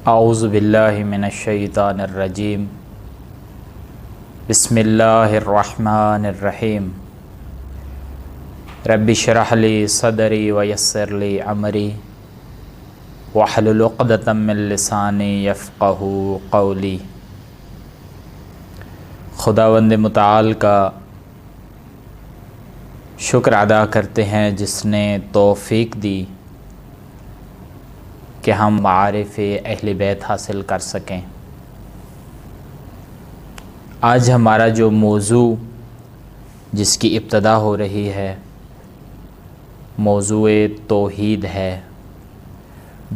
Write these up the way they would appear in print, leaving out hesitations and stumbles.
اعوذ باللہ من الشیطان الرجیم بسم اللہ الرحمن الرحیم رب اشرح لی صدری ویسر لی امری واحلل عقدۃ من لسانی یفقہوا قولی۔ خداوند متعال کا شکر ادا کرتے ہیں جس نے توفیق دی کہ ہم معارف اہل بیت حاصل کر سکیں۔ آج ہمارا جو موضوع جس کی ابتدا ہو رہی ہے موضوع توحید ہے،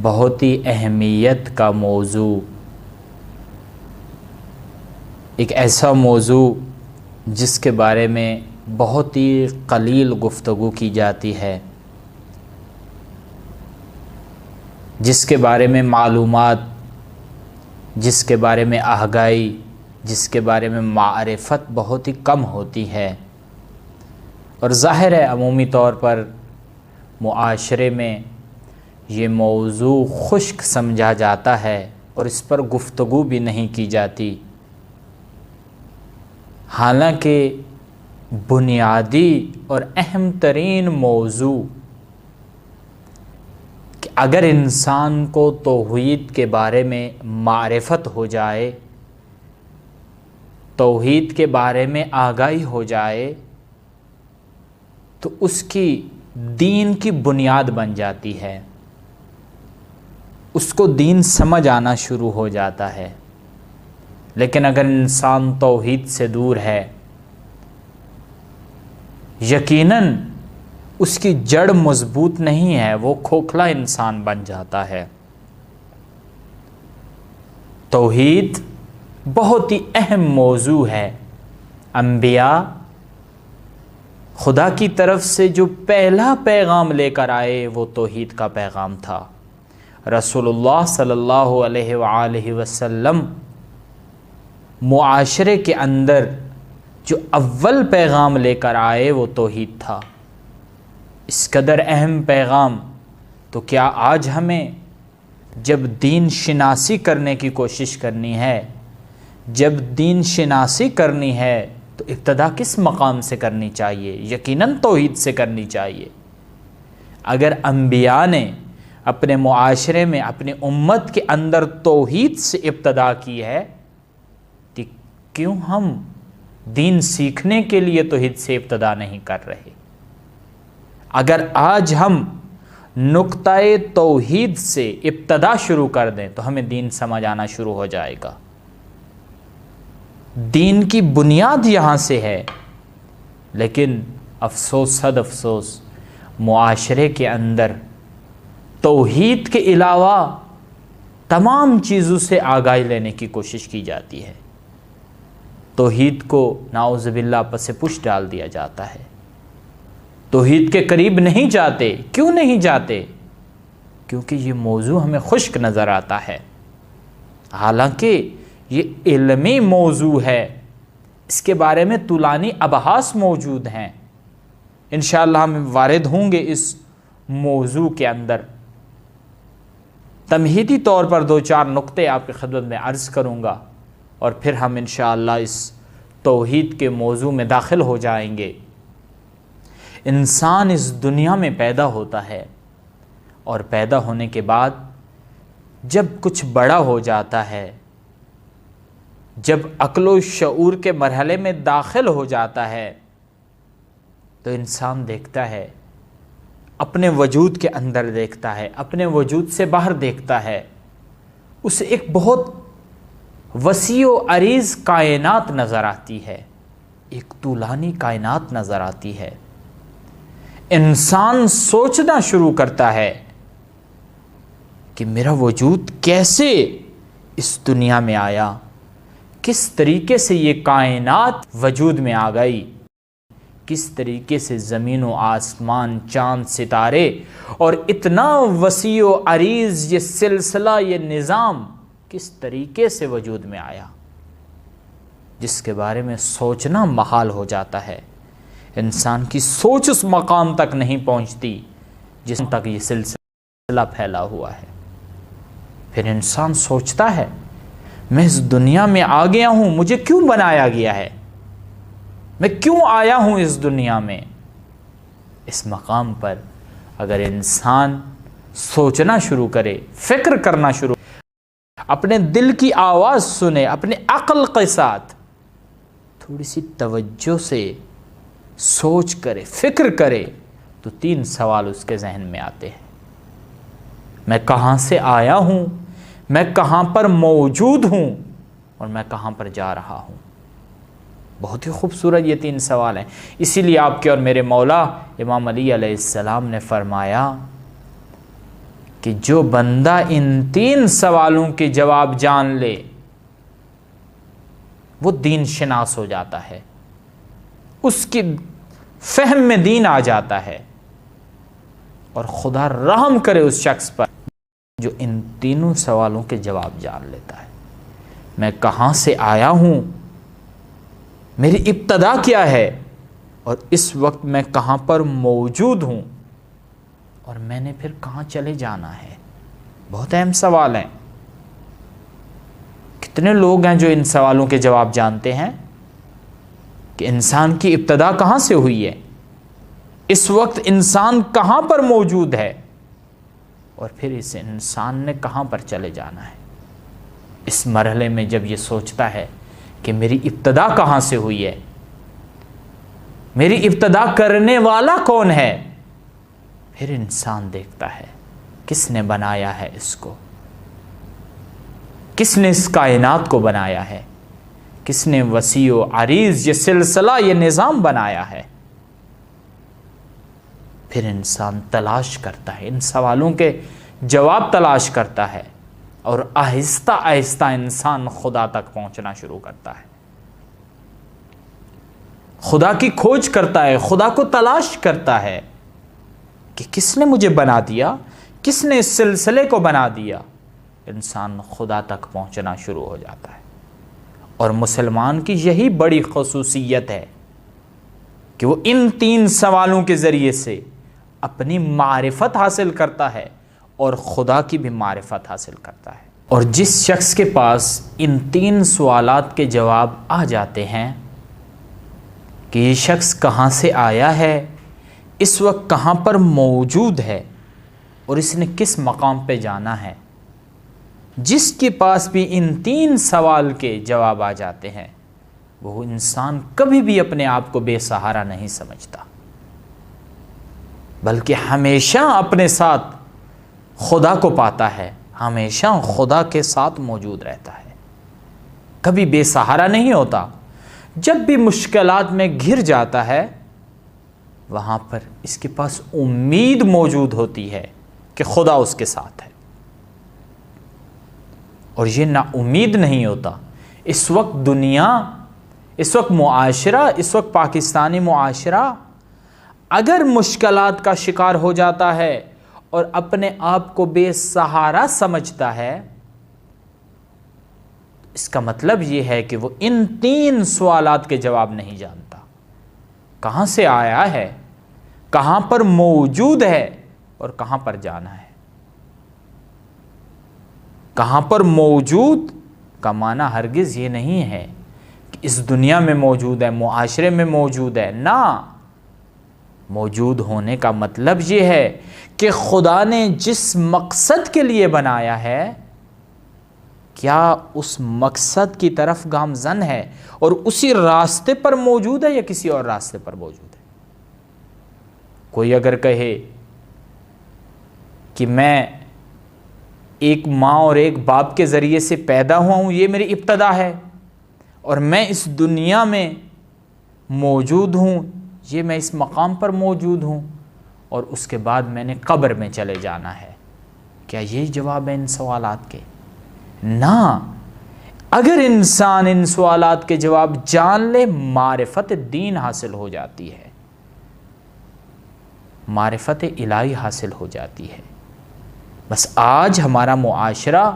بہت ہی اہمیت کا موضوع، ایک ایسا موضوع جس کے بارے میں بہت ہی قلیل گفتگو کی جاتی ہے، جس کے بارے میں معلومات، جس کے بارے میں آگاہی، جس کے بارے میں معرفت بہت ہی کم ہوتی ہے، اور ظاہر ہے عمومی طور پر معاشرے میں یہ موضوع خشک سمجھا جاتا ہے اور اس پر گفتگو بھی نہیں کی جاتی، حالانکہ بنیادی اور اہم ترین موضوع کہ اگر انسان کو توحید کے بارے میں معرفت ہو جائے، توحید کے بارے میں آگاہی ہو جائے، تو اس کی دین کی بنیاد بن جاتی ہے، اس کو دین سمجھ آنا شروع ہو جاتا ہے۔ لیکن اگر انسان توحید سے دور ہے، یقیناً اس کی جڑ مضبوط نہیں ہے، وہ کھوکھلا انسان بن جاتا ہے۔ توحید بہت ہی اہم موضوع ہے۔ انبیاء خدا کی طرف سے جو پہلا پیغام لے کر آئے وہ توحید کا پیغام تھا۔ رسول اللہ صلی اللہ علیہ وآلہ وسلم معاشرے کے اندر جو اول پیغام لے کر آئے وہ توحید تھا۔ اس قدر اہم پیغام تو کیا آج ہمیں جب دین شناسی کرنے کی کوشش کرنی ہے، جب دین شناسی کرنی ہے تو ابتدا کس مقام سے کرنی چاہیے؟ یقیناً توحید سے کرنی چاہیے۔ اگر انبیاء نے اپنے معاشرے میں اپنی امت کے اندر توحید سے ابتدا کی ہے تو کیوں ہم دین سیکھنے کے لیے توحید سے ابتدا نہیں کر رہے؟ اگر آج ہم نقطہ توحید سے ابتدا شروع کر دیں تو ہمیں دین سمجھ آنا شروع ہو جائے گا۔ دین کی بنیاد یہاں سے ہے، لیکن افسوس صد افسوس معاشرے کے اندر توحید کے علاوہ تمام چیزوں سے آگاہی لینے کی کوشش کی جاتی ہے۔ توحید کو نعوذ باللہ پس پش ڈال دیا جاتا ہے، توحید کے قریب نہیں جاتے۔ کیوں نہیں جاتے؟ کیونکہ یہ موضوع ہمیں خشک نظر آتا ہے، حالانکہ یہ علمی موضوع ہے، اس کے بارے میں طولانی ابحاث موجود ہیں۔ انشاءاللہ ہم وارد ہوں گے اس موضوع کے اندر۔ تمہیدی طور پر دو چار نقطے آپ کی خدمت میں عرض کروں گا اور پھر ہم انشاءاللہ اس توحید کے موضوع میں داخل ہو جائیں گے۔ انسان اس دنیا میں پیدا ہوتا ہے اور پیدا ہونے کے بعد جب کچھ بڑا ہو جاتا ہے، جب عقل و شعور کے مرحلے میں داخل ہو جاتا ہے، تو انسان دیکھتا ہے، اپنے وجود کے اندر دیکھتا ہے، اپنے وجود سے باہر دیکھتا ہے، اسے ایک بہت وسیع و عریض کائنات نظر آتی ہے، ایک طولانی کائنات نظر آتی ہے۔ انسان سوچنا شروع کرتا ہے کہ میرا وجود کیسے اس دنیا میں آیا، کس طریقے سے یہ کائنات وجود میں آ گئی، کس طریقے سے زمین و آسمان، چاند، ستارے اور اتنا وسیع و عریض یہ سلسلہ، یہ نظام کس طریقے سے وجود میں آیا، جس کے بارے میں سوچنا محال ہو جاتا ہے۔ انسان کی سوچ اس مقام تک نہیں پہنچتی جس تک یہ سلسلہ پھیلا ہوا ہے۔ پھر انسان سوچتا ہے میں اس دنیا میں آ گیا ہوں، مجھے کیوں بنایا گیا ہے، میں کیوں آیا ہوں اس دنیا میں۔ اس مقام پر اگر انسان سوچنا شروع کرے، فکر کرنا شروع، اپنے دل کی آواز سنے، اپنے عقل کے ساتھ تھوڑی سی توجہ سے سوچ کرے، فکر کرے، تو 3 سوال اس کے ذہن میں آتے ہیں۔ میں کہاں سے آیا ہوں، میں کہاں پر موجود ہوں، اور میں کہاں پر جا رہا ہوں۔ بہت ہی خوبصورت یہ 3 سوال ہیں۔ اسی لیے آپ کے اور میرے مولا امام علی علیہ السلام نے فرمایا کہ جو بندہ ان 3 سوالوں کے جواب جان لے وہ دین شناس ہو جاتا ہے، اس کی فہم میں دین آ جاتا ہے، اور خدا رحم کرے اس شخص پر جو ان 3 سوالوں کے جواب جان لیتا ہے۔ میں کہاں سے آیا ہوں، میری ابتدا کیا ہے، اور اس وقت میں کہاں پر موجود ہوں، اور میں نے پھر کہاں چلے جانا ہے۔ بہت اہم سوال ہیں۔ کتنے لوگ ہیں جو ان سوالوں کے جواب جانتے ہیں کہ انسان کی ابتدا کہاں سے ہوئی ہے، اس وقت انسان کہاں پر موجود ہے، اور پھر اس انسان نے کہاں پر چلے جانا ہے۔ اس مرحلے میں جب یہ سوچتا ہے کہ میری ابتدا کہاں سے ہوئی ہے، میری ابتدا کرنے والا کون ہے، پھر انسان دیکھتا ہے کس نے بنایا ہے اس کو، کس نے اس کائنات کو بنایا ہے، کس نے وسیع و عریض یہ سلسلہ، یہ نظام بنایا ہے۔ پھر انسان تلاش کرتا ہے، ان سوالوں کے جواب تلاش کرتا ہے، اور آہستہ آہستہ انسان خدا تک پہنچنا شروع کرتا ہے، خدا کی کھوج کرتا ہے، خدا کو تلاش کرتا ہے کہ کس نے مجھے بنا دیا، کس نے اس سلسلے کو بنا دیا۔ انسان خدا تک پہنچنا شروع ہو جاتا ہے۔ اور مسلمان کی یہی بڑی خصوصیت ہے کہ وہ ان 3 سوالوں کے ذریعے سے اپنی معرفت حاصل کرتا ہے اور خدا کی بھی معرفت حاصل کرتا ہے۔ اور جس شخص کے پاس ان 3 سوالات کے جواب آ جاتے ہیں کہ یہ شخص کہاں سے آیا ہے، اس وقت کہاں پر موجود ہے، اور اس نے کس مقام پہ جانا ہے، جس کے پاس بھی ان 3 سوال کے جواب آ جاتے ہیں، وہ انسان کبھی بھی اپنے آپ کو بے سہارا نہیں سمجھتا، بلکہ ہمیشہ اپنے ساتھ خدا کو پاتا ہے، ہمیشہ خدا کے ساتھ موجود رہتا ہے، کبھی بے سہارا نہیں ہوتا۔ جب بھی مشکلات میں گھر جاتا ہے، وہاں پر اس کے پاس امید موجود ہوتی ہے کہ خدا اس کے ساتھ ہے، اور یہ نا امید نہیں ہوتا۔ اس وقت دنیا، اس وقت معاشرہ، اس وقت پاکستانی معاشرہ اگر مشکلات کا شکار ہو جاتا ہے اور اپنے آپ کو بے سہارا سمجھتا ہے، اس کا مطلب یہ ہے کہ وہ ان 3 سوالات کے جواب نہیں جانتا۔ کہاں سے آیا ہے، کہاں پر موجود ہے، اور کہاں پر جانا ہے۔ کہاں پر موجود کا معنی ہرگز یہ نہیں ہے کہ اس دنیا میں موجود ہے، معاشرے میں موجود ہے، نہ۔ موجود ہونے کا مطلب یہ ہے کہ خدا نے جس مقصد کے لیے بنایا ہے، کیا اس مقصد کی طرف گامزن ہے اور اسی راستے پر موجود ہے یا کسی اور راستے پر موجود ہے۔ کوئی اگر کہے کہ میں ایک ماں اور ایک باپ کے ذریعے سے پیدا ہوا ہوں، یہ میری ابتدا ہے، اور میں اس دنیا میں موجود ہوں، یہ میں اس مقام پر موجود ہوں، اور اس کے بعد میں نے قبر میں چلے جانا ہے، کیا یہی جواب ہے ان سوالات کے؟ نہ۔ اگر انسان ان سوالات کے جواب جان لے، معرفت دین حاصل ہو جاتی ہے، معرفت الہی حاصل ہو جاتی ہے۔ بس آج ہمارا معاشرہ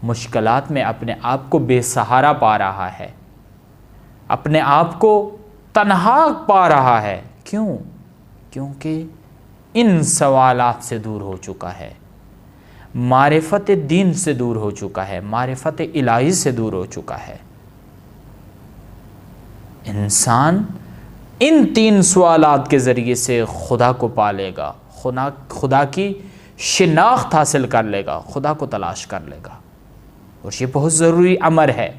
مشکلات میں اپنے آپ کو بے سہارا پا رہا ہے، اپنے آپ کو تنہا پا رہا ہے۔ کیوں؟ کیونکہ ان سوالات سے دور ہو چکا ہے، معرفت دین سے دور ہو چکا ہے، معرفت الہی سے دور ہو چکا ہے۔ انسان ان 3 سوالات کے ذریعے سے خدا کو پالے گا، خدا کی شناخت حاصل کر لے گا، خدا کو تلاش کر لے گا، اور یہ بہت ضروری امر ہے۔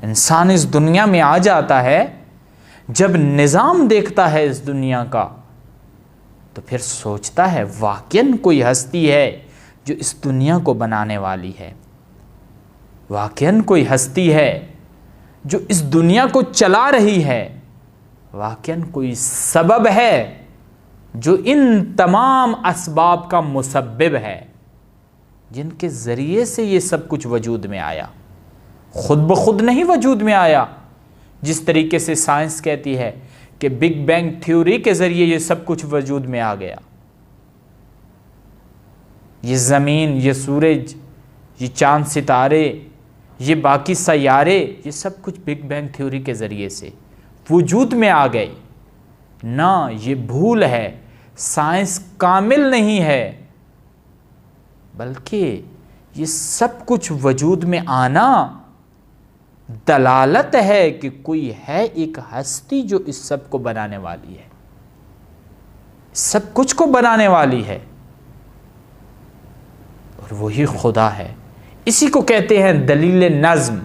انسان اس دنیا میں آ جاتا ہے، جب نظام دیکھتا ہے اس دنیا کا تو پھر سوچتا ہے واقعاً کوئی ہستی ہے جو اس دنیا کو بنانے والی ہے، واقعاً کوئی ہستی ہے جو اس دنیا کو چلا رہی ہے، واقعاً کوئی سبب ہے جو ان تمام اسباب کا مسبب ہے، جن کے ذریعے سے یہ سب کچھ وجود میں آیا، خود بخود نہیں وجود میں آیا۔ جس طریقے سے سائنس کہتی ہے کہ بگ بینگ تھیوری کے ذریعے یہ سب کچھ وجود میں آ گیا، یہ زمین، یہ سورج، یہ چاند ستارے، یہ باقی سیارے، یہ سب کچھ بگ بینگ تھیوری کے ذریعے سے وجود میں آ گئے۔ نہ، یہ بھول ہے، سائنس کامل نہیں ہے، بلکہ یہ سب کچھ وجود میں آنا دلالت ہے کہ کوئی ہے ایک ہستی جو اس سب کو بنانے والی ہے، سب کچھ کو بنانے والی ہے، اور وہی خدا ہے۔ اسی کو کہتے ہیں دلیل نظم،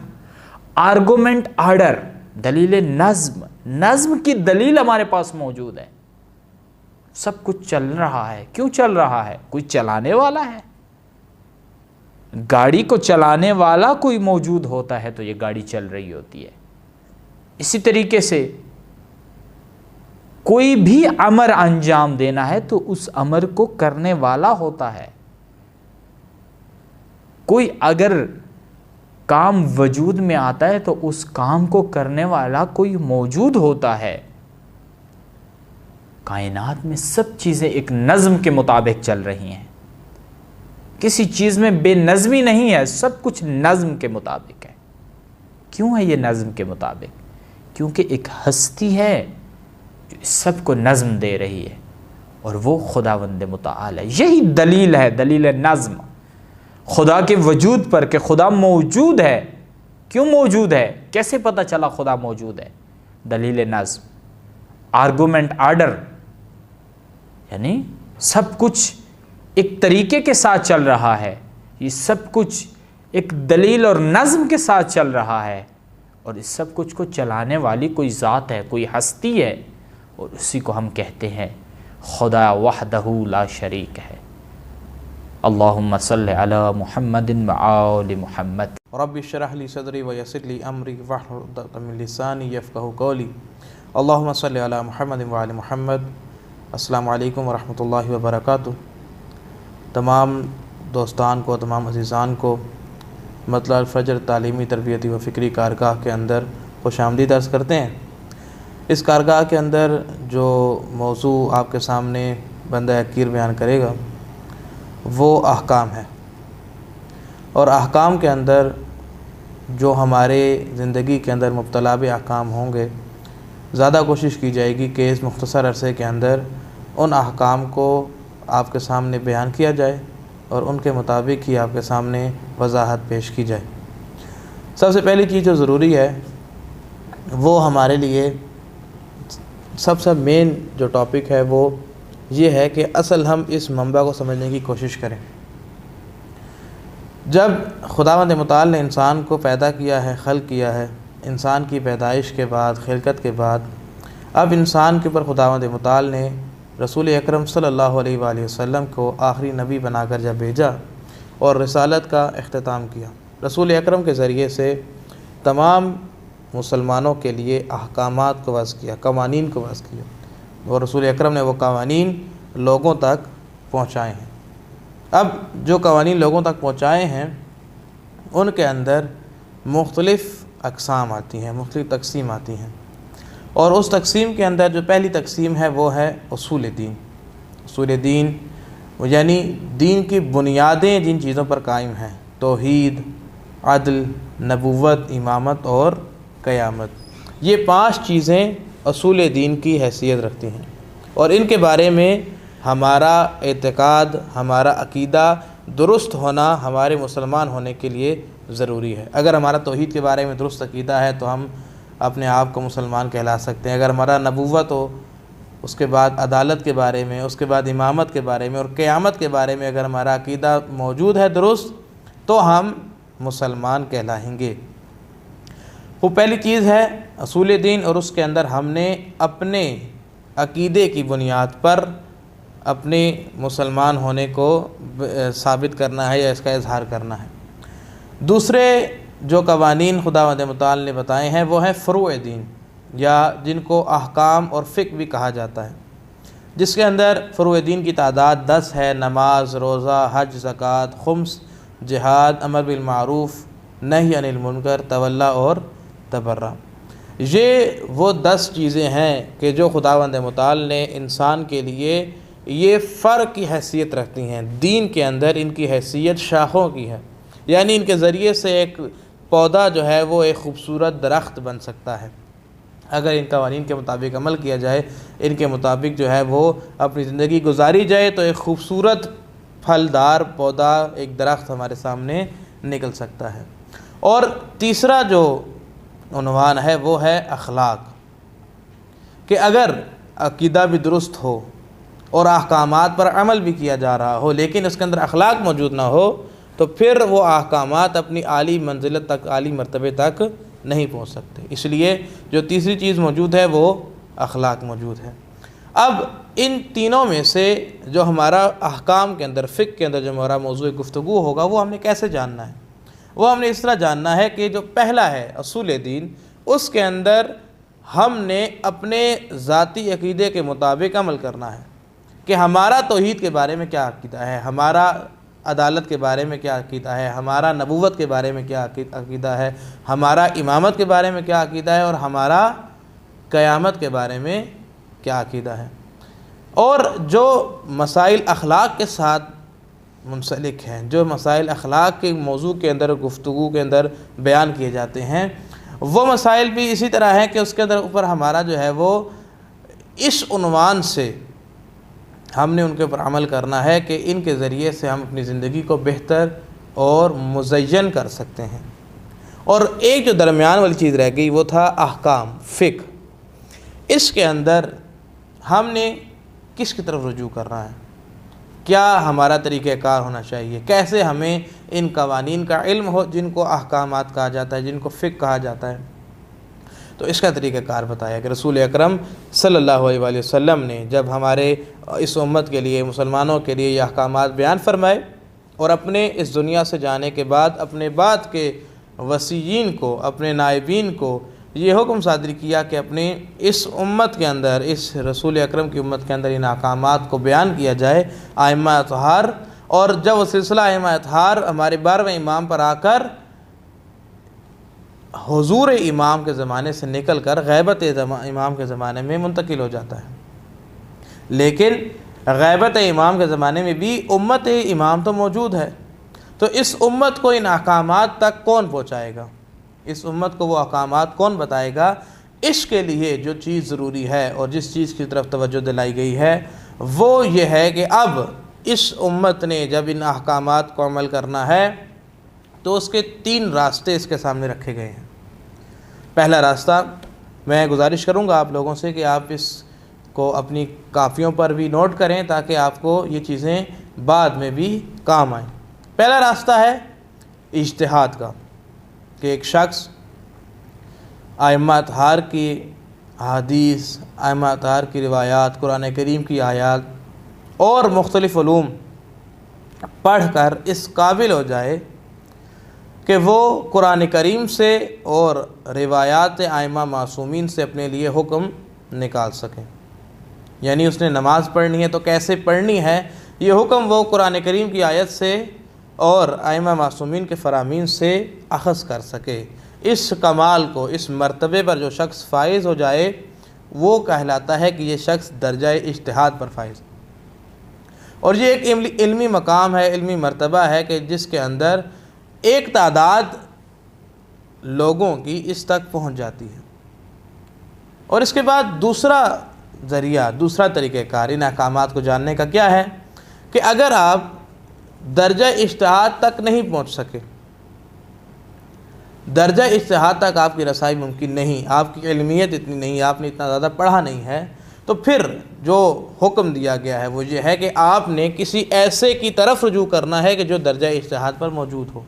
آرگومنٹ آرڈر، دلیل نظم۔ نظم کی دلیل ہمارے پاس موجود ہے، سب کچھ چل رہا ہے۔ کیوں چل رہا ہے؟ کوئی چلانے والا ہے۔ گاڑی کو چلانے والا کوئی موجود ہوتا ہے تو یہ گاڑی چل رہی ہوتی ہے۔ اسی طریقے سے کوئی بھی امر انجام دینا ہے تو اس امر کو کرنے والا ہوتا ہے۔ کوئی اگر کام وجود میں آتا ہے تو اس کام کو کرنے والا کوئی موجود ہوتا ہے۔ کائنات میں سب چیزیں ایک نظم کے مطابق چل رہی ہیں، کسی چیز میں بے نظمی نہیں ہے، سب کچھ نظم کے مطابق ہے۔ کیوں ہے یہ نظم کے مطابق؟ کیونکہ ایک ہستی ہے جو اس سب کو نظم دے رہی ہے، اور وہ خداوند متعال ہے۔ یہی دلیل ہے، دلیل نظم، خدا کے وجود پر، کہ خدا موجود ہے۔ کیوں موجود ہے؟ کیسے پتہ چلا خدا موجود ہے؟ دلیل نظم، آرگومنٹ آرڈر، یعنی سب کچھ ایک طریقے کے ساتھ چل رہا ہے، یہ سب کچھ ایک دلیل اور نظم کے ساتھ چل رہا ہے، اور اس سب کچھ کو چلانے والی کوئی ذات ہے، کوئی ہستی ہے، اور اسی کو ہم کہتے ہیں خدا وحدہ لا شریک ہے۔ اللہم صلی علی محمد وآل محمد۔ رب اشرح لی صدری ویسر لی امری واحلل عقدۃ من لسانی یفقہوا قولی۔ اللہم صلی علی محمد وآل محمد۔ السلام علیکم ورحمۃ اللہ وبرکاتہ۔ تمام دوستان کو، تمام عزیزان کو مطلع الفجر تعلیمی، تربیتی و فکری کارگاہ کے اندر خوش آمدید عرض کرتے ہیں۔ اس کارگاہ کے اندر جو موضوع آپ کے سامنے بندہ حقیر بیان کرے گا وہ احکام ہے، اور احکام کے اندر جو ہمارے زندگی کے اندر مبتلا احکام ہوں گے، زیادہ کوشش کی جائے گی کہ اس مختصر عرصے کے اندر ان احکام کو آپ کے سامنے بیان کیا جائے اور ان کے مطابق ہی آپ کے سامنے وضاحت پیش کی جائے۔ سب سے پہلی چیز جو ضروری ہے وہ ہمارے لیے سب سے مین جو ٹاپک ہے وہ یہ ہے کہ اصل ہم اس منبع کو سمجھنے کی کوشش کریں۔ جب خداوند متعال نے انسان کو پیدا کیا ہے، خلق کیا ہے، انسان کی پیدائش کے بعد، خلقت کے بعد، اب انسان کے اوپر خداوند متعال نے رسول اکرم صلی اللہ علیہ وآلہ وسلم کو آخری نبی بنا کر جب بھیجا اور رسالت کا اختتام کیا، رسول اکرم کے ذریعے سے تمام مسلمانوں کے لیے احکامات کو وضع کیا، قوانین کو وضع کیا، اور رسول اکرم نے وہ قوانین لوگوں تک پہنچائے ہیں۔ اب جو قوانین لوگوں تک پہنچائے ہیں ان کے اندر مختلف اقسام آتی ہیں، مختلف تقسیم آتی ہیں، اور اس تقسیم کے اندر جو پہلی تقسیم ہے وہ ہے اصول دین۔ اصول دین یعنی دین کی بنیادیں جن چیزوں پر قائم ہیں، توحید، عدل، نبوت، امامت اور قیامت، یہ 5 چیزیں اصول دین کی حیثیت رکھتی ہیں، اور ان کے بارے میں ہمارا اعتقاد، ہمارا عقیدہ درست ہونا ہمارے مسلمان ہونے کے لیے ضروری ہے۔ اگر ہمارا توحید کے بارے میں درست عقیدہ ہے تو ہم اپنے آپ کو مسلمان کہلا سکتے ہیں۔ اگر ہمارا نبوت ہو، اس کے بعد عدالت کے بارے میں، اس کے بعد امامت کے بارے میں اور قیامت کے بارے میں اگر ہمارا عقیدہ موجود ہے درست، تو ہم مسلمان کہلائیں گے۔ وہ پہلی چیز ہے اصول دین، اور اس کے اندر ہم نے اپنے عقیدے کی بنیاد پر اپنے مسلمان ہونے کو ثابت کرنا ہے یا اس کا اظہار کرنا ہے۔ دوسرے جو قوانین خداوند متعال نے بتائے ہیں وہ ہیں فروع دین، یا جن کو احکام اور فقہ بھی کہا جاتا ہے، جس کے اندر فروع دین کی تعداد 10 ہے۔ نماز، روزہ، حج، زکوٰۃ، خمس، جہاد، امر بالمعروف، نہی عن المنکر، تولی اور تبرہ۔ یہ وہ 10 چیزیں ہیں کہ جو خداوند متعال نے انسان کے لیے یہ فرق کی حیثیت رکھتی ہیں۔ دین کے اندر ان کی حیثیت شاخوں کی ہے، یعنی ان کے ذریعے سے ایک پودا جو ہے وہ ایک خوبصورت درخت بن سکتا ہے۔ اگر ان قوانین کے مطابق عمل کیا جائے، ان کے مطابق جو ہے وہ اپنی زندگی گزاری جائے، تو ایک خوبصورت پھلدار پودا، ایک درخت ہمارے سامنے نکل سکتا ہے۔ اور تیسرا جو عنوان ہے وہ ہے اخلاق، کہ اگر عقیدہ بھی درست ہو اور احکامات پر عمل بھی کیا جا رہا ہو لیکن اس کے اندر اخلاق موجود نہ ہو، تو پھر وہ احکامات اپنی اعلی منزلت تک، اعلی مرتبے تک نہیں پہنچ سکتے۔ اس لیے جو تیسری چیز موجود ہے وہ اخلاق موجود ہے۔ اب ان تینوں میں سے جو ہمارا احکام کے اندر، فقہ کے اندر جو ہمارا موضوع گفتگو ہوگا وہ ہم نے کیسے جاننا ہے؟ وہ ہم نے اس طرح جاننا ہے کہ جو پہلا ہے اصول دین، اس کے اندر ہم نے اپنے ذاتی عقیدے کے مطابق عمل کرنا ہے، کہ ہمارا توحید کے بارے میں کیا عقیدہ ہے، ہمارا عدالت کے بارے میں کیا عقیدہ ہے، ہمارا نبوت کے بارے میں کیا عقیدہ ہے، ہمارا امامت کے بارے میں کیا عقیدہ ہے، اور ہمارا قیامت کے بارے میں کیا عقیدہ ہے۔ اور جو مسائل اخلاق کے ساتھ منسلک ہیں، جو مسائل اخلاق کے موضوع کے اندر، گفتگو کے اندر بیان کیے جاتے ہیں، وہ مسائل بھی اسی طرح ہیں کہ اس کے اندر اوپر ہمارا جو ہے وہ اس عنوان سے ہم نے ان کے اوپر عمل کرنا ہے کہ ان کے ذریعے سے ہم اپنی زندگی کو بہتر اور مزین کر سکتے ہیں۔ اور ایک جو درمیان والی چیز رہ گئی وہ تھا احکام، فقہ۔ اس کے اندر ہم نے کس کی طرف رجوع کرنا ہے، کیا ہمارا طریقہ کار ہونا چاہیے، کیسے ہمیں ان قوانین کا علم ہو جن کو احکامات کہا جاتا ہے، جن کو فقہ کہا جاتا ہے۔ تو اس کا طریقہ کار بتایا کہ رسول اکرم صلی اللہ علیہ وآلہ وسلم نے جب ہمارے اس امت کے لیے، مسلمانوں کے لیے یہ احکامات بیان فرمائے، اور اپنے اس دنیا سے جانے کے بعد اپنے بعد کے وصیین کو، اپنے نائبین کو یہ حکم صادر کیا کہ اپنے اس امت کے اندر، اس رسول اکرم کی امت کے اندر ان احکامات کو بیان کیا جائے، ائمہ اطہار۔ اور جب وہ سلسلہ ائمہ اطہار ہمارے 12ویں امام پر آ کر حضور امام کے زمانے سے نکل کر غیبت امام کے زمانے میں منتقل ہو جاتا ہے، لیکن غیبت امام کے زمانے میں بھی امت امام تو موجود ہے، تو اس امت کو ان احکامات تک کون پہنچائے گا، اس امت کو وہ احکامات کون بتائے گا؟ اس کے لیے جو چیز ضروری ہے اور جس چیز کی طرف توجہ دلائی گئی ہے وہ یہ ہے کہ اب اس امت نے جب ان احکامات کو عمل کرنا ہے تو اس کے 3 راستے اس کے سامنے رکھے گئے ہیں۔ پہلا راستہ، میں گزارش کروں گا آپ لوگوں سے کہ آپ اس کو اپنی کاپیوں پر بھی نوٹ کریں تاکہ آپ کو یہ چیزیں بعد میں بھی کام آئیں۔ پہلا راستہ ہے اجتہاد کا، کہ ایک شخص ائمہ اطہار کی احادیث، ائمہ اطہار کی روایات، قرآن کریم کی آیات اور مختلف علوم پڑھ کر اس قابل ہو جائے کہ وہ قرآن کریم سے اور روایات ائمہ معصومین سے اپنے لیے حکم نکال سکیں۔ یعنی اس نے نماز پڑھنی ہے تو کیسے پڑھنی ہے، یہ حکم وہ قرآن کریم کی آیت سے اور ائمہ معصومین کے فرامین سے اخذ کر سکے۔ اس کمال کو، اس مرتبے پر جو شخص فائز ہو جائے وہ کہلاتا ہے کہ یہ شخص درجہ اجتہاد پر فائز۔ اور یہ ایک علمی مقام ہے، علمی مرتبہ ہے کہ جس کے اندر ایک تعداد لوگوں کی اس تک پہنچ جاتی ہے۔ اور اس کے بعد دوسرا ذریعہ، دوسرا طریقہ کار ان احکامات کو جاننے کا کیا ہے کہ اگر آپ درجہ اجتہاد تک نہیں پہنچ سکے، درجہ اجتہاد تک آپ کی رسائی ممکن نہیں، آپ کی علمیت اتنی نہیں، آپ نے اتنا زیادہ پڑھا نہیں ہے، تو پھر جو حکم دیا گیا ہے وہ یہ ہے کہ آپ نے کسی ایسے کی طرف رجوع کرنا ہے کہ جو درجہ اجتہاد پر موجود ہو،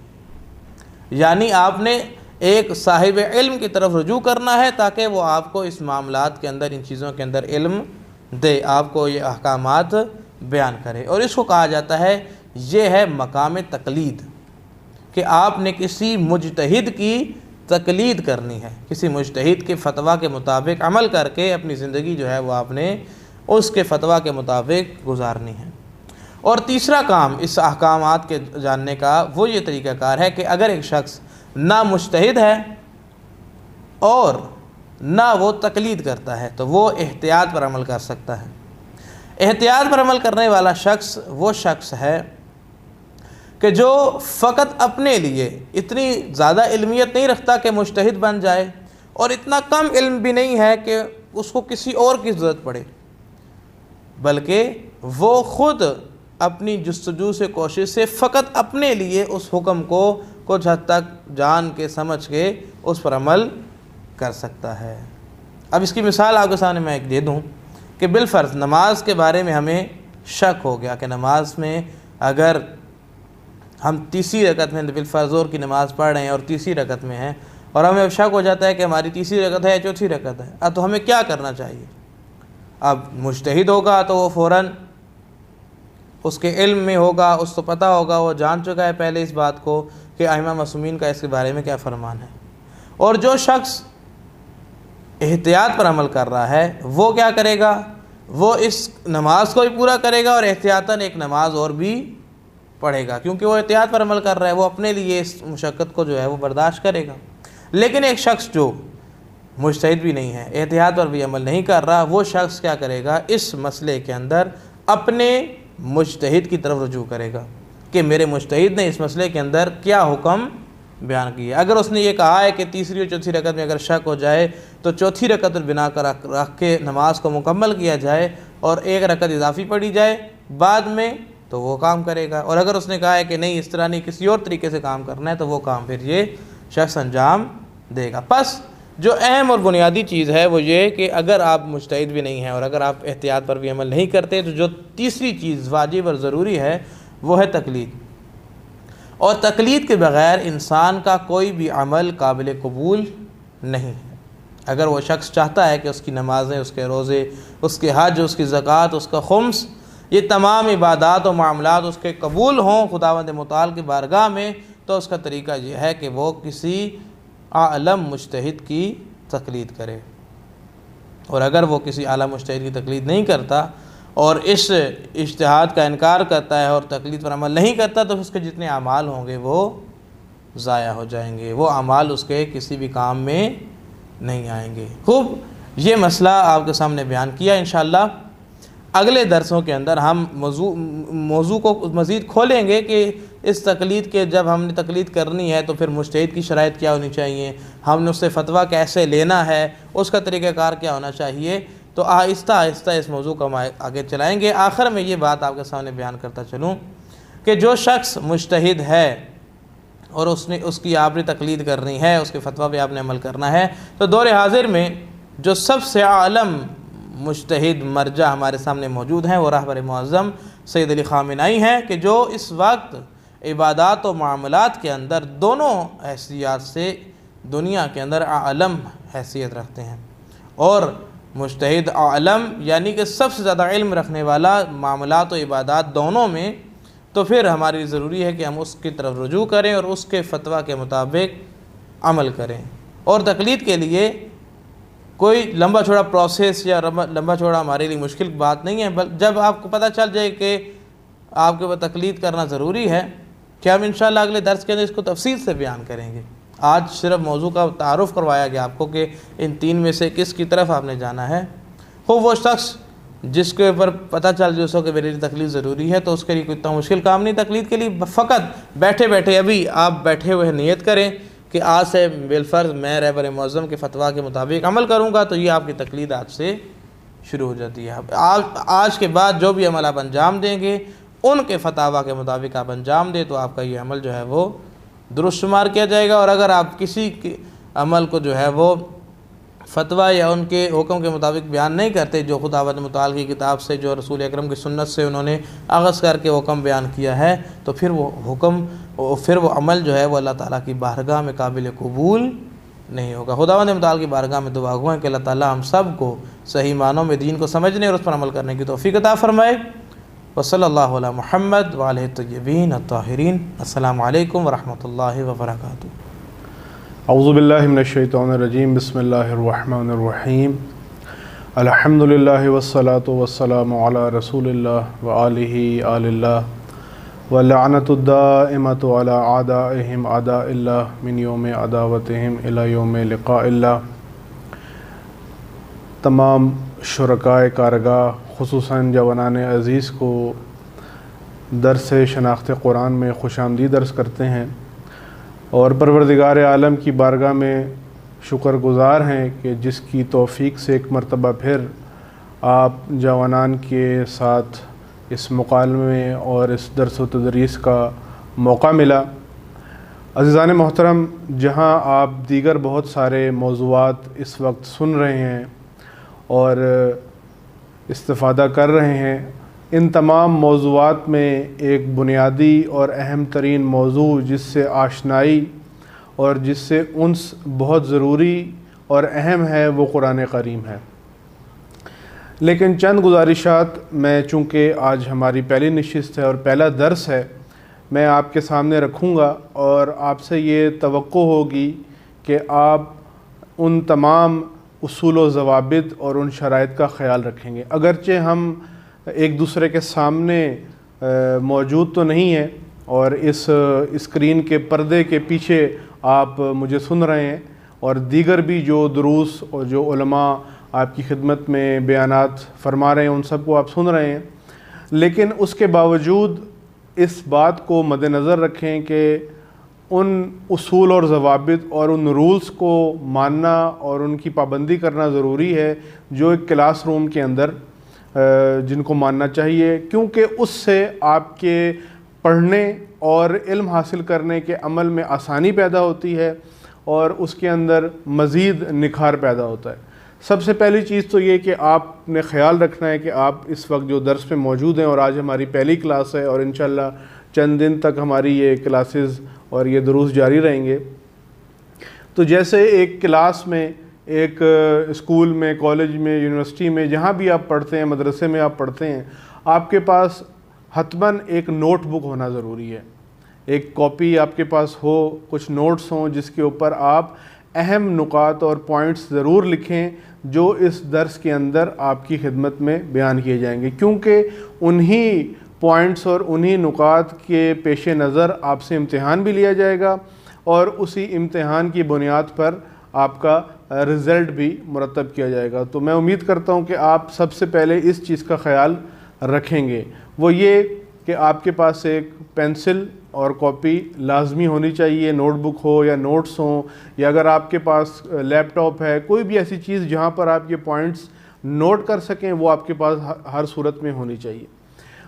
یعنی آپ نے ایک صاحب علم کی طرف رجوع کرنا ہے تاکہ وہ آپ کو اس معاملات کے اندر، ان چیزوں کے اندر علم دے، آپ کو یہ احکامات بیان کرے۔ اور اس کو کہا جاتا ہے، یہ ہے مقام تقلید، کہ آپ نے کسی مجتہد کی تقلید کرنی ہے، کسی مجتہد کے فتویٰ کے مطابق عمل کر کے اپنی زندگی جو ہے وہ آپ نے اس کے فتویٰ کے مطابق گزارنی ہے۔ اور تیسرا کام اس احکامات کے جاننے کا وہ یہ طریقہ کار ہے کہ اگر ایک شخص نہ مجتہد ہے اور نہ وہ تقلید کرتا ہے تو وہ احتیاط پر عمل کر سکتا ہے۔ احتیاط پر عمل کرنے والا شخص وہ شخص ہے کہ جو فقط اپنے لیے اتنی زیادہ علمیت نہیں رکھتا کہ مجتہد بن جائے، اور اتنا کم علم بھی نہیں ہے کہ اس کو کسی اور کی ضرورت پڑے، بلکہ وہ خود اپنی جستجو سے، کوشش سے فقط اپنے لیے اس حکم کو کچھ حد تک جان کے سمجھ کے اس پر عمل کر سکتا ہے۔ اب اس کی مثال آپ کے سامنے میں ایک دے دوں کہ بالفرض نماز کے بارے میں ہمیں شک ہو گیا کہ نماز میں اگر ہم تیسری رکعت میں بالفرض ظہر کی نماز پڑھ رہے ہیں اور تیسری رکعت میں ہیں، اور ہمیں شک ہو جاتا ہے کہ ہماری تیسری رکعت ہے یا چوتھی رکعت ہے، اب تو ہمیں کیا کرنا چاہیے؟ اب مجتہد ہوگا تو وہ فوراً اس کے علم میں ہوگا، اس کو پتہ ہوگا، وہ جان چکا ہے پہلے اس بات کو کہ ائمہ معصومین کا اس کے بارے میں کیا فرمان ہے۔ اور جو شخص احتیاط پر عمل کر رہا ہے وہ کیا کرے گا؟ وہ اس نماز کو بھی پورا کرے گا اور احتیاطاً ایک نماز اور بھی پڑھے گا، کیونکہ وہ احتیاط پر عمل کر رہا ہے، وہ اپنے لیے اس مشقت کو جو ہے وہ برداشت کرے گا۔ لیکن ایک شخص جو مجتہد بھی نہیں ہے، احتیاط پر بھی عمل نہیں کر رہا، وہ شخص کیا کرے گا؟ اس مسئلے کے اندر اپنے مجتہد کی طرف رجوع کرے گا کہ میرے مجتہد نے اس مسئلے کے اندر کیا حکم بیان کیا۔ اگر اس نے یہ کہا ہے کہ تیسری اور چوتھی رکعت میں اگر شک ہو جائے تو چوتھی رکعت پر بنا کر رکھ کے نماز کو مکمل کیا جائے اور ایک رکعت اضافی پڑھی جائے بعد میں، تو وہ کام کرے گا۔ اور اگر اس نے کہا ہے کہ نہیں، اس طرح نہیں، کسی اور طریقے سے کام کرنا ہے، تو وہ کام پھر یہ شخص انجام دے گا۔ پس جو اہم اور بنیادی چیز ہے وہ یہ کہ اگر آپ مجتہد بھی نہیں ہیں اور اگر آپ احتیاط پر بھی عمل نہیں کرتے، تو جو تیسری چیز واجب اور ضروری ہے وہ ہے تقلید۔ اور تقلید کے بغیر انسان کا کوئی بھی عمل قابل قبول نہیں ہے۔ اگر وہ شخص چاہتا ہے کہ اس کی نمازیں، اس کے روزے، اس کے حج، اس کی زکوٰۃ، اس کا خمس، یہ تمام عبادات و معاملات اس کے قبول ہوں خداوند متعال کی بارگاہ میں، تو اس کا طریقہ یہ ہے کہ وہ کسی عالم مجتہد کی تقلید کرے۔ اور اگر وہ کسی عالم مجتہد کی تقلید نہیں کرتا اور اس اجتہاد کا انکار کرتا ہے اور تقلید پر عمل نہیں کرتا، تو اس کے جتنے اعمال ہوں گے وہ ضائع ہو جائیں گے، وہ اعمال اس کے کسی بھی کام میں نہیں آئیں گے۔ خوب یہ مسئلہ آپ کے سامنے بیان کیا۔ انشاءاللہ اگلے درسوں کے اندر ہم موضوع کو مزید کھولیں گے کہ اس تقلید کے، جب ہم نے تقلید کرنی ہے تو پھر مجتہد کی شرائط کیا ہونی چاہیے، ہم نے اس سے فتویٰ کیسے لینا ہے، اس کا طریقہ کار کیا ہونا چاہیے۔ تو آہستہ آہستہ اس موضوع کو ہم آگے چلائیں گے۔ آخر میں یہ بات آپ کے سامنے بیان کرتا چلوں کہ جو شخص مجتہد ہے اور اس کی آپ نے تقلید کرنی ہے، اس کے فتویٰ پہ آپ نے عمل کرنا ہے، تو دور حاضر میں جو سب سے عالم مجتہد مرجع ہمارے سامنے موجود ہیں وہ رہبر معظم سید علی خامنائی ہیں، کہ جو اس وقت عبادات و معاملات کے اندر دونوں حیثیت سے دنیا کے اندر عالم حیثیت رکھتے ہیں۔ اور مجتہد عالم یعنی کہ سب سے زیادہ علم رکھنے والا معاملات و عبادات دونوں میں، تو پھر ہماری ضروری ہے کہ ہم اس کی طرف رجوع کریں اور اس کے فتویٰ کے مطابق عمل کریں۔ اور تقلید کے لیے کوئی لمبا چوڑا پروسیس یا لمبا چوڑا ہمارے لیے مشکل بات نہیں ہے، جب آپ کو پتہ چل جائے کہ آپ کے اوپر تقلید کرنا ضروری ہے، کہ ہم انشاءاللہ اگلے درس کے اندر اس کو تفصیل سے بیان کریں گے۔ آج صرف موضوع کا تعارف کروایا گیا آپ کو کہ ان تین میں سے کس کی طرف آپ نے جانا ہے۔ خوب وہ شخص جس کے اوپر پتہ چل جائے اس کو کہ میرے لیے تقلید ضروری ہے، تو اس کے لیے کوئی اتنا مشکل کام نہیں تقلید کے لیے۔ فقط بیٹھے بیٹھے ابھی آپ بیٹھے ہوئے نیت کریں کہ آج سے بالفرض میں رہبر معظم کے فتویٰ کے مطابق عمل کروں گا، تو یہ آپ کی تقلید آج سے شروع ہو جاتی ہے۔ آج کے بعد جو بھی عمل آپ انجام دیں گے ان کے فتاویٰ کے مطابق آپ انجام دیں تو آپ کا یہ عمل جو ہے وہ درست شمار کیا جائے گا، اور اگر آپ کسی کے عمل کو جو ہے وہ فتویٰ یا ان کے حکم کے مطابق بیان نہیں کرتے، جو خداوند متعال کی کتاب سے، جو رسول اکرم کی سنت سے انہوں نے اخذ کر کے حکم بیان کیا ہے، تو پھر وہ عمل جو ہے وہ اللہ تعالیٰ کی بارگاہ میں قابل قبول نہیں ہوگا۔ خداوند متعال کی بارگاہ میں دعا گو ہیں کہ اللہ تعالیٰ ہم سب کو صحیح معنوں میں دین کو سمجھنے اور اس پر عمل کرنے کی توفیق عطا فرمائے۔ وصلی اللہ علی محمد وآلہ الطیبین الطاہرین۔ السلام علیکم ورحمۃ اللہ وبرکاتہ۔ اعوذ باللہ من الشیطان الرجیم، بسم اللہ الرحمن الرحیم، الحمدللہ والصلاة والسلام علی رسول اللہ وآلہ آل اللہ واللعنۃ الدائمۃ علی اعدائہم اعداء اللہ من یوم عداوتہم الی یوم لقاء اللہ۔ تمام شرکائے کارگاہ خصوصاً جوانان عزیز کو درس شناخت قرآن میں خوش آمدید عرض کرتے ہیں، اور پروردگار عالم کی بارگاہ میں شکر گزار ہیں کہ جس کی توفیق سے ایک مرتبہ پھر آپ جوانان کے ساتھ اس مکالمے اور اس درس و تدریس کا موقع ملا۔ عزیزان محترم، جہاں آپ دیگر بہت سارے موضوعات اس وقت سن رہے ہیں اور استفادہ کر رہے ہیں، ان تمام موضوعات میں ایک بنیادی اور اہم ترین موضوع جس سے آشنائی اور جس سے انس بہت ضروری اور اہم ہے وہ قرآن کریم ہے۔ لیکن چند گزارشات میں، چونکہ آج ہماری پہلی نشست ہے اور پہلا درس ہے، میں آپ کے سامنے رکھوں گا، اور آپ سے یہ توقع ہوگی کہ آپ ان تمام اصول و ضوابط اور ان شرائط کا خیال رکھیں گے۔ اگرچہ ہم ایک دوسرے کے سامنے موجود تو نہیں ہیں اور اس اسکرین کے پردے کے پیچھے آپ مجھے سن رہے ہیں، اور دیگر بھی جو دروس اور جو علماء آپ کی خدمت میں بیانات فرما رہے ہیں ان سب کو آپ سن رہے ہیں، لیکن اس کے باوجود اس بات کو مد نظر رکھیں کہ ان اصول اور ضوابط اور ان رولز کو ماننا اور ان کی پابندی کرنا ضروری ہے جو ایک کلاس روم کے اندر جن کو ماننا چاہیے، کیونکہ اس سے آپ کے پڑھنے اور علم حاصل کرنے کے عمل میں آسانی پیدا ہوتی ہے اور اس کے اندر مزید نکھار پیدا ہوتا ہے۔ سب سے پہلی چیز تو یہ کہ آپ نے خیال رکھنا ہے کہ آپ اس وقت جو درس میں موجود ہیں، اور آج ہماری پہلی کلاس ہے اور انشاءاللہ چند دن تک ہماری یہ کلاسز اور یہ دروس جاری رہیں گے، تو جیسے ایک کلاس میں، ایک اسکول میں، کالج میں، یونیورسٹی میں، جہاں بھی آپ پڑھتے ہیں، مدرسے میں آپ پڑھتے ہیں، آپ کے پاس حتماً ایک نوٹ بک ہونا ضروری ہے، ایک کاپی آپ کے پاس ہو، کچھ نوٹس ہوں جس کے اوپر آپ اہم نکات اور پوائنٹس ضرور لکھیں جو اس درس کے اندر آپ کی خدمت میں بیان کیے جائیں گے، کیونکہ انہی پوائنٹس اور انہی نکات کے پیش نظر آپ سے امتحان بھی لیا جائے گا، اور اسی امتحان کی بنیاد پر آپ کا رزلٹ بھی مرتب کیا جائے گا۔ تو میں امید کرتا ہوں کہ آپ سب سے پہلے اس چیز کا خیال رکھیں گے، وہ یہ کہ آپ کے پاس ایک پینسل اور کاپی لازمی ہونی چاہیے، نوٹ بک ہو یا نوٹس ہوں، یا اگر آپ کے پاس لیپ ٹاپ ہے، کوئی بھی ایسی چیز جہاں پر آپ یہ پوائنٹس نوٹ کر سکیں، وہ آپ کے پاس ہر صورت میں ہونی چاہیے۔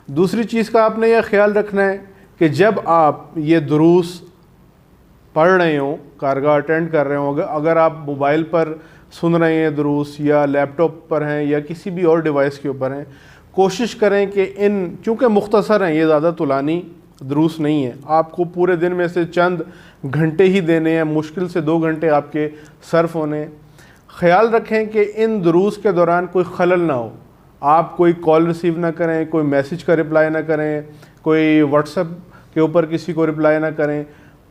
دوسری چیز کا آپ نے یہ خیال رکھنا ہے کہ جب آپ یہ دروس پڑھ رہے ہوں، کارگاہ اٹینڈ کر رہے ہوں، اگر آپ موبائل پر سن رہے ہیں دروس یا لیپ ٹاپ پر ہیں یا کسی بھی اور ڈیوائس کے اوپر ہیں، کوشش کریں کہ چونکہ مختصر ہیں، یہ زیادہ طولانی دروس نہیں ہے، آپ کو پورے دن میں سے چند گھنٹے ہی دینے ہیں، مشکل سے 2 گھنٹے آپ کے صرف ہونے، خیال رکھیں کہ ان دروس کے دوران کوئی خلل نہ ہو، آپ کوئی کال ریسیو نہ کریں، کوئی میسج کا رپلائی نہ کریں، کوئی واٹس ایپ کے اوپر کسی کو رپلائی نہ کریں۔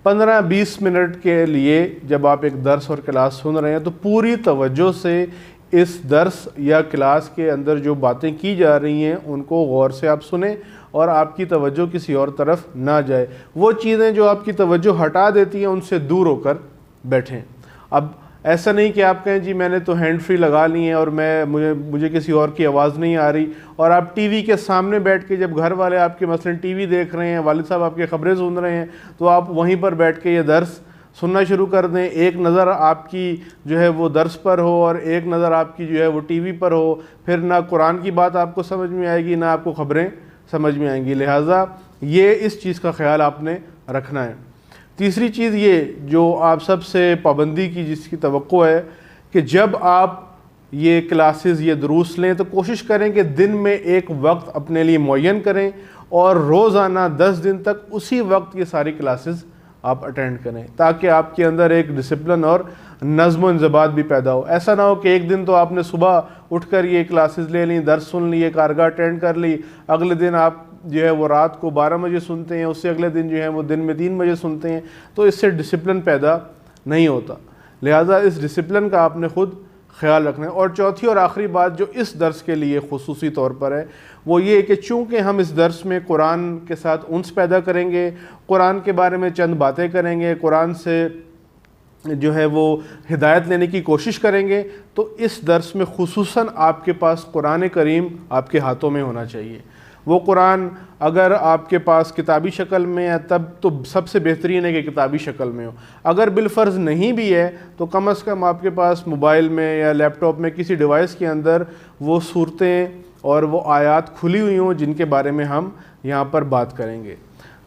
15-20 منٹ کے لیے جب آپ ایک درس اور کلاس سن رہے ہیں تو پوری توجہ سے اس درس یا کلاس کے اندر جو باتیں کی جا رہی ہیں ان کو غور سے آپ سنیں اور آپ کی توجہ کسی اور طرف نہ جائے۔ وہ چیزیں جو آپ کی توجہ ہٹا دیتی ہیں ان سے دور ہو کر بیٹھیں۔ اب ایسا نہیں کہ آپ کہیں جی میں نے تو ہینڈ فری لگا لی ہیں اور مجھے کسی اور کی آواز نہیں آ رہی، اور آپ ٹی وی کے سامنے بیٹھ کے جب گھر والے آپ کے مثلاً ٹی وی دیکھ رہے ہیں، والد صاحب آپ کی خبریں سن رہے ہیں، تو آپ وہیں پر بیٹھ کے یہ درس سننا شروع کر دیں، ایک نظر آپ کی جو ہے وہ درس پر ہو اور ایک نظر آپ کی جو ہے وہ ٹی وی پر ہو، پھر نہ قرآن کی بات آپ کو سمجھ میں آئے گی، نہ آپ کو خبریں سمجھ میں آئیں گی۔ لہٰذا یہ اس چیز کا خیال آپ نے رکھنا ہے۔ تیسری چیز یہ جو آپ سب سے پابندی کی جس کی توقع ہے کہ جب آپ یہ کلاسز یہ دروس لیں تو کوشش کریں کہ دن میں ایک وقت اپنے لیے معین کریں اور روزانہ 10 دن تک اسی وقت یہ ساری کلاسز آپ اٹینڈ کریں، تاکہ آپ کے اندر ایک ڈسپلن اور نظم و انضباط بھی پیدا ہو۔ ایسا نہ ہو کہ ایک دن تو آپ نے صبح اٹھ کر یہ کلاسز لے لیں، درس سن لیے، کارگاہ اٹینڈ کر لی، اگلے دن آپ جو ہے وہ رات کو 12 بجے سنتے ہیں، اس سے اگلے دن جو ہے وہ دن میں 3 بجے سنتے ہیں، تو اس سے ڈسپلن پیدا نہیں ہوتا۔ لہٰذا اس ڈسپلن کا آپ نے خود خیال رکھنا ہے۔ اور چوتھی اور آخری بات جو اس درس کے لیے خصوصی طور پر ہے وہ یہ کہ چونکہ ہم اس درس میں قرآن کے ساتھ انس پیدا کریں گے، قرآن کے بارے میں چند باتیں کریں گے، قرآن سے جو ہے وہ ہدایت لینے کی کوشش کریں گے، تو اس درس میں خصوصاً آپ کے پاس قرآن کریم آپ کے ہاتھوں میں ہونا چاہیے۔ وہ قرآن اگر آپ کے پاس کتابی شکل میں ہے تب تو سب سے بہترین ہے کہ کتابی شکل میں ہو، اگر بالفرض نہیں بھی ہے تو کم از کم آپ کے پاس موبائل میں یا لیپ ٹاپ میں کسی ڈیوائس کے اندر وہ صورتیں اور وہ آیات کھلی ہوئی ہوں جن کے بارے میں ہم یہاں پر بات کریں گے۔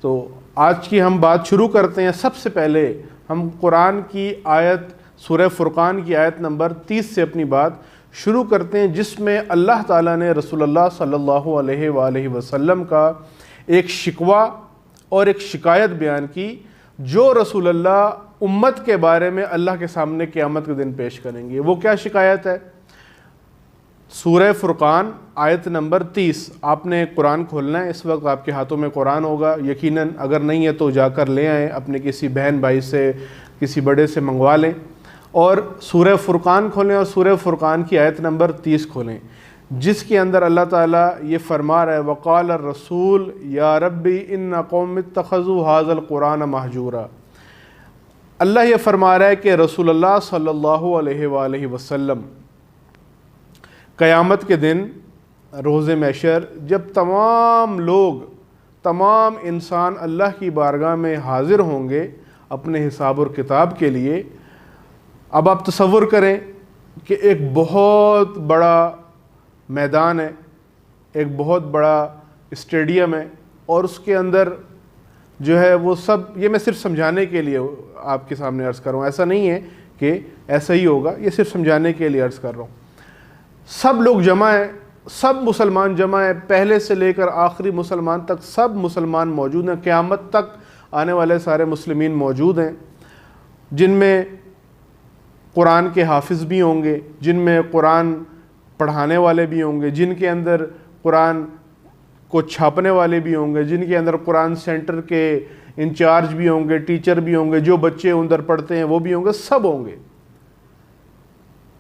تو آج کی ہم بات شروع کرتے ہیں۔ سب سے پہلے ہم قرآن کی آیت سورہ فرقان کی آیت نمبر 30 سے اپنی بات شروع کرتے ہیں، جس میں اللہ تعالیٰ نے رسول اللہ صلی اللہ علیہ وآلہ وسلم کا ایک شکوہ اور ایک شکایت بیان کی جو رسول اللہ امت کے بارے میں اللہ کے سامنے قیامت کے دن پیش کریں گے۔ وہ کیا شکایت ہے؟ سورہ فرقان آیت نمبر 30۔ آپ نے قرآن کھولنا ہے، اس وقت آپ کے ہاتھوں میں قرآن ہوگا یقیناً، اگر نہیں ہے تو جا کر لے آئیں، اپنے کسی بہن بھائی سے کسی بڑے سے منگوا لیں اور سورہ فرقان کھولیں اور سورہ فرقان کی آیت نمبر 30 کھولیں، جس کے اندر اللہ تعالیٰ یہ فرما رہا ہے وقال الرسول یا ربی ان قوم اتخذوا ھذا القرآن مہجورا۔ اللہ یہ فرما رہا ہے کہ رسول اللہ صلی اللہ علیہ وآلہ وسلم قیامت کے دن روز محشر جب تمام لوگ، تمام انسان اللہ کی بارگاہ میں حاضر ہوں گے اپنے حساب اور کتاب کے لیے، اب آپ تصور کریں کہ ایک بہت بڑا میدان ہے، ایک بہت بڑا اسٹیڈیم ہے، اور اس کے اندر جو ہے وہ سب، یہ میں صرف سمجھانے کے لیے آپ کے سامنے عرض کر رہا ہوں، ایسا نہیں ہے کہ ایسا ہی ہوگا، یہ صرف سمجھانے کے لیے عرض کر رہا ہوں۔ سب لوگ جمع ہیں، سب مسلمان جمع ہیں، پہلے سے لے کر آخری مسلمان تک سب مسلمان موجود ہیں، قیامت تک آنے والے سارے مسلمین موجود ہیں، جن میں قرآن کے حافظ بھی ہوں گے، جن میں قرآن پڑھانے والے بھی ہوں گے، جن کے اندر قرآن کو چھاپنے والے بھی ہوں گے، جن کے اندر قرآن سینٹر کے انچارج بھی ہوں گے، ٹیچر بھی ہوں گے، جو بچے اندر پڑھتے ہیں وہ بھی ہوں گے، سب ہوں گے۔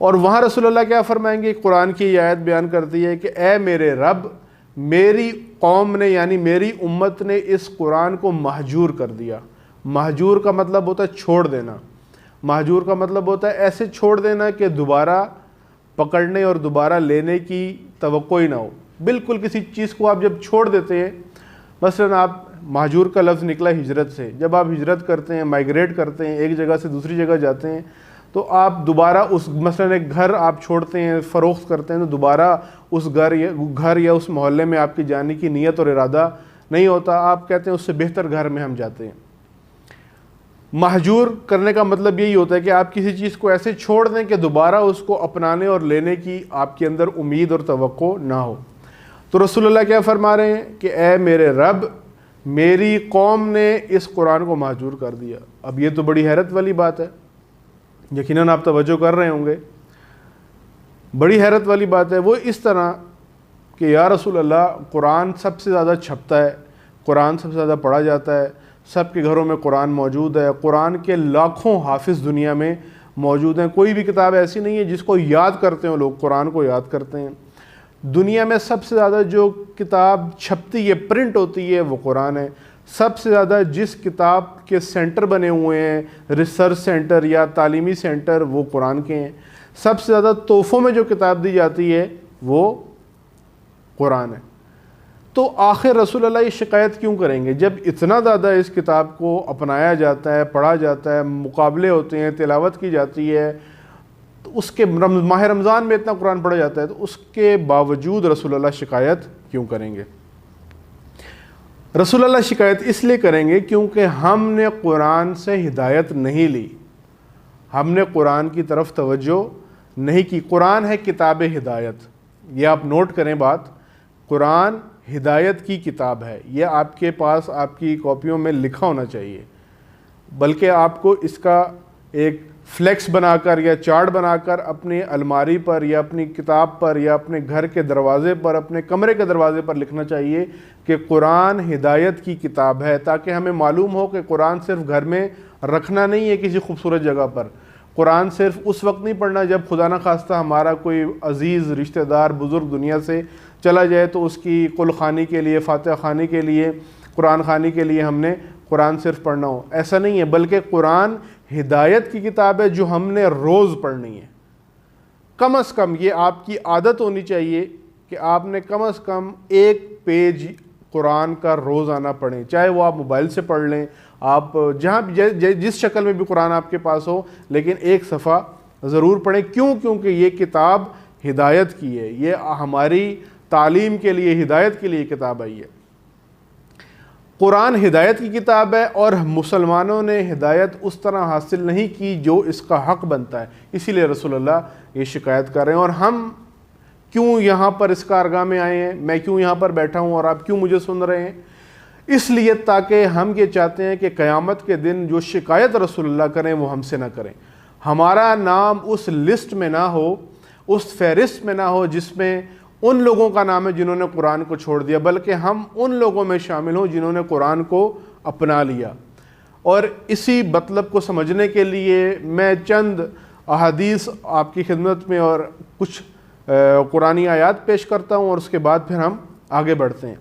اور وہاں رسول اللہ کیا فرمائیں گے؟ قرآن کی یہ آیت بیان کرتی ہے کہ اے میرے رب، میری قوم نے یعنی میری امت نے اس قرآن کو مہجور کر دیا۔ مہجور کا مطلب ہوتا ہے چھوڑ دینا، مہجور کا مطلب ہوتا ہے ایسے چھوڑ دینا کہ دوبارہ پکڑنے اور دوبارہ لینے کی توقع ہی نہ ہو۔ بالکل کسی چیز کو آپ جب چھوڑ دیتے ہیں، مثلا آپ مہجور کا لفظ نکلا ہجرت سے، جب آپ ہجرت کرتے ہیں، مائگریٹ کرتے ہیں، ایک جگہ سے دوسری جگہ جاتے ہیں، تو آپ دوبارہ اس مثلا ایک گھر آپ چھوڑتے ہیں، فروخت کرتے ہیں، تو دوبارہ اس گھر یا اس محلے میں آپ کی جانے کی نیت اور ارادہ نہیں ہوتا، آپ کہتے ہیں اس سے بہتر گھر میں ہم جاتے ہیں۔ مہجور کرنے کا مطلب یہی ہوتا ہے کہ آپ کسی چیز کو ایسے چھوڑ دیں کہ دوبارہ اس کو اپنانے اور لینے کی آپ کے اندر امید اور توقع نہ ہو۔ تو رسول اللہ کیا فرما رہے ہیں کہ اے میرے رب، میری قوم نے اس قرآن کو مہجور کر دیا۔ اب یہ تو بڑی حیرت والی بات ہے، یقیناً آپ توجہ کر رہے ہوں گے، بڑی حیرت والی بات ہے۔ وہ اس طرح کہ یا رسول اللہ، قرآن سب سے زیادہ چھپتا ہے، قرآن سب سے زیادہ پڑھا جاتا ہے، سب کے گھروں میں قرآن موجود ہے، قرآن کے لاکھوں حافظ دنیا میں موجود ہیں، کوئی بھی کتاب ایسی نہیں ہے جس کو یاد کرتے ہیں لوگ، قرآن کو یاد کرتے ہیں۔ دنیا میں سب سے زیادہ جو کتاب چھپتی ہے، پرنٹ ہوتی ہے، وہ قرآن ہے۔ سب سے زیادہ جس کتاب کے سینٹر بنے ہوئے ہیں، ریسرچ سینٹر یا تعلیمی سینٹر، وہ قرآن کے ہیں۔ سب سے زیادہ تحفوں میں جو کتاب دی جاتی ہے وہ قرآن ہے۔ تو آخر رسول اللہ یہ شکایت کیوں کریں گے؟ جب اتنا زیادہ اس کتاب کو اپنایا جاتا ہے، پڑھا جاتا ہے، مقابلے ہوتے ہیں، تلاوت کی جاتی ہے، تو اس کے ماہ رمضان میں اتنا قرآن پڑھا جاتا ہے، تو اس کے باوجود رسول اللہ شکایت کیوں کریں گے؟ رسول اللہ شکایت اس لیے کریں گے کیونکہ ہم نے قرآن سے ہدایت نہیں لی، ہم نے قرآن کی طرف توجہ نہیں کی۔ قرآن ہے کتاب ہدایت، یہ آپ نوٹ کریں بات، قرآن ہدایت کی کتاب ہے، یہ آپ کے پاس آپ کی کاپیوں میں لکھا ہونا چاہیے، بلکہ آپ کو اس کا ایک فلیکس بنا کر یا چارٹ بنا کر اپنی الماری پر یا اپنی کتاب پر یا اپنے گھر کے دروازے پر، اپنے کمرے کے دروازے پر لکھنا چاہیے کہ قرآن ہدایت کی کتاب ہے، تاکہ ہمیں معلوم ہو کہ قرآن صرف گھر میں رکھنا نہیں ہے کسی خوبصورت جگہ پر، قرآن صرف اس وقت نہیں پڑھنا جب خدا نخواستہ ہمارا کوئی عزیز رشتہ دار بزرگ دنیا سے چلا جائے تو اس کی قل خوانی کے لیے، فاتحہ خوانی کے لیے، قرآن خوانی کے لیے ہم نے قرآن صرف پڑھنا ہو، ایسا نہیں ہے، بلکہ قرآن ہدایت کی کتاب ہے جو ہم نے روز پڑھنی ہے۔ کم از کم یہ آپ کی عادت ہونی چاہیے کہ آپ نے کم از کم ایک پیج قرآن کا روزانہ پڑھیں، چاہے وہ آپ موبائل سے پڑھ لیں، آپ جہاں جس شکل میں بھی قرآن آپ کے پاس ہو، لیکن ایک صفحہ ضرور پڑھیں۔ کیوں؟ کیونکہ یہ کتاب ہدایت کی ہے، یہ ہماری تعلیم کے لیے، ہدایت کے لیے کتاب آئی ہے۔ قرآن ہدایت کی کتاب ہے اور مسلمانوں نے ہدایت اس طرح حاصل نہیں کی جو اس کا حق بنتا ہے، اسی لیے رسول اللہ یہ شکایت کر رہے ہیں۔ اور ہم کیوں یہاں پر اس کارگاہ میں آئے ہیں، میں کیوں یہاں پر بیٹھا ہوں اور آپ کیوں مجھے سن رہے ہیں؟ اس لیے تاکہ ہم یہ چاہتے ہیں کہ قیامت کے دن جو شکایت رسول اللہ کریں وہ ہم سے نہ کریں، ہمارا نام اس لسٹ میں نہ ہو، اس فہرست میں نہ ہو جس میں ان لوگوں کا نام ہے جنہوں نے قرآن کو چھوڑ دیا، بلکہ ہم ان لوگوں میں شامل ہوں جنہوں نے قرآن کو اپنا لیا۔ اور اسی مطلب کو سمجھنے کے لیے میں چند احادیث آپ کی خدمت میں اور کچھ قرآنی آیات پیش کرتا ہوں اور اس کے بعد پھر ہم آگے بڑھتے ہیں۔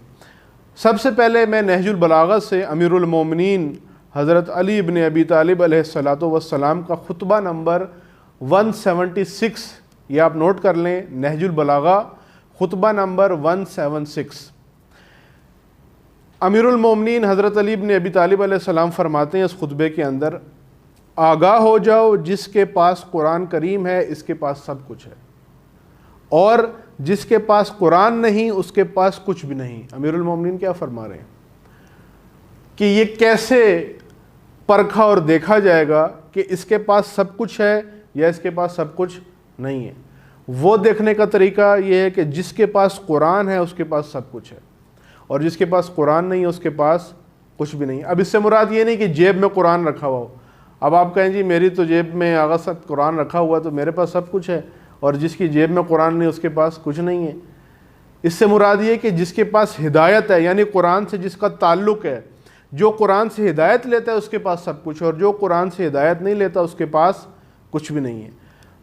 سب سے پہلے میں نہج البلاغہ سے امیر المومنین حضرت علی ابن ابی طالب علیہ السلام کا خطبہ نمبر 176، یہ آپ نوٹ کر لیں، نہج البلاغہ خطبہ نمبر 176۔ امیر المومنین حضرت علی ابن ابی طالب علیہ السلام فرماتے ہیں اس خطبے کے اندر، آگاہ ہو جاؤ جس کے پاس قرآن کریم ہے اس کے پاس سب کچھ ہے، اور جس کے پاس قرآن نہیں اس کے پاس کچھ بھی نہیں۔ امیر المومنین کیا فرما رہے ہیں کہ یہ کیسے پرکھا اور دیکھا جائے گا کہ اس کے پاس سب کچھ ہے یا اس کے پاس سب کچھ نہیں ہے؟ وہ دیکھنے کا طریقہ یہ ہے کہ جس کے پاس قرآن ہے اس کے پاس سب کچھ ہے، اور جس کے پاس قرآن نہیں ہے اس کے پاس کچھ بھی نہیں۔ اب اس سے مراد یہ نہیں کہ جیب میں قرآن رکھا ہوا ہو، اب آپ کہیں جی میری تو جیب میں آغا سب قرآن رکھا ہوا تو میرے پاس سب کچھ ہے، اور جس کی جیب میں قرآن نہیں اس کے پاس کچھ نہیں ہے۔ اس سے مراد یہ کہ جس کے پاس ہدایت ہے، یعنی قرآن سے جس کا تعلق ہے، جو قرآن سے ہدایت لیتا ہے اس کے پاس سب کچھ، اور جو قرآن سے ہدایت نہیں لیتا اس کے پاس کچھ بھی نہیں ہے۔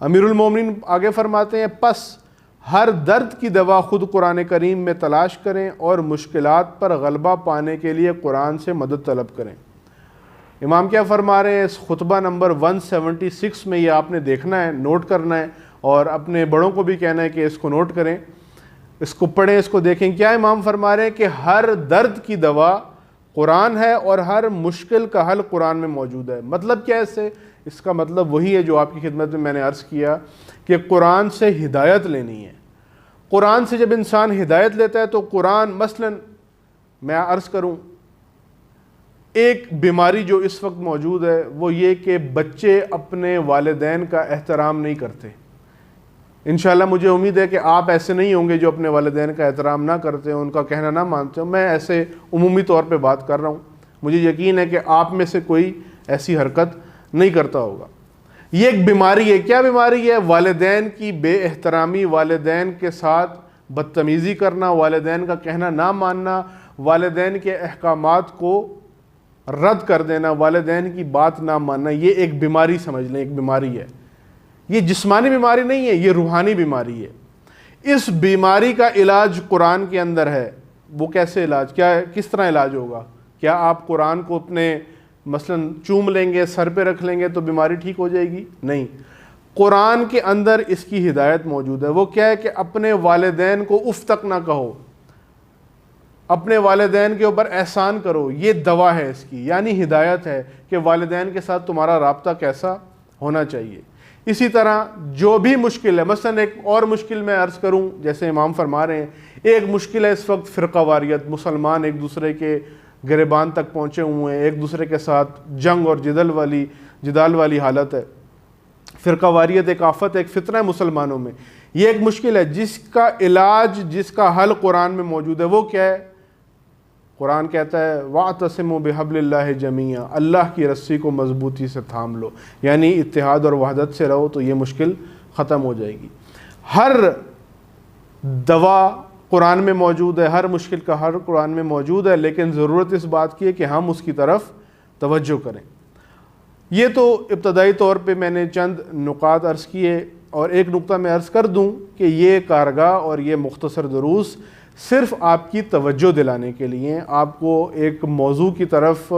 امیر المومنین آگے فرماتے ہیں، پس ہر درد کی دوا خود قرآن کریم میں تلاش کریں اور مشکلات پر غلبہ پانے کے لیے قرآن سے مدد طلب کریں۔ امام کیا فرما رہے ہیں اس خطبہ نمبر 176 میں؟ یہ آپ نے دیکھنا ہے، نوٹ کرنا ہے، اور اپنے بڑوں کو بھی کہنا ہے کہ اس کو نوٹ کریں، اس کو پڑھیں، اس کو دیکھیں۔ کیا امام فرما رہے ہیں کہ ہر درد کی دوا قرآن ہے اور ہر مشکل کا حل قرآن میں موجود ہے۔ مطلب کیا ہے اس کا مطلب وہی ہے جو آپ کی خدمت میں نے عرض کیا کہ قرآن سے ہدایت لینی ہے۔ قرآن سے جب انسان ہدایت لیتا ہے تو قرآن، مثلا میں عرض کروں، ایک بیماری جو اس وقت موجود ہے وہ یہ کہ بچے اپنے والدین کا احترام نہیں کرتے۔ انشاءاللہ مجھے امید ہے کہ آپ ایسے نہیں ہوں گے جو اپنے والدین کا احترام نہ کرتے ہیں، ان کا کہنا نہ مانتے ہوں۔ میں ایسے عمومی طور پہ بات کر رہا ہوں، مجھے یقین ہے کہ آپ میں سے کوئی ایسی حرکت نہیں کرتا ہوگا۔ یہ ایک بیماری ہے۔ کیا بیماری ہے؟ والدین کی بے احترامی، والدین کے ساتھ بدتمیزی کرنا، والدین کا کہنا نہ ماننا، والدین کے احکامات کو رد کر دینا، والدین کی بات نہ ماننا، یہ ایک بیماری سمجھ لیں، ایک بیماری ہے۔ یہ جسمانی بیماری نہیں ہے، یہ روحانی بیماری ہے۔ اس بیماری کا علاج قرآن کے اندر ہے۔ وہ کیسے علاج؟ کس طرح علاج ہوگا؟ کیا آپ قرآن کو اپنے مثلا چوم لیں گے، سر پہ رکھ لیں گے تو بیماری ٹھیک ہو جائے گی؟ نہیں، قرآن کے اندر اس کی ہدایت موجود ہے۔ وہ کیا ہے کہ اپنے والدین کو اف تک نہ کہو، اپنے والدین کے اوپر احسان کرو، یہ دوا ہے اس کی، یعنی ہدایت ہے کہ والدین کے ساتھ تمہارا رابطہ کیسا ہونا چاہیے۔ اسی طرح جو بھی مشکل ہے، مثلا ایک اور مشکل میں عرض کروں، جیسے امام فرما رہے ہیں، ایک مشکل ہے اس وقت فرقہ واریت، مسلمان ایک دوسرے کے گریبان تک پہنچے ہوئے ہیں، ایک دوسرے کے ساتھ جنگ اور جدال والی حالت ہے۔ فرقہ واریت ایک آفت ہے، ایک فتنہ ہے مسلمانوں میں، یہ ایک مشکل ہے جس کا علاج، جس کا حل قرآن میں موجود ہے۔ وہ کیا ہے؟ قرآن کہتا ہے وَاعْتَصِمُوا بِحَبْلِ اللَّهِ جَمِيعًا، اللہ کی رسی کو مضبوطی سے تھام لو، یعنی اتحاد اور وحدت سے رہو تو یہ مشکل ختم ہو جائے گی۔ ہر دوا قرآن میں موجود ہے، ہر مشکل کا حل قرآن میں موجود ہے، لیکن ضرورت اس بات کی ہے کہ ہم اس کی طرف توجہ کریں۔ یہ تو ابتدائی طور پہ میں نے چند نکات عرض کیے، اور ایک نقطہ میں عرض کر دوں کہ یہ کارگاہ اور یہ مختصر دروس صرف آپ کی توجہ دلانے کے لیے، آپ کو ایک موضوع کی طرف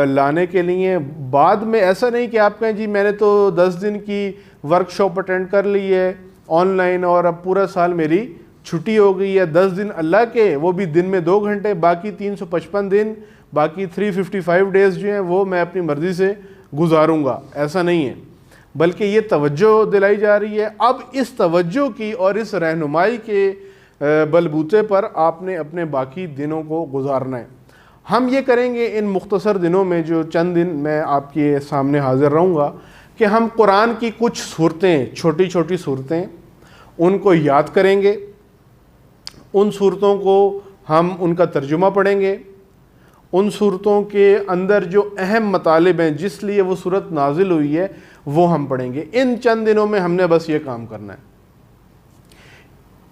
لانے کے لیے۔ بعد میں ایسا نہیں کہ آپ کہیں جی میں نے تو 10 دن کی ورکشاپ اٹینڈ کر لی ہے آن لائن اور اب پورا سال میری چھٹی ہو گئی ہے۔ 10 دن اللہ کے، وہ بھی دن میں 2 گھنٹے، باقی 355 دن، باقی 355 ڈیز جو ہیں وہ میں اپنی مرضی سے گزاروں گا، ایسا نہیں ہے، بلکہ یہ توجہ دلائی جا رہی ہے۔ اب اس توجہ کی اور اس رہنمائی کے بلبوتے پر آپ نے اپنے باقی دنوں کو گزارنا ہے۔ ہم یہ کریں گے ان مختصر دنوں میں، جو چند دن میں آپ کے سامنے حاضر رہوں گا، کہ ہم قرآن کی کچھ صورتیں، چھوٹی چھوٹی صورتیں، ان کو یاد کریں گے، ان صورتوں کو ہم ان کا ترجمہ پڑھیں گے، ان صورتوں کے اندر جو اہم مطالب ہیں جس لیے وہ صورت نازل ہوئی ہے وہ ہم پڑھیں گے۔ ان چند دنوں میں ہم نے بس یہ کام کرنا ہے۔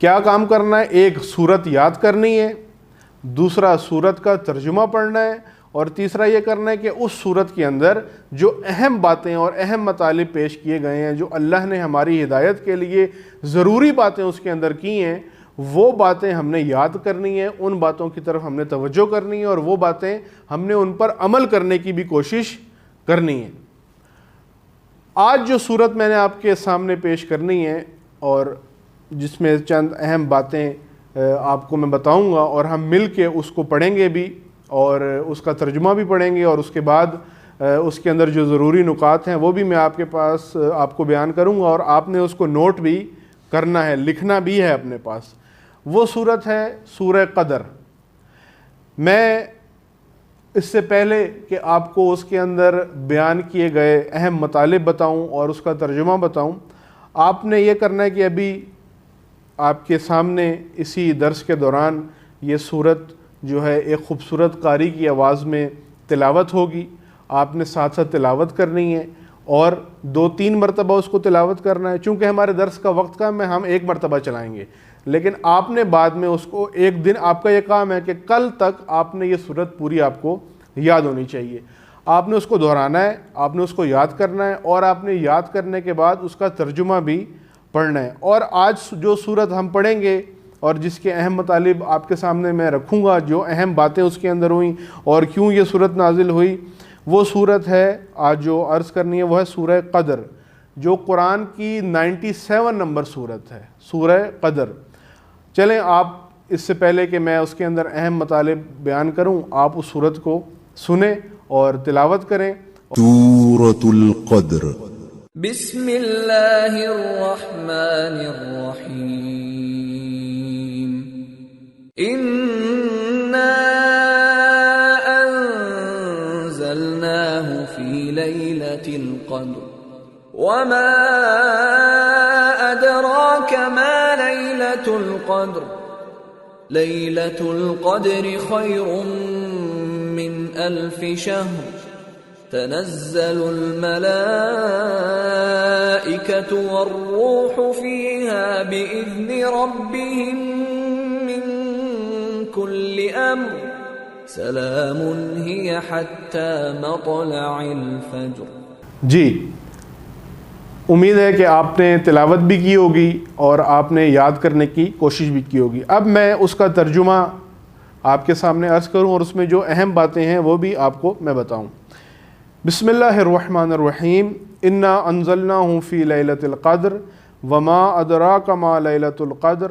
کیا کام کرنا ہے؟ ایک صورت یاد کرنی ہے، دوسرا صورت کا ترجمہ پڑھنا ہے، اور تیسرا یہ کرنا ہے کہ اس صورت کے اندر جو اہم باتیں اور اہم مطالب پیش کیے گئے ہیں، جو اللہ نے ہماری ہدایت کے لیے ضروری باتیں اس کے اندر کی ہیں، وہ باتیں ہم نے یاد کرنی ہیں، ان باتوں کی طرف ہم نے توجہ کرنی ہے، اور وہ باتیں ہم نے ان پر عمل کرنے کی بھی کوشش کرنی ہے۔ آج جو صورت میں نے آپ کے سامنے پیش کرنی ہے، اور جس میں چند اہم باتیں آپ کو میں بتاؤں گا، اور ہم مل کے اس کو پڑھیں گے بھی، اور اس کا ترجمہ بھی پڑھیں گے، اور اس کے بعد اس کے اندر جو ضروری نکات ہیں وہ بھی میں آپ کے پاس آپ کو بیان کروں گا، اور آپ نے اس کو نوٹ بھی کرنا ہے، لکھنا بھی ہے اپنے پاس۔ وہ صورت ہے سورہ قدر۔ میں اس سے پہلے کہ آپ کو اس کے اندر بیان کیے گئے اہم مطالب بتاؤں اور اس کا ترجمہ بتاؤں، آپ نے یہ کرنا ہے کہ ابھی آپ کے سامنے اسی درس کے دوران یہ صورت جو ہے ایک خوبصورت قاری کی آواز میں تلاوت ہوگی، آپ نے ساتھ ساتھ تلاوت کرنی ہے، اور 2-3 مرتبہ اس کو تلاوت کرنا ہے۔ چونکہ ہمارے درس کا وقت کم ہے، ہم 1 مرتبہ چلائیں گے، لیکن آپ نے بعد میں اس کو ایک دن، آپ کا یہ کام ہے کہ کل تک آپ نے یہ صورت پوری آپ کو یاد ہونی چاہیے۔ آپ نے اس کو دہرانا ہے، آپ نے اس کو یاد کرنا ہے، اور آپ نے یاد کرنے کے بعد اس کا ترجمہ بھی پڑھنا ہے۔ اور آج جو صورت ہم پڑھیں گے اور جس کے اہم مطالب آپ کے سامنے میں رکھوں گا، جو اہم باتیں اس کے اندر ہوئیں اور کیوں یہ صورت نازل ہوئی، وہ صورت ہے آج جو عرض کرنی ہے وہ ہے سورہ قدر، جو قرآن کی 97 نمبر صورت ہے، سورہ قدر۔ چلیں، آپ اس سے پہلے کہ میں اس کے اندر اہم مطالب بیان کروں، آپ اس صورت کو سنیں اور تلاوت کریں۔ سورۃ القدر۔ بسم اللہ الرحمن الرحیم۔ انا انزلناه فی لیلۃ القدر وما ادراک ما لیلۃ القدر لیلۃ القدر خیر من 1000 شہر تنزل الملائكة والروح فيها بإذن ربهم من كل أمر سلام هي حتى مطلع الفجر۔ جی، امید ہے کہ آپ نے تلاوت بھی کی ہوگی اور آپ نے یاد کرنے کی کوشش بھی کی ہوگی۔ اب میں اس کا ترجمہ آپ کے سامنے عرض کروں اور اس میں جو اہم باتیں ہیں وہ بھی آپ کو میں بتاؤں۔ بسم اللہ الرحمن الرحیم۔ انا انزلناہ فی لیلۃ القدر وما ادراک ما لیلۃ القدر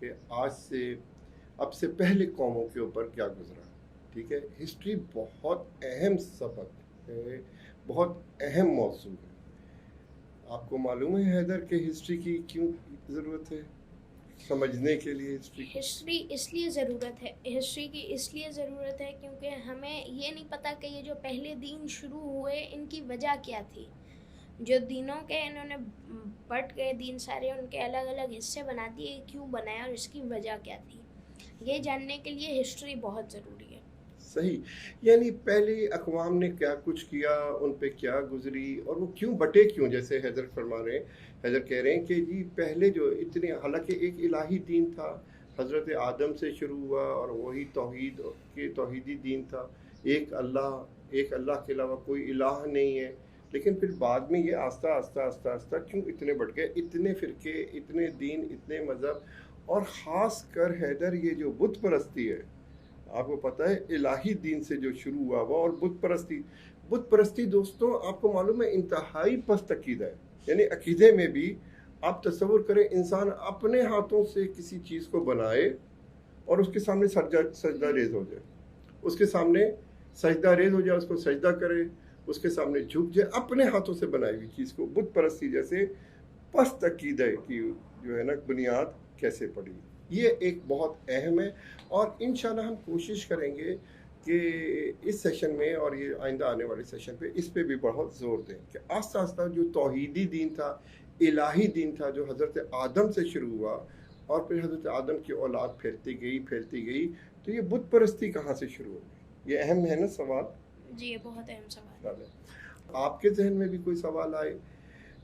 کہ آج سے اب سے پہلے قوموں کے اوپر کیا گزرا. ٹھیک ہے, ہسٹری بہت اہم سبق ہے, بہت اہم موضوع ہے. آپ کو معلوم ہے حیدر کہ ہسٹری کی کیوں ضرورت ہے سمجھنے کے لیے؟ ہسٹری اس لیے ضرورت ہے, ہسٹری کی اس لیے ضرورت ہے کیونکہ ہمیں یہ نہیں پتہ کہ یہ جو پہلے دین شروع ہوئے ان کی وجہ کیا تھی. جو دینوں کے انہوں نے بٹ گئے دین سارے, ان کے الگ الگ حصے بنا دیے, کیوں بنایا اور اس کی وجہ کیا تھی, یہ جاننے کے لیے ہسٹری بہت ضروری ہے. صحیح, یعنی پہلے اقوام نے کیا کچھ کیا, ان پہ کیا گزری, اور وہ کیوں بٹے کیوں. جیسے حیدر فرما رہے ہیں, حیدر کہہ رہے ہیں کہ جی پہلے جو اتنے, حالانکہ ایک الہی دین تھا, حضرت آدم سے شروع ہوا, اور وہی توحیدی دین تھا, ایک اللہ کے علاوہ کوئی الہ نہیں ہے. لیکن پھر بعد میں یہ آہستہ آہستہ کیوں اتنے بٹ گئے, اتنے فرقے, اتنے دین, اتنے مذہب, اور خاص کر حیدر یہ جو بت پرستی ہے, آپ کو پتہ ہے الہی دین سے جو شروع ہوا وہ, اور بت پرستی دوستوں آپ کو معلوم ہے انتہائی پست عقیدہ ہے. یعنی عقیدے میں بھی آپ تصور کریں انسان اپنے ہاتھوں سے کسی چیز کو بنائے اور اس کے سامنے سجدہ ریز ہو جائے, اس کے سامنے سجدہ ریز ہو جائے, اس کو سجدہ کرے, اس کے سامنے جھک جائے, اپنے ہاتھوں سے بنائی ہوئی چیز کو. بت پرستی جیسے پست عقیدہ کی جو ہے نا بنیاد کیسے پڑی, یہ ایک بہت اہم ہے. اور انشاءاللہ ہم کوشش کریں گے کہ اس سیشن میں اور یہ آئندہ آنے والے سیشن پہ اس پہ بھی بہت زور دیں کہ آہستہ آہستہ جو توحیدی دین تھا, الہی دین تھا, جو حضرت آدم سے شروع ہوا اور پھر حضرت آدم کی اولاد پھیلتی گئی, تو یہ بت پرستی کہاں سے شروع ہوئی. یہ اہم ہے نا سوال. جی یہ بہت اہم سوال ہے. آپ کے ذہن میں بھی کوئی سوال آئے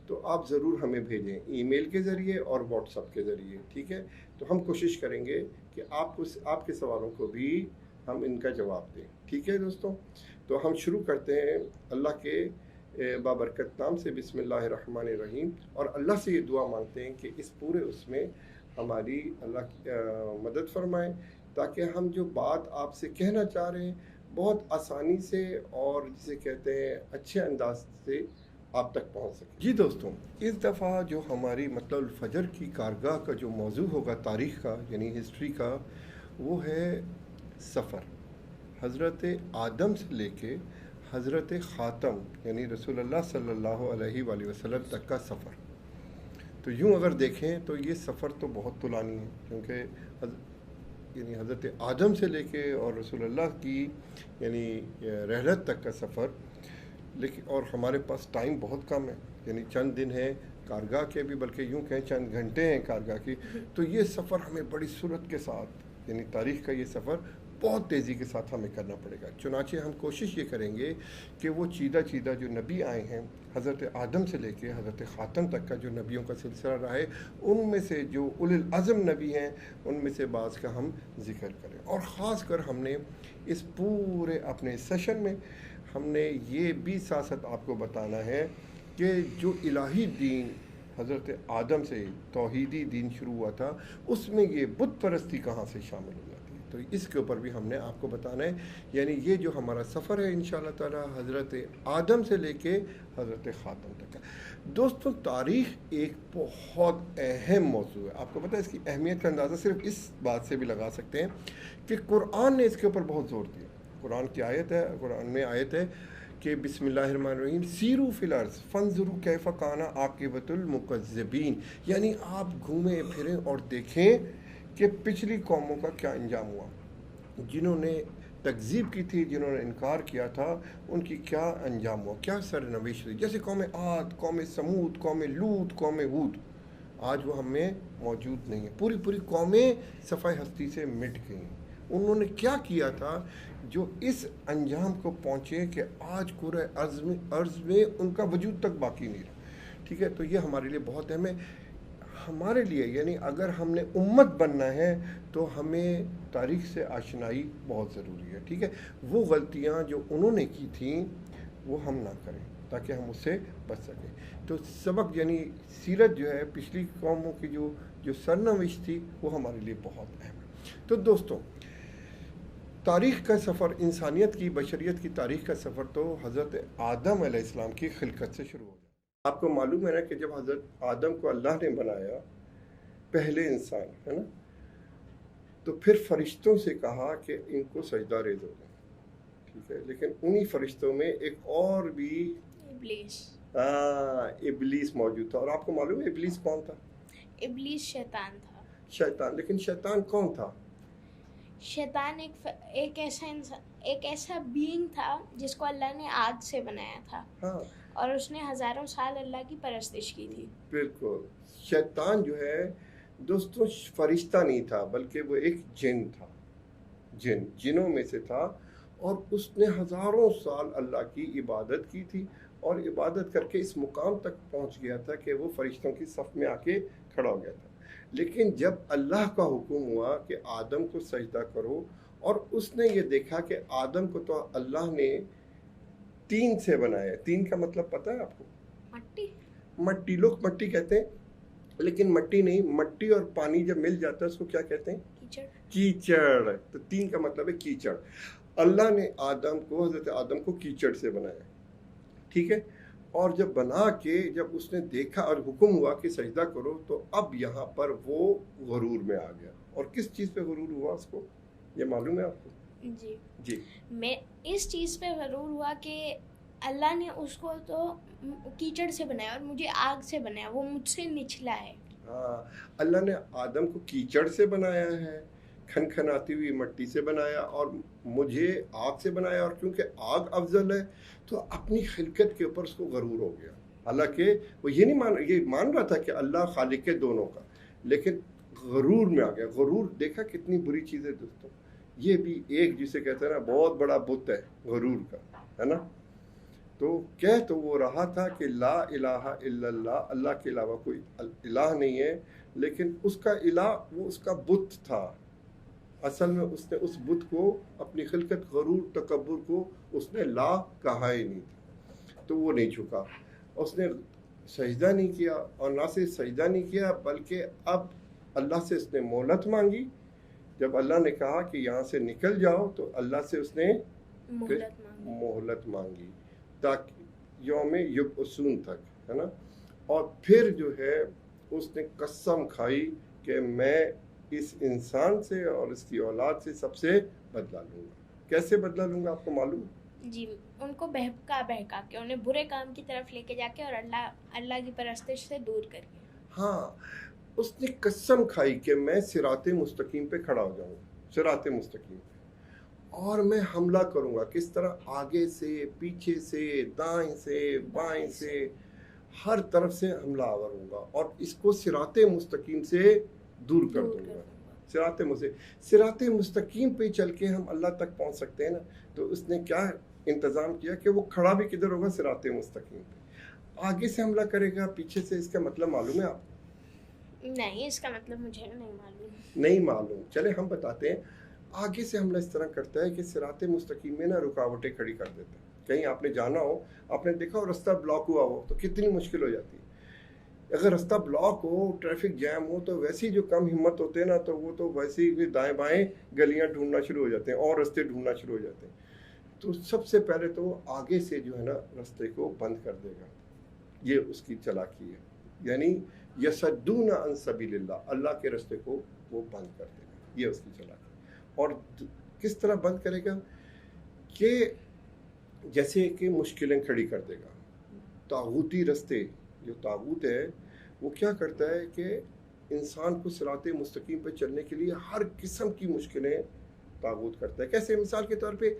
تو آپ ضرور ہمیں بھیجیں, ای میل کے ذریعے اور واٹس ایپ کے ذریعے. ٹھیک ہے, تو ہم کوشش کریں گے کہ آپ کے سوالوں کو بھی ہم ان کا جواب دیں. ٹھیک ہے دوستوں, تو ہم شروع کرتے ہیں اللہ کے بابرکت نام سے. بسم اللہ الرحمن الرحیم. اور اللہ سے یہ دعا مانگتے ہیں کہ اس پورے اس میں ہماری اللہ مدد فرمائیں, تاکہ ہم جو بات آپ سے کہنا چاہ رہے ہیں بہت آسانی سے اور جسے کہتے ہیں اچھے انداز سے آپ تک پہنچ سکے. جی دوستوں, اس دفعہ جو ہماری مطلب الفجر کی کارگاہ کا جو موضوع ہوگا تاریخ کا, یعنی ہسٹری کا, وہ ہے سفر. حضرت آدم سے لے کے حضرت خاتم یعنی رسول اللہ صلی اللہ علیہ وآلہ وسلم تک کا سفر. تو یوں اگر دیکھیں تو یہ سفر تو بہت طولانی ہے, کیونکہ یعنی حضرت آدم سے لے کے اور رسول اللہ کی یعنی رحلت تک کا سفر. لیکن اور ہمارے پاس ٹائم بہت کم ہے, یعنی چند دن ہیں کارگاہ کے بھی, بلکہ یوں کہیں چند گھنٹے ہیں کارگاہ کی. تو یہ سفر ہمیں بڑی سرعت کے ساتھ, یعنی تاریخ کا یہ سفر بہت تیزی کے ساتھ ہمیں کرنا پڑے گا. چنانچہ ہم کوشش یہ کریں گے کہ وہ چیدہ جو نبی آئے ہیں حضرت آدم سے لے کے حضرت خاتم تک کا جو نبیوں کا سلسلہ رہا ہے, ان میں سے جو اولو العزم نبی ہیں ان میں سے بعض کا ہم ذکر کریں. اور خاص کر ہم نے اس پورے اپنے سیشن میں ہم نے یہ بھی ساتھ آپ کو بتانا ہے کہ جو الہی دین حضرت آدم سے توحیدی دین شروع ہوا تھا, اس میں یہ بت پرستی کہاں سے شامل ہو جاتی ہے. تو اس کے اوپر بھی ہم نے آپ کو بتانا ہے. یعنی یہ جو ہمارا سفر ہے انشاءاللہ تعالی حضرت آدم سے لے کے حضرت خاتم تک کا. دوستوں, تاریخ ایک بہت اہم موضوع ہے. آپ کو پتہ ہے اس کی اہمیت کا اندازہ صرف اس بات سے بھی لگا سکتے ہیں کہ قرآن نے اس کے اوپر بہت زور دیا. قرآن کی آیت ہے, قرآن میں آیت ہے کہ بسم اللہ الرحمن الرحیم سیرو فی الارض فانظروا کیف کان عاقبۃ المکذبین. یعنی آپ گھومیں پھریں اور دیکھیں کہ پچھلی قوموں کا کیا انجام ہوا, جنہوں نے تکذیب کی تھی, جنہوں نے انکار کیا تھا, ان کی کیا انجام ہوا, کیا سرنوشت ہوئی. جیسے قوم عاد, قوم سمود, قوم لوط, قوم ہود, آج وہ ہم میں موجود نہیں ہیں. پوری قومیں صفحہ ہستی سے مٹ گئیں. انہوں نے کیا کیا تھا جو اس انجام کو پہنچے کہ آج پورے ارض میں ان کا وجود تک باقی نہیں رہا. ٹھیک ہے, تو یہ ہمارے لیے بہت اہم ہے. ہمارے لیے یعنی اگر ہم نے امت بننا ہے تو ہمیں تاریخ سے آشنائی بہت ضروری ہے. ٹھیک ہے, وہ غلطیاں جو انہوں نے کی تھیں وہ ہم نہ کریں تاکہ ہم اس سے بچ سکیں. تو سبق یعنی سیرت جو ہے پچھلی قوموں کی جو سرنوشت تھی وہ ہمارے لیے بہت اہم ہے. تو دوستوں, تاریخ کا سفر, انسانیت کی, بشریت کی تاریخ کا سفر تو حضرت آدم علیہ السلام کی خلقت سے شروع ہو جاتا ہے. آپ کو معلوم ہے نا کہ جب حضرت آدم کو اللہ نے بنایا, پہلے انسان ہے نا, تو پھر فرشتوں سے کہا کہ ان کو سجدہ ریز ہو جائیں، ٹھیک ہے. لیکن انہی فرشتوں میں ایک اور بھی ابلیس موجود تھا. اور آپ کو معلوم ہے ابلیس کون تھا؟ ابلیس شیطان تھا. شیطان. لیکن شیطان کون تھا؟ شیطان ایک ایسا بینگ تھا جس کو اللہ نے آگ سے بنایا تھا. ہاں. اور اس نے ہزاروں سال اللہ کی پرستش کی تھی. بالکل. شیطان جو ہے دوستوں فرشتہ نہیں تھا بلکہ وہ ایک جن تھا، جنوں میں سے تھا. اور اس نے ہزاروں سال اللہ کی عبادت کی تھی اور عبادت کر کے اس مقام تک پہنچ گیا تھا کہ وہ فرشتوں کی صف میں آ کے کھڑا ہو گیا تھا. لیکن جب اللہ کا حکم ہوا کہ آدم کو سجدہ کرو، اور اس نے یہ دیکھا کہ آدم کو تو اللہ نے تین سے بنایا. تین کا مطلب پتہ ہے آپ کو؟ مٹی. لوگ مٹی کہتے ہیں لیکن مٹی نہیں، مٹی اور پانی جب مل جاتا ہے اس کو کیا کہتے ہیں؟ کیچڑ. تو تین کا مطلب ہے کیچڑ. اللہ نے حضرت آدم کو کیچڑ سے بنایا، ٹھیک ہے. اور جب بنا کے جب اس نے دیکھا اور حکم ہوا کہ سجدہ کرو، تو اب یہاں پر وہ غرور میں آ گیا. اور کس چیز پہ غرور ہوا اس کو یہ معلوم ہے آپ کو؟ جی میں اس چیز پہ غرور ہوا کہ اللہ نے اس کو تو کیچڑ سے بنایا اور مجھے آگ سے بنایا، وہ مجھ سے نچلا ہے. ہاں، اللہ نے آدم کو کیچڑ سے بنایا ہے، کھنکھناتی ہوئی مٹی سے بنایا، اور مجھے آگ سے بنایا. اور کیونکہ آگ افضل ہے تو اپنی خلقت کے اوپر اس کو غرور ہو گیا. حالانکہ وہ یہ مان رہا تھا کہ اللہ خالق ہے دونوں کا، لیکن غرور میں آ گیا. غرور دیکھا کتنی بری چیز ہے دوستوں. یہ بھی ایک جسے کہتے ہیں نا بہت بڑا بت ہے غرور کا، ہے نا. تو کہہ تو وہ رہا تھا کہ لا الہ الا اللہ، اللہ کے علاوہ کوئی الہ نہیں ہے، لیکن اس کا الہ وہ اس کا بت تھا. اصل میں اس نے اس بت کو اپنی خلقت غرور تکبر کو اس نے لا کہا ہی نہیں تھا. تو وہ نہیں جھکا، اس نے سجدہ نہیں کیا. اور نہ صرف سجدہ نہیں کیا بلکہ اب اللہ سے اس نے مہلت مانگی. جب اللہ نے کہا کہ یہاں سے نکل جاؤ تو اللہ سے اس نے مہلت مانگی تاکہ یوم یبعثون تک، ہے نا. اور پھر جو ہے اس نے قسم کھائی کہ میں اس انسان سے اور اس کی اولاد سے سب سے بدلہ لوں گا. کیسے بدلہ لوں گا آپ کو معلوم؟ جی، ان کو بہکا کے انہیں برے کام کی طرف لے کے جا کے اور اللہ کی پرستش سے دور کر کے. ہاں، اس نے قسم کھائی کہ میں صراط مستقیم پہ کھڑا ہو جاؤں گا، صراط مستقیم پہ، اور میں حملہ کروں گا. کس طرح؟ آگے سے، پیچھے سے، دائیں سے، بائیں سے، ہر طرف سے حملہ آور ہوں گا اور اس کو صراط مستقیم سے دور کر دوں گا. صراط مستقیم پہ چل کے ہم اللہ تک پہنچ سکتے ہیں نا. تو اس نے کیا انتظام کیا کہ وہ کھڑا بھی کدھر ہوگا؟ صراط مستقیم پہ. آگے سے حملہ کرے گا، پیچھے سے. اس کا مطلب معلوم ہے آپ؟ نہیں، اس کا مطلب مجھے نہیں معلوم. چلے ہم بتاتے ہیں. آگے سے حملہ اس طرح کرتا ہے کہ صراط مستقیم میں نا رکاوٹیں کھڑی کر دیتا ہے. کہیں آپ نے جانا ہو، آپ نے دیکھا ہو رستہ بلاک ہوا ہو تو کتنی مشکل ہو جاتی ہے. اگر رستہ بلاک ہو، ٹریفک جیم ہو، تو ویسی جو کم ہمت ہوتے ہیں نا تو وہ تو ویسے ہی دائیں بائیں گلیاں ڈھونڈنا شروع ہو جاتے ہیں اور رستے ڈھونڈنا شروع ہو جاتے ہیں. تو سب سے پہلے تو وہ آگے سے جو ہے نا رستے کو بند کر دے گا. یہ اس کی چالاکی ہے. یعنی یصدون عن سبیل اللہ، اللہ کے رستے کو وہ بند کر دے گا. یہ اس کی چالاکی. اور کس طرح بند کرے گا؟ کہ جیسے کہ مشکلیں کھڑی کر دے گا. طاغوتی رستے، جو طاغوت ہے وہ کیا کرتا ہے کہ انسان کو صراط مستقیم پہ چلنے کے لیے ہر قسم کی مشکلیں طاغوت کرتا ہے. کیسے؟ مثال کے طور پہ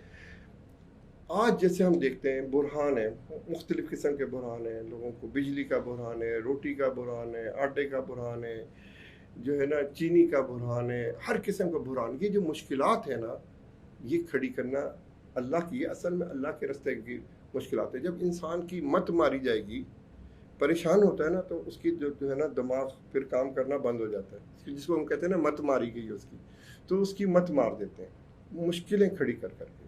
آج جیسے ہم دیکھتے ہیں برہان ہیں، مختلف قسم کے برہان ہیں. لوگوں کو بجلی کا برہان ہے، روٹی کا برہان ہے، آٹے کا برہان ہے، جو ہے نا چینی کا برہان ہے، ہر قسم کا برہان. یہ جو مشکلات ہیں نا، یہ کھڑی کرنا اللہ کی، اصل میں اللہ کے رستے کی مشکلات ہے. جب انسان کی مت ماری جائے گی، پریشان ہوتا ہے نا، تو اس کی جو ہے نا دماغ پھر کام کرنا بند ہو جاتا ہے. جس کو ہم کہتے ہیں نا مت ماری گئی اس کی، تو اس کی مت مار دیتے ہیں مشکلیں کھڑی کر کے.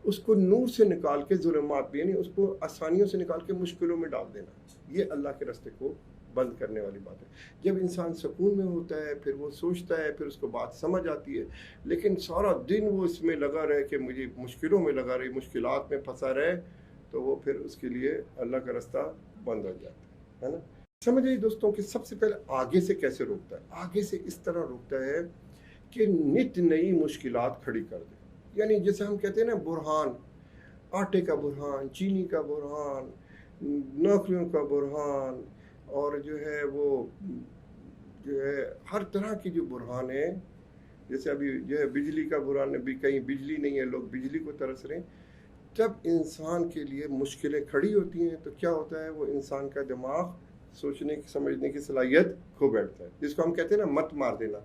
اس کو نور سے نکال کے ظلمات بھی، یعنی اس کو آسانیوں سے نکال کے مشکلوں میں ڈال دینا، یہ اللہ کے رستے کو بند کرنے والی بات ہے. جب انسان سکون میں ہوتا ہے پھر وہ سوچتا ہے، پھر اس کو بات سمجھ آتی ہے. لیکن سارا دن وہ اس میں لگا رہے کہ مجھے مشکلوں میں لگا رہے، مشکلات میں پھنسا رہے، تو وہ پھر اس کے لیے اللہ کا رستہ بند ہو جاتا ہے نا. سمجھ آئی دوستوں کہ سب سے پہلے آگے سے کیسے روکتا ہے؟ آگے سے اس طرح روکتا ہے کہ نت نئی مشکلات کھڑی کر دے. یعنی جیسے ہم کہتے ہیں نا برہان، آٹے کا برہان، چینی کا برہان، نوکریوں کا برہان، اور جو ہے وہ جو ہے ہر طرح کی جو برہان ہے. جیسے ابھی جو ہے بجلی کا برہان ہے، بھی کہیں بجلی نہیں ہے، لوگ بجلی کو ترس رہے ہیں. جب انسان کے لیے مشکلیں کھڑی ہوتی ہیں تو کیا ہوتا ہے، وہ انسان کا دماغ سوچنے کی سمجھنے کی صلاحیت کھو بیٹھتا ہے، جس کو ہم کہتے ہیں نا مت مار دینا.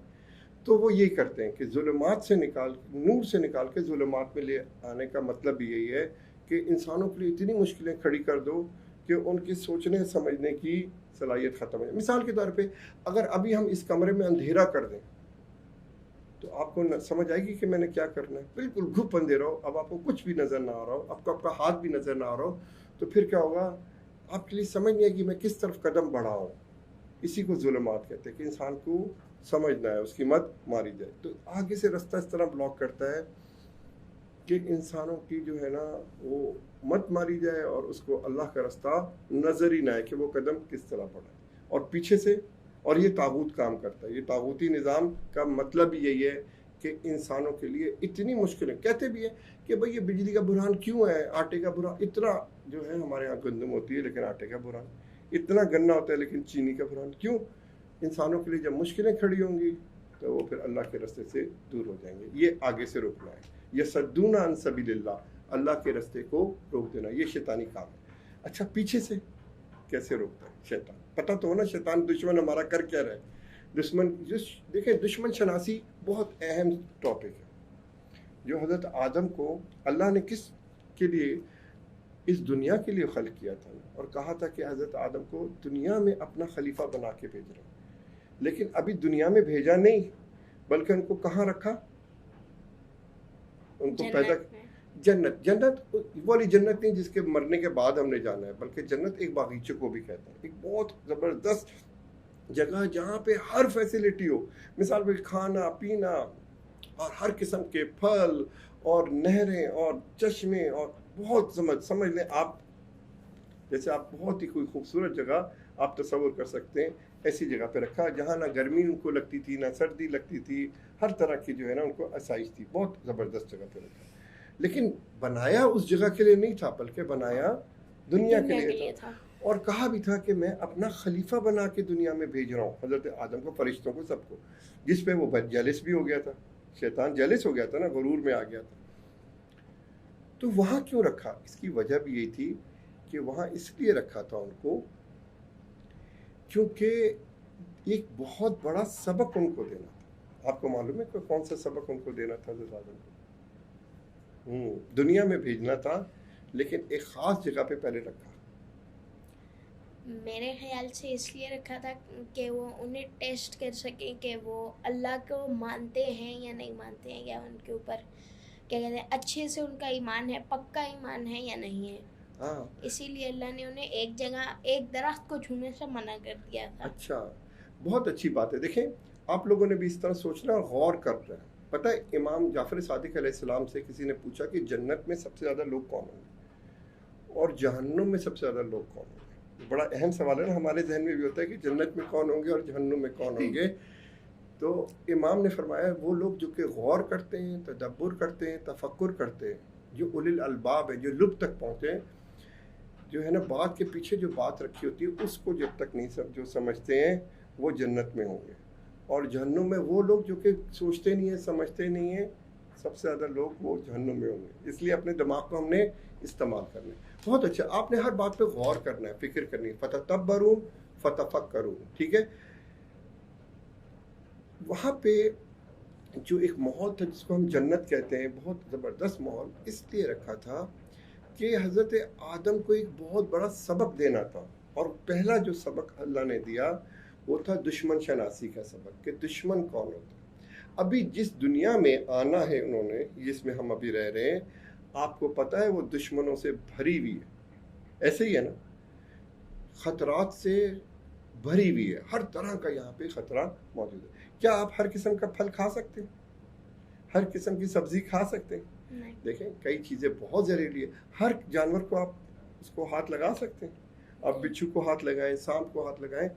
تو وہ یہی کرتے ہیں کہ ظلمات سے نور سے نکال کے ظلمات میں لے آنے کا مطلب بھی یہی ہے کہ انسانوں کے لیے اتنی مشکلیں کھڑی کر دو کہ ان کی سوچنے سمجھنے کی صلاحیت ختم ہو جائے. مثال کے طور پہ اگر ابھی ہم اس کمرے میں اندھیرا کر دیں تو آپ کو سمجھ آئے گی کہ میں نے کیا کرنا ہے. بالکل گھپ اندھیرا ہو، اب آپ کو کچھ بھی نظر نہ آ رہا ہو، آپ کو آپ کا ہاتھ بھی نظر نہ آ رہا ہو، تو پھر کیا ہوگا، آپ کے لیے سمجھ نہیں آئے گی میں کس طرف قدم بڑھاؤں. اسی کو ظلمات کہتے ہیں کہ انسان کو سمجھنا ہے، اس کی مت ماری جائے. تو آگے سے رستہ اس طرح بلاک کرتا ہے کہ انسانوں کی جو ہے نا وہ مت ماری جائے اور اس کو اللہ کا رستہ نظر ہی نہ آئے کہ وہ قدم کس طرح بڑھائے. اور پیچھے سے، اور یہ طاغوت کام کرتا ہے. یہ طاغوتی نظام کا مطلب یہی ہے کہ انسانوں کے لیے اتنی مشکلیں. کہتے بھی ہیں کہ بھئی یہ بجلی کا برہان کیوں ہے، آٹے کا برہان اتنا جو ہے، ہمارے یہاں گندم ہوتی ہے لیکن آٹے کا برہان، اتنا گنا ہوتا ہے لیکن چینی کا برہان کیوں. انسانوں کے لیے جب مشکلیں کھڑی ہوں گی تو وہ پھر اللہ کے رستے سے دور ہو جائیں گے. یہ آگے سے روکنا ہے. یصدون عن سبیل اللہ، اللہ کے رستے کو روک دینا، یہ شیطانی کام ہے. اچھا پیچھے سے کیسے روکتا ہے شیطان؟ پتہ تو ہونا شیطان دشمن ہمارا کر کیا رہے. دیکھیں دشمن شناسی بہت اہم ٹاپک ہے جو حضرت آدم کو اللہ نے کس کے لیے اس دنیا کے لیے خلق کیا تھا اور کہا تھا کہ حضرت آدم کو دنیا میں اپنا خلیفہ بنا کے بھیج رہا ہوں. لیکن ابھی دنیا میں بھیجا نہیں بلکہ ان کو کہاں رکھا، ان کو پیدا جنت والی جنت نہیں جس کے مرنے کے بعد ہم نے جانا ہے، بلکہ جنت ایک باغیچے کو بھی کہتا ہے، ایک بہت زبردست جگہ جہاں پہ ہر فیسیلیٹی ہو. مثال پہ کھانا پینا اور ہر قسم کے پھل اور نہریں اور چشمے اور بہت سمجھ لیں آپ، جیسے آپ بہت ہی کوئی خوبصورت جگہ آپ تصور کر سکتے ہیں ایسی جگہ پہ رکھا جہاں نہ گرمی ان کو لگتی تھی نہ سردی لگتی تھی، ہر طرح کی جو ہے نا ان کو آسائش تھی. بہت زبردست جگہ پہ رکھا، لیکن بنایا اس جگہ کے لیے نہیں تھا بلکہ بنایا دنیا کے لیے تھا. اور کہا بھی تھا کہ میں اپنا خلیفہ بنا کے دنیا میں بھیج رہا ہوں حضرت آدم کو، فرشتوں کو، سب کو، جس پہ وہ جیلس بھی ہو گیا تھا. شیطان جیلس ہو گیا تھا نا، غرور میں آ گیا تھا. تو وہاں کیوں رکھا؟ اس کی وجہ بھی یہی تھی کہ وہاں اس لیے رکھا تھا ان کو کیونکہ ایک بہت بڑا سبق ان کو دینا تھا. آپ کو معلوم ہے کہ کون سا سبق ان کو دینا تھا حضرت آدم کو؟ دنیا میں بھیجنا تھا لیکن ایک خاص جگہ پہ پہلے رکھا. میرے خیال سے اس لیے رکھا تھا کہ وہ انہیں ٹیسٹ کر سکیں کہ وہ اللہ کو مانتے ہیں یا نہیں مانتے ہیں، یا ان کے اوپر کیا کہتے ہیں اچھے سے ان کا ایمان ہے، پکا ایمان ہے یا نہیں ہے. اسی لیے اللہ نے انہیں ایک جگہ ایک درخت کو چھونے سے منع کر دیا تھا. اچھا، بہت اچھی بات ہے. دیکھیں آپ لوگوں نے بھی اس طرح سوچنا اور غور کر رہے ہیں. پتہ ہے امام جعفر صادق علیہ السلام سے کسی نے پوچھا کہ جنت میں سب سے زیادہ لوگ کون ہوں گے اور جہنم میں سب سے زیادہ لوگ کون ہوں گے؟ بڑا اہم سوال ہے نا، ہمارے ذہن میں بھی ہوتا ہے کہ جنت میں کون ہوں گے اور جہنم میں کون ہوں گے. تو امام نے فرمایا وہ لوگ جو کہ غور کرتے ہیں، تدبر کرتے ہیں، تفکر کرتے ہیں، جو اولی الالباب ہے، جو لب تک پہنچے ہیں، جو ہے نا بات کے پیچھے جو بات رکھی ہوتی ہے اس کو جب تک نہیں جو سمجھتے ہیں وہ جنت میں ہوں گے. اور جہنم میں وہ لوگ جو کہ سوچتے نہیں ہیں، سمجھتے نہیں ہیں، سب سے زیادہ لوگ وہ جہنم میں ہوں گے. اس لیے اپنے دماغ کو ہم نے استعمال کرنا ہے. بہت اچھا، آپ نے ہر بات پہ غور کرنا ہے، فکر کرنی ہے. فتتبروا فتفکروا، ٹھیک ہے. وہاں پہ جو ایک ماحول تھا جس کو ہم جنت کہتے ہیں، بہت زبردست ماحول اس لیے رکھا تھا کہ حضرت آدم کو ایک بہت بڑا سبق دینا تھا. اور پہلا جو سبق اللہ نے دیا وہ تھا دشمن شناسی کا سبق، کہ دشمن کون ہوتا ہے. ابھی جس دنیا میں آنا ہے انہوں نے، جس میں ہم ابھی رہ رہے ہیں، آپ کو پتہ ہے وہ دشمنوں سے بھری ہوئی ہے. ایسے ہی ہے نا، خطرات سے بھری ہوئی ہے، ہر طرح کا یہاں پہ خطرہ موجود ہے. کیا آپ ہر قسم کا پھل کھا سکتے ہیں؟ ہر قسم کی سبزی کھا سکتے ہیں؟ دیکھیں کئی چیزیں بہت زہریلی ہے. ہر جانور کو آپ اس کو ہاتھ لگا سکتے ہیں. آپ بچھو کو ہاتھ لگائیں، سانپ کو ہاتھ لگائیں،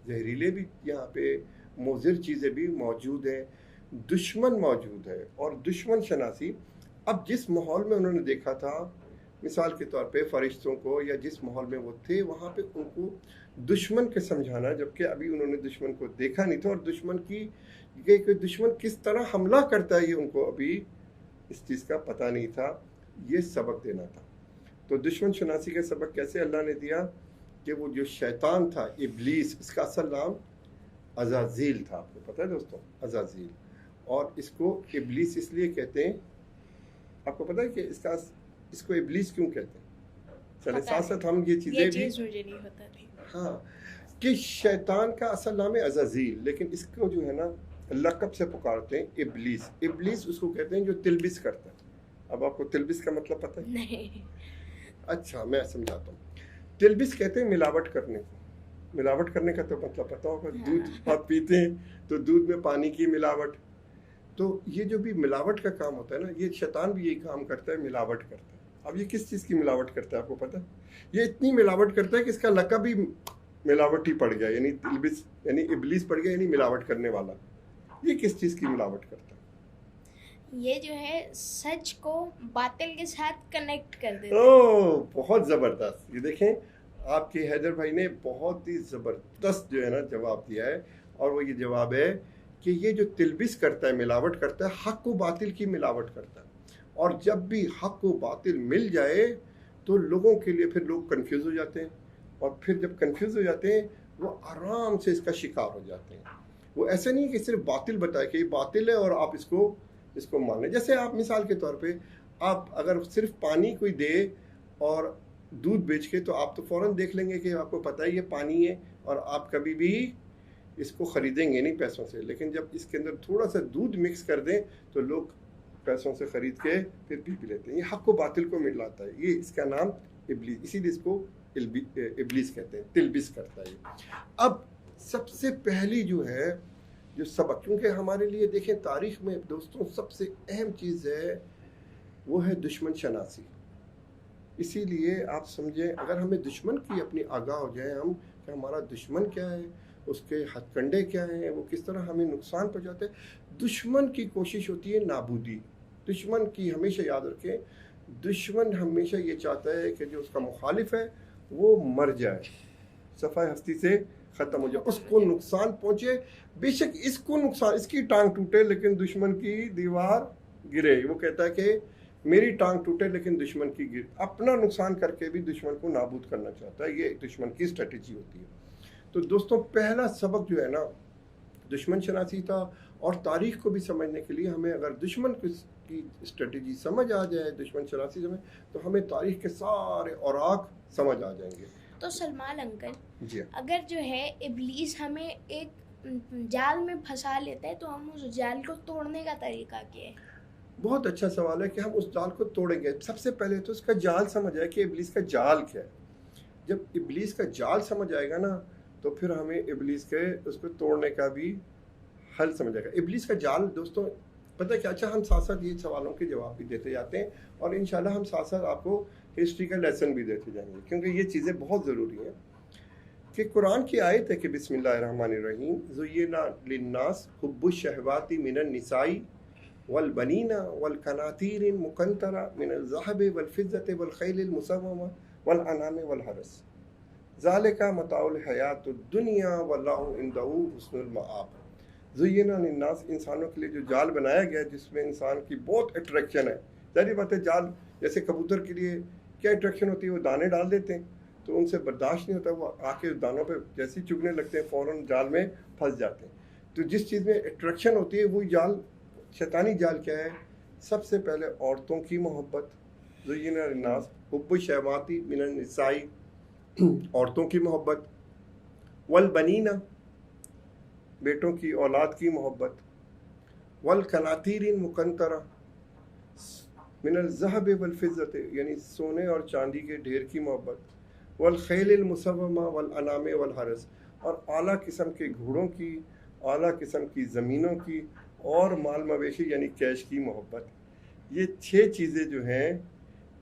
زہریلے بھی یہاں پہ مضر چیزیں بھی موجود ہیں. دشمن موجود ہے اور دشمن شناسی. اب جس ماحول میں انہوں نے دیکھا تھا، مثال کے طور پہ فرشتوں کو یا جس ماحول میں وہ تھے وہاں پہ ان کو دشمن کے سمجھانا، جبکہ ابھی انہوں نے دشمن کو دیکھا نہیں تھا اور دشمن کی کہ دشمن کس طرح حملہ کرتا ہے یہ ان کو ابھی اس چیز کا پتہ نہیں تھا. یہ سبق دینا تھا. تو دشمن شناسی کا سبق کیسے اللہ نے دیا کہ وہ جو شیطان تھا ابلیس، اس کا اصل نام عزازیل تھا. آپ کو پتہ ہے دوستوں، عزازیل. اور اس کو ابلیس اس لیے کہتے ہیں، آپ کو پتہ ہے کہ اس کو ابلیس کیوں کہتے ہیں؟ چلے ساتھ ساتھ ہم یہ چیزیں بھی، مجھے نہیں پتا تھی. ہاں، کہ شیطان کا اصل نام ہے عزازیل، لیکن اس کو جو ہے نا لقب سے پکارتے ہیں ابلیس. ابلیس اس کو کہتے ہیں جو تلبس کرتا ہے. اب آپ کو تلبس کا مطلب پتہ ہے؟ نہیں. اچھا میں سمجھاتا ہوں. تلبس کہتے ہیں ملاوٹ کرنے کو. ملاوٹ کرنے کا تو مطلب پتہ ہوگا، دودھ آپ پیتے ہیں تو دودھ میں پانی کی ملاوٹ. تو یہ جو بھی ملاوٹ کا کام ہوتا ہے نا، یہ شیطان بھی یہی کام کرتا ہے، ملاوٹ کرتا ہے. اب یہ کس چیز کی ملاوٹ کرتا ہے آپ کو پتہ ہے؟ یہ اتنی ملاوٹ کرتا ہے کہ اس کا لقب بھی ملاوٹ ہی پڑ گیا، یعنی تلبس یعنی ابلیس پڑ گیا، یعنی ملاوٹ کرنے والا. یہ کس چیز کی ملاوٹ کرتا ہے؟ یہ جو ہے سچ کو باطل کے ساتھ کنیکٹ کر دیتا ہے. اوہ بہت زبردست. یہ دیکھیں آپ کے حیدر بھائی نے بہت ہی زبردست جو ہے نا جواب دیا ہے، اور وہ یہ جواب ہے کہ یہ جو تلبس کرتا ہے، ملاوٹ کرتا ہے، حق و باطل کی ملاوٹ کرتا ہے. اور جب بھی حق و باطل مل جائے تو لوگوں کے لیے پھر لوگ کنفیوز ہو جاتے ہیں، اور پھر جب کنفیوز ہو جاتے ہیں وہ آرام سے اس کا شکار ہو جاتے ہیں. وہ ایسے نہیں کہ صرف باطل بتائے کہ یہ باطل ہے اور آپ اس کو مان لیں. جیسے آپ مثال کے طور پہ آپ اگر صرف پانی کوئی دے اور دودھ بیچ کے، تو آپ تو فوراً دیکھ لیں گے کہ آپ کو پتہ ہے یہ پانی ہے، اور آپ کبھی بھی اس کو خریدیں گے نہیں پیسوں سے. لیکن جب اس کے اندر تھوڑا سا دودھ مکس کر دیں تو لوگ پیسوں سے خرید کے پھر پی لیتے ہیں. یہ حق و باطل کو ملاتا ہے. یہ اس کا نام ابلیس، اسی لیے اس کو ابلیس کہتے ہیں، تلبس کرتا ہے. اب سب سے پہلی جو ہے جو سبق، کیونکہ ہمارے لیے دیکھیں تاریخ میں دوستوں سب سے اہم چیز ہے وہ ہے دشمن شناسی. اسی لیے آپ سمجھیں اگر ہمیں دشمن کی اپنی آگاہ ہو جائے ہم کہ ہمارا دشمن کیا ہے، اس کے ہتھ کنڈے کیا ہیں، وہ کس طرح ہمیں نقصان پہنچاتے ہیں. دشمن کی کوشش ہوتی ہے نابودی. دشمن کی ہمیشہ یاد رکھیں، دشمن ہمیشہ یہ چاہتا ہے کہ جو اس کا مخالف ہے وہ مر جائے، صفحہ ہستی سے ختم ہو جائے، اس کو نقصان پہنچے. بے شک اس کو نقصان، اس کی ٹانگ ٹوٹے لیکن دشمن کی دیوار گرے. وہ کہتا ہے کہ میری ٹانگ ٹوٹے لیکن دشمن کی گر، اپنا نقصان کر کے بھی دشمن کو نابود کرنا چاہتا ہے. یہ دشمن کی اسٹریٹجی ہوتی ہے. تو دوستوں پہلا سبق جو ہے نا دشمن شناسی تھا. اور تاریخ کو بھی سمجھنے کے لیے ہمیں اگر دشمن کی اسٹریٹجی سمجھ آ جائے، دشمن شناسی سمجھ، تو ہمیں تاریخ کے سارے اوراق سمجھ آ جائیں گے. تو سلمان انکل، جی اگر جو ہے ابلیس ہمیں ایک جال میں پھنسا لیتا ہے تو ہم اس جال کو توڑنے کا طریقہ کیا ہے؟ بہت اچھا سوال ہے کہ ہم اس جال کو توڑیں گے. سب سے پہلے تو اس کا جال سمجھ آئے کہ ابلیس کا جال کیا ہے. جب ابلیس کا جال سمجھ آئے گا نا تو پھر ہمیں ابلیس کے اس کو توڑنے کا بھی حل سمجھ آئے گا. ابلیس کا جال دوستوں پتہ ہے کیا؟ اچھا ہم ساتھ ساتھ یہ سوالوں کے جواب بھی دیتے جاتے ہیں، اور انشاءاللہ ہم ساتھ ساتھ آپ کو ہسٹری کا لیسن بھی دیتے جائیں گے، کیونکہ یہ چیزیں بہت ضروری ہیں. کہ قرآن کی آیت ہے کہ بسم اللہ الرحمن الرحیم، زُيِّنَ لِلنَّاسِ حُبُّ الشَّهَوَاتِ مِنَ النِّسَاءِ وَالْبَنِينَ وَالْقَنَاطِيرِ الْمُقَنطَرَةِ مِنَ الذَّهَبِ وَالْفِضَّةِ وَالْخَيْلِ الْمُسَوَّمَةِ وَالْأَنْعَامِ وَالْحَرْثِ ذَلِكَ مَتَاعُ الْحَيَاةِ الدُّنْيَا وَاللَّهُ عِندَهُ حُسْنُ الْمَآبِ. زُيِّنَ لِلنَّاسِ انسانوں کے لیے جو جال بنایا گیا جس میں انسان کی بہت اٹریکشن ہے. ظاہر بات ہے جال جیسے کبوتر کے لیے کیا اٹریکشن ہوتی ہے، وہ دانے ڈال دیتے ہیں تو ان سے برداشت نہیں ہوتا، وہ آ کے دانوں پہ جیسے چگنے لگتے ہیں فوراً جال میں پھنس جاتے ہیں. تو جس چیز میں اٹریکشن ہوتی ہے وہ جال، شیطانی جال کیا ہے؟ سب سے پہلے عورتوں کی محبت. زُيِّنَ لِلنَّاسِ حُبُّ الشَّهَوَاتِ مِنَ النِّسَاءِ عورتوں کی محبت، وَالْبَنِينَ بیٹوں کی اولاد کی محبت، وَالْقَنَاطِيرِ الْمُقَنطَرَةِ من الذهب والفضة یعنی سونے اور چاندی کے ڈھیر کی محبت، والخیل المسومہ والانعام والحرث اور اعلیٰ قسم کے گھوڑوں کی، اعلیٰ قسم کی زمینوں کی اور مال مویشی یعنی کیش کی محبت. یہ 6 چیزیں جو ہیں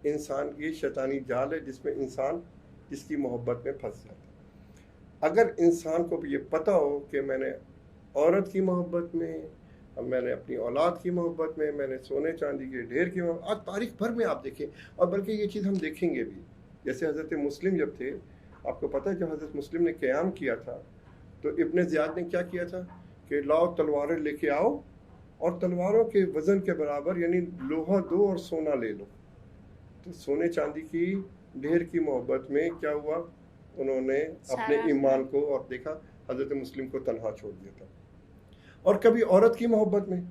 انسان کی شیطانی جال ہے جس میں انسان جس کی محبت میں پھنس جاتا ہے. اگر انسان کو بھی یہ پتہ ہو کہ میں نے عورت کی محبت میں، اب میں نے اپنی اولاد کی محبت میں، میں نے سونے چاندی کے ڈھیر کی محبت، آج تاریخ بھر میں آپ دیکھیں، اور بلکہ یہ چیز ہم دیکھیں گے بھی. جیسے حضرت مسلم جب تھے، آپ کو پتہ ہے جب حضرت مسلم نے قیام کیا تھا تو ابن زیاد نے کیا کیا تھا کہ لاؤ تلواریں لے کے آؤ اور تلواروں کے وزن کے برابر یعنی لوہا دو اور سونا لے لو. تو سونے چاندی کی ڈھیر کی محبت میں کیا ہوا، انہوں نے اپنے ایمان کو، اور دیکھا حضرت مسلم کو تنہا چھوڑ دیا تھا. اور کبھی عورت کی محبت میں،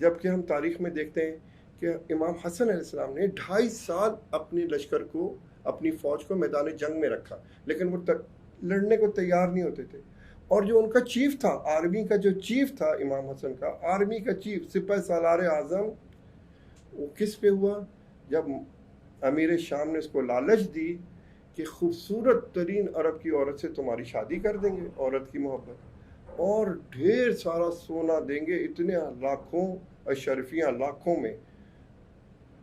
جب کہ ہم تاریخ میں دیکھتے ہیں کہ امام حسن علیہ السلام نے 2.5 سال اپنی لشکر کو، اپنی فوج کو میدان جنگ میں رکھا، لیکن وہ لڑنے کو تیار نہیں ہوتے تھے. اور جو ان کا چیف تھا، آرمی کا جو چیف تھا امام حسن کا، آرمی کا چیف سپہ سالار اعظم، وہ کس پہ ہوا؟ جب امیر شام نے اس کو لالچ دی کہ خوبصورت ترین عرب کی عورت سے تمہاری شادی کر دیں گے، عورت کی محبت، اور ڈھیر سارا سونا دیں گے، اتنے لاکھوں، اشرفیاں لاکھوں میں.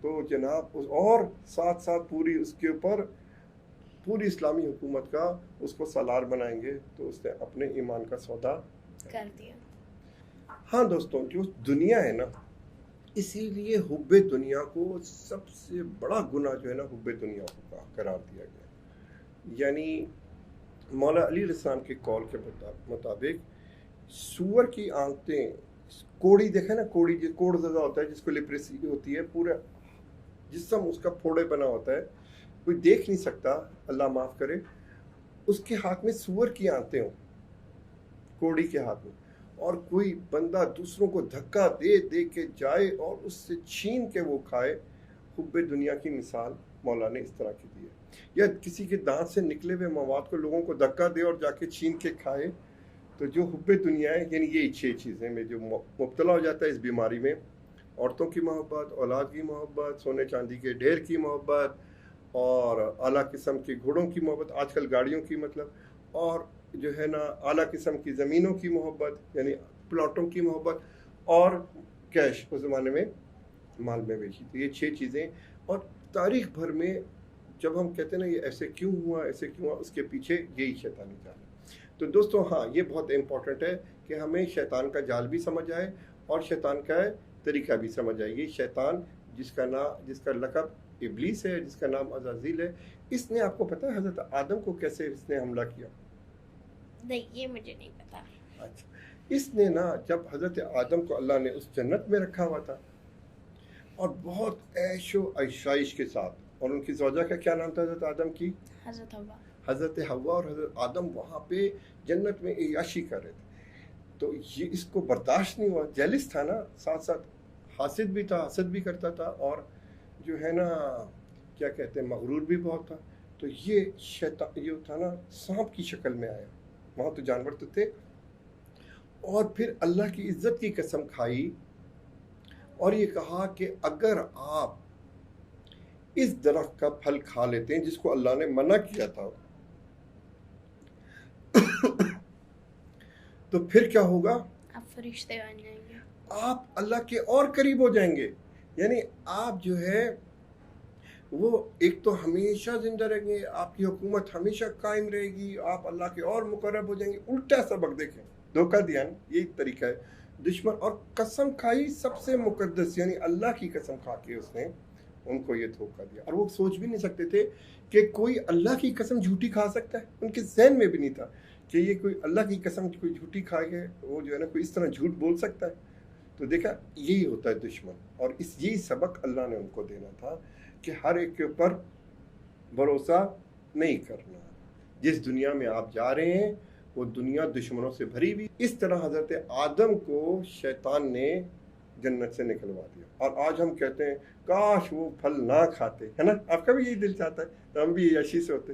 تو جناب اور ساتھ ساتھ پوری اس کے اوپر پوری اسلامی حکومت کا اس کو سالار بنائیں گے. تو اس نے اپنے ایمان کا سودا کر دیا. ہاں دوستوں، جو دنیا ہے نا، اسی لیے حب دنیا کو سب سے بڑا گناہ جو ہے نا، حب دنیا کو قرار دیا گیا. یعنی مولا علی علیہ السلام کے قول کے مطابق سور کی آنکھیں، کوڑی دیکھیں نا، کوڑی جو کوڑ زدہ ہوتا ہے، جس کو لیپریسی ہوتی ہے، پورا جسم اس کا پھوڑے بنا ہوتا ہے، کوئی دیکھ نہیں سکتا، اللہ معاف کرے، اس کے ہاتھ میں سور کی آنکھیں ہوں، کوڑی کے ہاتھ میں، اور کوئی بندہ دوسروں کو دھکا دے دے کے جائے اور اس سے چھین کے وہ کھائے. حب دنیا کی مثال مولا نے اس طرح کی دی ہے. یا کسی کے دانت سے نکلے ہوئے مواد کو لوگوں کو دھکا دے اور جا کے چھین کے کھائے. تو جو حب دنیا ہے، یعنی یہی 6 چیزیں میں جو مبتلا ہو جاتا ہے اس بیماری میں: عورتوں کی محبت، اولاد کی محبت، سونے چاندی کے ڈھیر کی محبت، اور اعلیٰ قسم کے گھوڑوں کی محبت، آج کل گاڑیوں کی مطلب، اور جو ہے نا اعلیٰ قسم کی زمینوں کی محبت یعنی پلاٹوں کی محبت، اور کیش، اس زمانے میں مال میں بیچی. تو یہ 6 چیزیں. اور تاریخ بھر میں جب ہم کہتے ہیں نا یہ ایسے کیوں ہوا، ایسے کیوں ہوا، اس کے پیچھے یہی شیطانی جال ہے. تو دوستوں ہاں، یہ بہت امپورٹنٹ ہے کہ ہمیں شیطان کا جال بھی سمجھ آئے اور شیطان کا طریقہ بھی سمجھ آئے. یہ شیطان جس کا لقب ابلیس ہے، جس کا نام عزازیل ہے، اس نے، آپ کو پتہ ہے حضرت آدم کو کیسے اس نے حملہ کیا؟ نہیں، یہ مجھے نہیں پتا. اچھا، اس نے نا جب حضرت آدم کو اللہ نے اس جنت میں رکھا ہوا تھا اور بہت عیش و عشائش کے ساتھ، اور ان کی زوجہ کا کیا نام تھا حضرت آدم کی؟ حضرت حوا. حضرت حوا اور حضرت آدم وہاں پہ جنت میں عیاشی کر رہے تھے. تو یہ اس کو برداشت نہیں ہوا، جیلس تھا نا، ساتھ ساتھ حاسد بھی تھا، حسد بھی کرتا تھا، اور جو ہے نا کیا کہتے ہیں مغرور بھی بہت تھا. تو یہ شیطان یہ تھا نا، سانپ کی شکل میں آیا، وہاں تو جانور تو تھے، اور پھر اللہ کی عزت کی قسم کھائی اور یہ کہا کہ اگر آپ اس درخت کا پھل کھا لیتے ہیں جس کو اللہ نے منع کیا تھا تو پھر کیا ہوگا؟ آپ فرشتے بن جائیں گے، آپ اللہ کے اور قریب ہو جائیں گے. یعنی آپ جو ہے وہ ایک تو ہمیشہ زندہ رہیں گے، آپ کی حکومت ہمیشہ قائم رہے گی، آپ اللہ کے اور مقرب ہو جائیں گے. الٹا سبق دیکھیں، دھوکہ دیا نا، یہی طریقہ ہے دشمن. اور قسم کھائی سب سے مقدس، یعنی اللہ کی قسم کھا کے اس نے ان کو یہ دھوکہ دیا. اور وہ سوچ بھی نہیں سکتے تھے کہ کوئی اللہ کی قسم جھوٹی کھا سکتا ہے، ان کے ذہن میں بھی نہیں تھا کہ یہ کوئی اللہ کی قسم کوئی جھوٹی کھائے گا، وہ جو ہے نا کوئی اس طرح جھوٹ بول سکتا ہے. تو دیکھا، یہی ہوتا ہے دشمن. اور یہی سبق اللہ نے ان کو دینا تھا کہ ہر ایک کے اوپر بھروسہ نہیں کرنا. جس دنیا میں آپ جا رہے ہیں وہ دنیا دشمنوں سے بھری ہوئی. اس طرح حضرت آدم کو شیطان نے جنت سے نکلوا دیا. اور آج ہم کہتے ہیں کاش وہ پھل نہ کھاتے، ہے نا؟ آپ کا بھی یہی دل چاہتا ہے تو ہم بھی عیاشی سے ہوتے.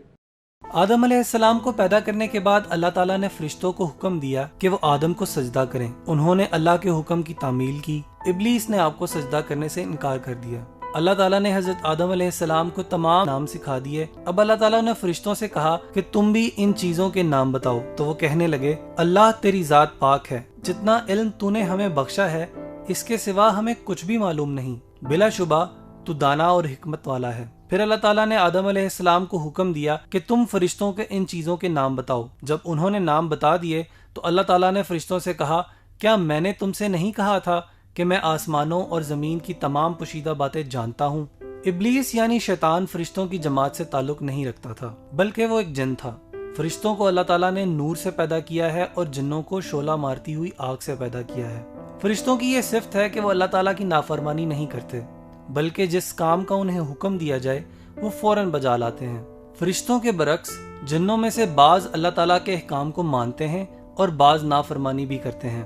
آدم علیہ السلام کو پیدا کرنے کے بعد اللہ تعالیٰ نے فرشتوں کو حکم دیا کہ وہ آدم کو سجدہ کریں. انہوں نے اللہ کے حکم کی تعمیل کی. ابلیس نے آپ کو سجدہ کرنے سے انکار کر دیا. اللہ تعالیٰ نے حضرت آدم علیہ السلام کو تمام نام سکھا دیے. اب اللہ تعالیٰ نے فرشتوں سے کہا کہ تم بھی ان چیزوں کے نام بتاؤ. تو وہ کہنے لگے، اللہ تیری ذات پاک ہے، جتنا علم تو نے ہمیں بخشا ہے اس کے سوا ہمیں کچھ بھی معلوم نہیں. بلا شبہ تو دانا اور حکمت والا ہے. پھر اللہ تعالیٰ نے آدم علیہ السلام کو حکم دیا کہ تم فرشتوں کے ان چیزوں کے نام بتاؤ. جب انہوں نے نام بتا دیے تو اللہ تعالیٰ نے فرشتوں سے کہا کیا میں نے تم سے نہیں کہا تھا کہ میں آسمانوں اور زمین کی تمام پوشیدہ باتیں جانتا ہوں؟ ابلیس یعنی شیطان فرشتوں کی جماعت سے تعلق نہیں رکھتا تھا، بلکہ وہ ایک جن تھا۔ فرشتوں کو اللہ تعالیٰ نے نور سے پیدا کیا ہے اور جنوں کو شعلہ مارتی ہوئی آگ سے پیدا کیا ہے۔ فرشتوں کی یہ صفت ہے کہ وہ اللہ تعالیٰ کی نافرمانی نہیں کرتے، بلکہ جس کام کا انہیں حکم دیا جائے وہ فوراً بجا لاتے ہیں۔ فرشتوں کے برعکس جنوں میں سے بعض اللہ تعالیٰ کے احکام کو مانتے ہیں اور بعض نافرمانی بھی کرتے ہیں۔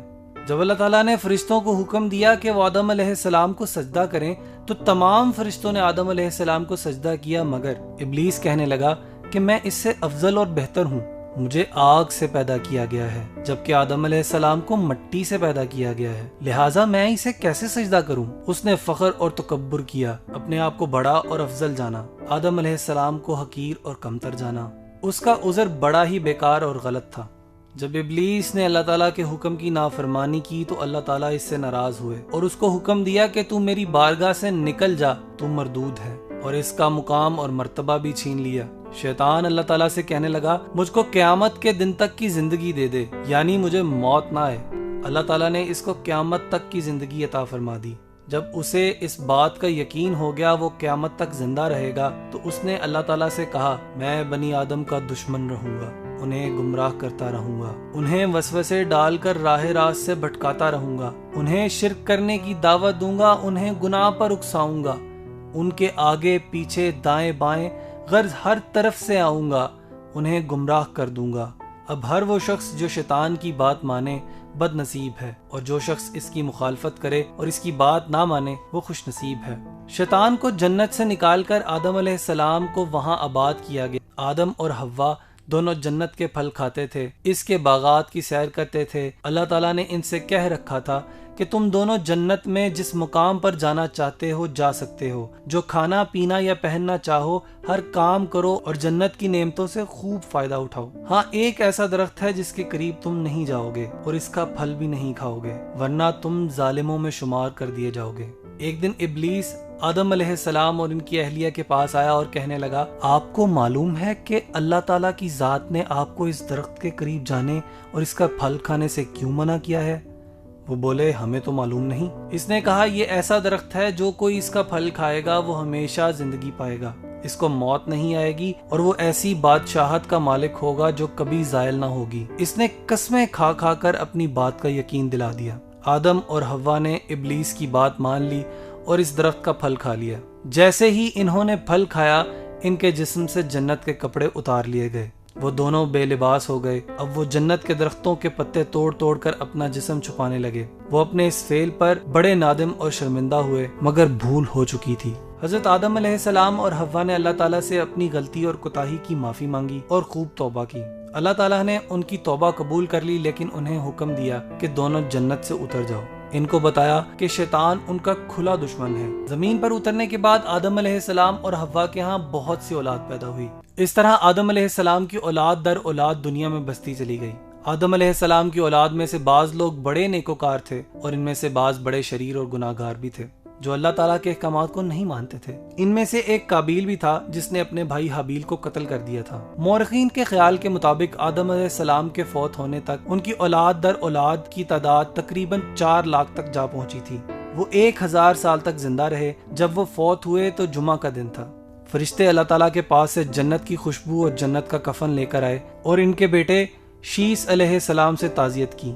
جب اللہ تعالیٰ نے فرشتوں کو حکم دیا کہ وہ آدم علیہ السلام کو سجدہ کریں تو تمام فرشتوں نے آدم علیہ السلام کو سجدہ کیا، مگر ابلیس کہنے لگا کہ میں اس سے افضل اور بہتر ہوں، مجھے آگ سے پیدا کیا گیا ہے جبکہ آدم علیہ السلام کو مٹی سے پیدا کیا گیا ہے، لہٰذا میں اسے کیسے سجدہ کروں؟ اس نے فخر اور تکبر کیا، اپنے آپ کو بڑا اور افضل جانا، آدم علیہ السلام کو حقیر اور کمتر جانا۔ اس کا عذر بڑا ہی بیکار اور غلط تھا۔ جب ابلیس نے اللہ تعالیٰ کے حکم کی نافرمانی کی تو اللہ تعالیٰ اس سے ناراض ہوئے اور اس کو حکم دیا کہ تو میری بارگاہ سے نکل جا، تو مردود ہے، اور اس کا مقام اور مرتبہ بھی چھین لیا۔ شیطان اللہ تعالیٰ سے کہنے لگا مجھ کو قیامت کے دن تک کی زندگی دے دے، یعنی مجھے موت نہ آئے۔ اللہ تعالیٰ نے اس کو قیامت تک کی زندگی عطا فرما دی۔ جب اسے اس بات کا یقین ہو گیا وہ قیامت تک زندہ رہے گا تو اس نے اللہ تعالیٰ سے کہا میں بنی آدم کا دشمن رہوں گا، انہیں گمراہ کرتا رہوں گا، انہیں وسوسے ڈال کر راہ راست سے بھٹکاتا رہوں گا، انہیں شرک کرنے کی دعوت دوں گا، انہیں گناہ پر اکساؤں گا، ان کے آگے پیچھے دائیں بائیں غرض ہر طرف سے آؤں گا، انہیں گمراہ کر دوں گا۔ اب ہر وہ شخص جو شیطان کی بات مانے بد نصیب ہے، اور جو شخص اس کی مخالفت کرے اور اس کی بات نہ مانے وہ خوش نصیب ہے۔ شیطان کو جنت سے نکال کر آدم علیہ السلام کو وہاں آباد کیا گیا۔ آدم اور حوا دونوں جنت کے پھل کھاتے تھے، اس کے باغات کی سیر کرتے تھے۔ اللہ تعالیٰ نے ان سے کہہ رکھا تھا کہ تم دونوں جنت میں جس مقام پر جانا چاہتے ہو جا سکتے ہو، جو کھانا پینا یا پہننا چاہو ہر کام کرو اور جنت کی نعمتوں سے خوب فائدہ اٹھاؤ۔ ہاں ایک ایسا درخت ہے جس کے قریب تم نہیں جاؤ گے اور اس کا پھل بھی نہیں کھاؤ گے، ورنہ تم ظالموں میں شمار کر دیے جاؤ گے۔ ایک دن ابلیس آدم علیہ السلام اور ان کی اہلیہ کے پاس آیا اور کہنے لگا آپ کو معلوم ہے کہ اللہ تعالیٰ کی ذات نے آپ کو اس درخت کے قریب جانے اور اس کا پھل کھانے سے کیوں منع کیا ہے؟ وہ بولے ہمیں تو معلوم نہیں۔ اس نے کہا یہ ایسا درخت ہے جو کوئی اس کا پھل کھائے گا وہ ہمیشہ زندگی پائے گا، اس کو موت نہیں آئے گی اور وہ ایسی بادشاہت کا مالک ہوگا جو کبھی زائل نہ ہوگی۔ اس نے قسمیں کھا کھا کر اپنی بات کا یقین دلا دیا۔ آدم اور حوا نے ابلیس کی بات مان لی اور اس درخت کا پھل کھا لیا۔ جیسے ہی انہوں نے پھل کھایا ان کے جسم سے جنت کے کپڑے اتار لیے گئے، وہ دونوں بے لباس ہو گئے۔ اب وہ جنت کے درختوں کے پتے توڑ توڑ کر اپنا جسم چھپانے لگے۔ وہ اپنے اس فعل پر بڑے نادم اور شرمندہ ہوئے، مگر بھول ہو چکی تھی۔ حضرت آدم علیہ السلام اور حوا نے اللہ تعالیٰ سے اپنی غلطی اور کوتاہی کی معافی مانگی اور خوب توبہ کی۔ اللہ تعالیٰ نے ان کی توبہ قبول کر لی، لیکن انہیں حکم دیا کہ دونوں جنت سے اتر جاؤ۔ ان کو بتایا کہ شیطان ان کا کھلا دشمن ہے۔ زمین پر اترنے کے بعد آدم علیہ السلام اور حوا کے ہاں بہت سی اولاد پیدا ہوئی۔ اس طرح آدم علیہ السلام کی اولاد در اولاد دنیا میں بستی چلی گئی۔ آدم علیہ السلام کی اولاد میں سے بعض لوگ بڑے نیکوکار تھے اور ان میں سے بعض بڑے شریر اور گناہ گار بھی تھے جو اللہ تعالیٰ کے احکامات کو نہیں مانتے تھے۔ ان میں سے ایک قابیل بھی تھا جس نے اپنے بھائی حابیل کو قتل کر دیا تھا۔ مورخین کے خیال کے مطابق آدم علیہ السلام کے فوت ہونے تک ان کی اولاد در اولاد کی تعداد تقریباً 4 لاکھ تک جا پہنچی تھی۔ وہ 1000 سال تک زندہ رہے۔ جب وہ فوت ہوئے تو جمعہ کا دن تھا۔ فرشتے اللہ تعالیٰ کے پاس سے جنت کی خوشبو اور جنت کا کفن لے کر آئے اور ان کے بیٹے شیس علیہ السلام سے تعزیت کی۔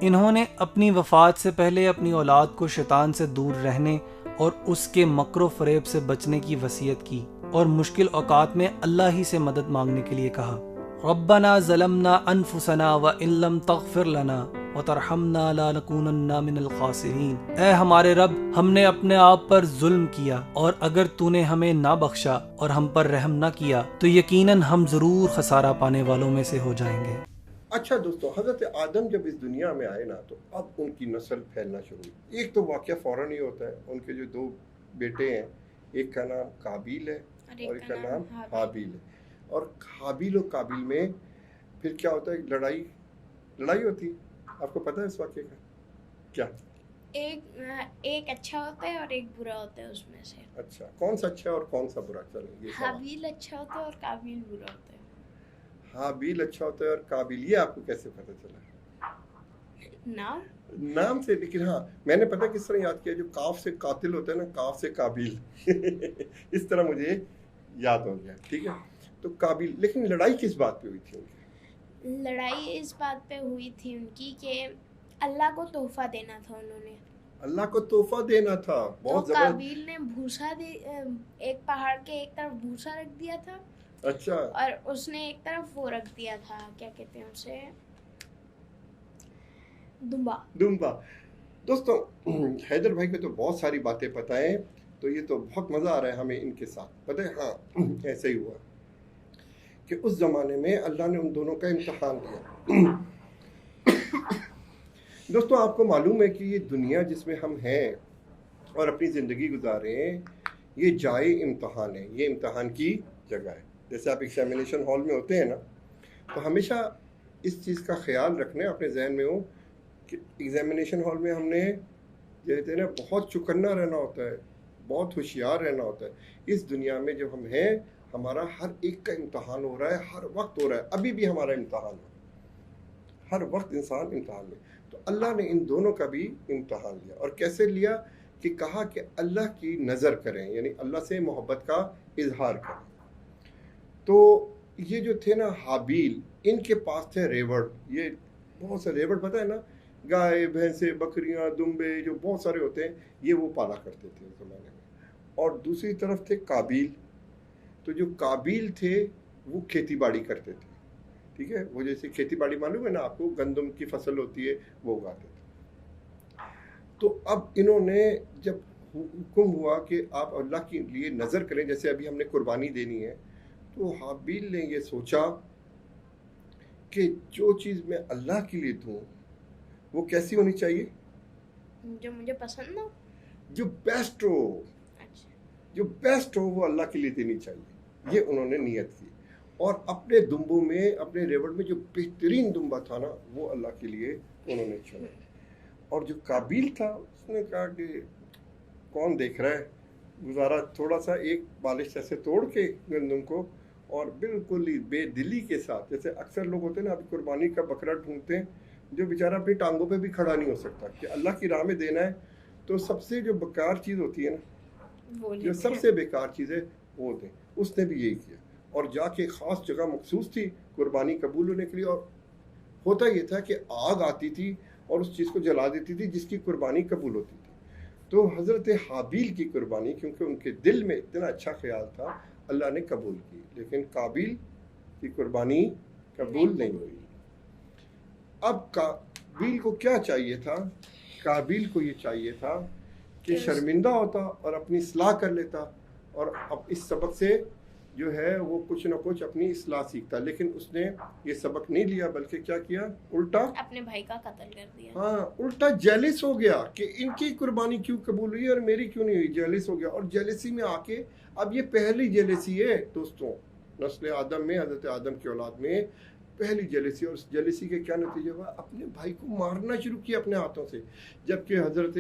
انہوں نے اپنی وفات سے پہلے اپنی اولاد کو شیطان سے دور رہنے اور اس کے مکر و فریب سے بچنے کی وصیت کی اور مشکل اوقات میں اللہ ہی سے مدد مانگنے کے لیے کہا ربنا ظلمنا انفسنا وان لم تغفر لنا وترحمنا لنکونن من الخاسرین۔ اے ہمارے رب، ہم نے اپنے آپ پر ظلم کیا اور اگر تو نے ہمیں نہ بخشا اور ہم پر رحم نہ کیا تو یقیناً ہم ضرور خسارہ پانے والوں میں سے ہو جائیں گے۔ اچھا دوستو، حضرت آدم جب اس دنیا میں آئے نا تو اب ان کی نسل پھیلنا شروع ہوئی۔ ایک تو واقعہ فوراً ہی ہوتا ہے، ان کے جو 2 بیٹے ہیں، ایک کا نام قابیل ہے اور ایک کا نام حابیل ہے۔ اور حابیل و قابیل میں پھر کیا ہوتا ہے؟ لڑائی ہوتی ہے۔ آپ کو پتہ ہے اس واقعے کا کیا؟ ایک اچھا ہوتا ہے اور ایک برا ہوتا ہے اس میں سے۔ اچھا، کون سا اچھا اور کون سا برا؟ چلیں، حابیل اچھا ہوتا ہے اور قابیل برا ہوتا ہے۔ حابیل اچھا ہوتا ہے اور قابیل، یہ آپ کو کیسے پتہ چلا؟ نام سے, لیکن ہاں میں نے پتہ کس طرح یاد کیا, جو کاف سے قاتل ہوتا ہے نا, کاف سے قابیل اس طرح مجھے یاد ہو گیا. ٹھیک ہے, تو قابیل. لیکن لڑائی کس بات پہ ہوئی تھی ان کی؟ لڑائی اس بات پہ ہوئی تھی ان کی کہ اللہ کو تحفہ دینا تھا. انہوں نے اللہ کو تحفہ دینا تھا. بہت زبردست. قابیل نے بھوسا ایک پہاڑ کے ایک طرف بھوسا رکھ دیا تھا. اچھا. اور اس نے ایک طرف وہ رکھ دیا تھا, کیا کہتے ہیں اسے, دمبا. دوستوں حیدر بھائی کو تو بہت ساری باتیں پتہ ہیں, تو یہ تو بہت مزہ آ رہا ہے ہمیں ان کے ساتھ. پتہ ہے ہاں ایسے ہی ہوا کہ اس زمانے میں اللہ نے ان دونوں کا امتحان لیا. دوستوں آپ کو معلوم ہے کہ یہ دنیا جس میں ہم ہیں اور اپنی زندگی گزار رہے ہیں, یہ جائے امتحان ہے, یہ امتحان کی جگہ ہے. جیسے آپ ایگزامینیشن ہال میں ہوتے ہیں نا, تو ہمیشہ اس چیز کا خیال رکھنا اپنے ذہن میں ہو کہ ایگزامینیشن ہال میں ہم نے کہتے ہیں نا بہت چوکنا رہنا ہوتا ہے, بہت ہوشیار رہنا ہوتا ہے. اس دنیا میں جو ہم ہیں ہمارا ہر ایک کا امتحان ہو رہا ہے, ہر وقت ہو رہا ہے. ابھی بھی ہمارا امتحان ہے, ہر وقت انسان امتحان میں. تو اللہ نے ان دونوں کا بھی امتحان لیا. اور کیسے لیا کہ کہا کہ اللہ کی نظر کریں, یعنی اللہ سے محبت کا اظہار کریں. تو یہ جو تھے نا حابیل, ان کے پاس تھے ریوڑ. یہ بہت سے ریوڑ پتہ ہے نا, گائے بھینسیں بکریاں دمبے جو بہت سارے ہوتے ہیں, یہ وہ پالا کرتے تھے اس زمانے میں. اور دوسری طرف تھے قابیل. تو جو قابیل تھے وہ کھیتی باڑی کرتے تھے. ٹھیک ہے, وہ جیسے کھیتی باڑی معلوم ہے نا آپ کو, گندم کی فصل ہوتی ہے وہ اگاتے تھے. تو اب انہوں نے جب حکم ہوا کہ آپ اللہ کے لیے نظر کریں, جیسے ابھی ہم نے قربانی دینی ہے, تو حابیل نے یہ سوچا کہ جو چیز میں اللہ کے لیے دوں وہ کیسی ہونی چاہیے, جو مجھے پسند ہو, جو بیسٹ ہو. جو بیسٹ ہو وہ اللہ کے لیے دینی چاہیے. یہ انہوں نے نیت کی. اور اپنے دمبوں میں, اپنے ریوڑ میں جو بہترین دمبا تھا نا, وہ اللہ کے لیے انہوں نے چنا. اور جو قابیل تھا اس نے کہا کہ کون دیکھ رہا ہے, گزارا تھوڑا سا ایک بالش ایسے توڑ کے گندم کو, اور بالکل ہی بے دلی کے ساتھ, جیسے اکثر لوگ ہوتے ہیں نا ابھی قربانی کا بکرا ڈھونڈتے ہیں جو بیچارہ اپنی ٹانگوں پہ بھی کھڑا نہیں ہو سکتا, کہ اللہ کی راہ میں دینا ہے. تو سب سے جو بیکار چیز ہوتی ہے نا, جو سب سے بیکار چیز ہے وہ دیں. اس نے بھی یہی کیا, اور جا کے خاص جگہ مخصوص تھی قربانی قبول ہونے کے لیے. اور ہوتا یہ تھا کہ آگ آتی تھی اور اس چیز کو جلا دیتی تھی جس کی قربانی قبول ہوتی تھی. تو حضرت حابیل کی قربانی کیونکہ ان کے دل میں اتنا اچھا خیال تھا, اللہ نے قبول کی, لیکن قابیل کی قربانی قبول نہیں ہوئی. اب قابیل کو کیا چاہیے تھا, قابیل کو یہ چاہیے تھا کہ شرمندہ ہوتا اور اپنی اصلاح کر لیتا, اور اب اس سبق سے جو ہے وہ کچھ نہ کچھ اپنی اصلاح سیکھتا. لیکن اس نے یہ سبق نہیں لیا, بلکہ کیا کیا, الٹا اپنے بھائی کا قتل کر دیا. ہاں, الٹا جیلس ہو گیا کہ ان کی قربانی کیوں قبول ہوئی اور میری کیوں نہیں ہوئی. جیلس ہو گیا, اور جیلسی میں آ کے, اب یہ پہلی جیلسی ہے دوستوں نسل آدم میں, حضرت آدم کی اولاد میں پہلی جیلسی. اور اس جیلسی کے کیا نتیجہ ہوا, اپنے بھائی کو مارنا شروع کیا اپنے ہاتھوں سے. جبکہ حضرت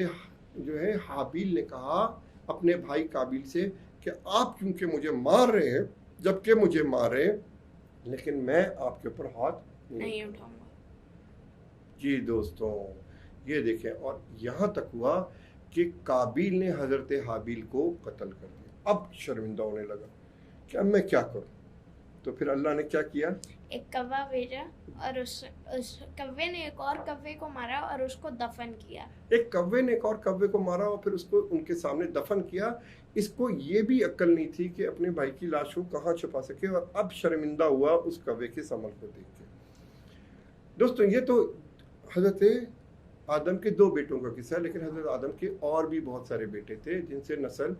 جو ہے حابیل نے کہا اپنے بھائی قابیل سے کہ آپ کیونکہ مجھے مار رہے ہیں, جبکہ مجھے مار رہے ہیں, لیکن میں آپ کے اوپر ہاتھ نہیں اٹھاؤں گا. جی دوستوں یہ دیکھیں, اور یہاں تک ہوا کہ قابیل نے حضرت حابیل کو قتل کر دیا. اب شرمندہ ہونے لگا کہ اب میں کیا کروں. تو پھر اللہ نے کیا کیا, ایک کوا بھیجا, اور اس کوے نے ایک اور کوے کو مارا اور اس کو دفن کیا. ایک کوے نے ایک اور کوے کو مارا اور پھر اس کو ان کے سامنے دفن کیا. اس کو یہ بھی عقل نہیں تھی کہ اپنے بھائی کی لاش کو کہاں چھپا سکے, اور اب شرمندہ ہوا اس کوے کے عمل کو دیکھ کے. دوستوں یہ تو حضرت آدم کے 2 بیٹوں کا قصہ ہے, لیکن حضرت آدم کے اور بھی بہت سارے بیٹے تھے جن سے نسل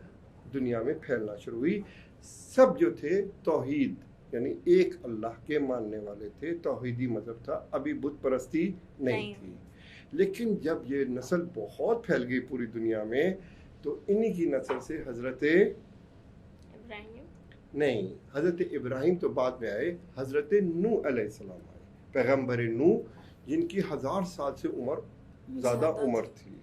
دنیا میں پھیلنا شروع ہوئی. سب جو تھے توحید یعنی ایک اللہ کے ماننے والے تھے, توحیدی مذہب تھا, ابھی بت پرستی نہیں تھی. لیکن جب یہ نسل بہت پھیل گئی پوری دنیا میں, تو انہی کی نسل سے حضرت حضرت ابراہیم تو بعد میں آئے, حضرت نوح علیہ السلام آئے, پیغمبر نوح, جن کی 1000 سال سے زیادہ عمر تھی.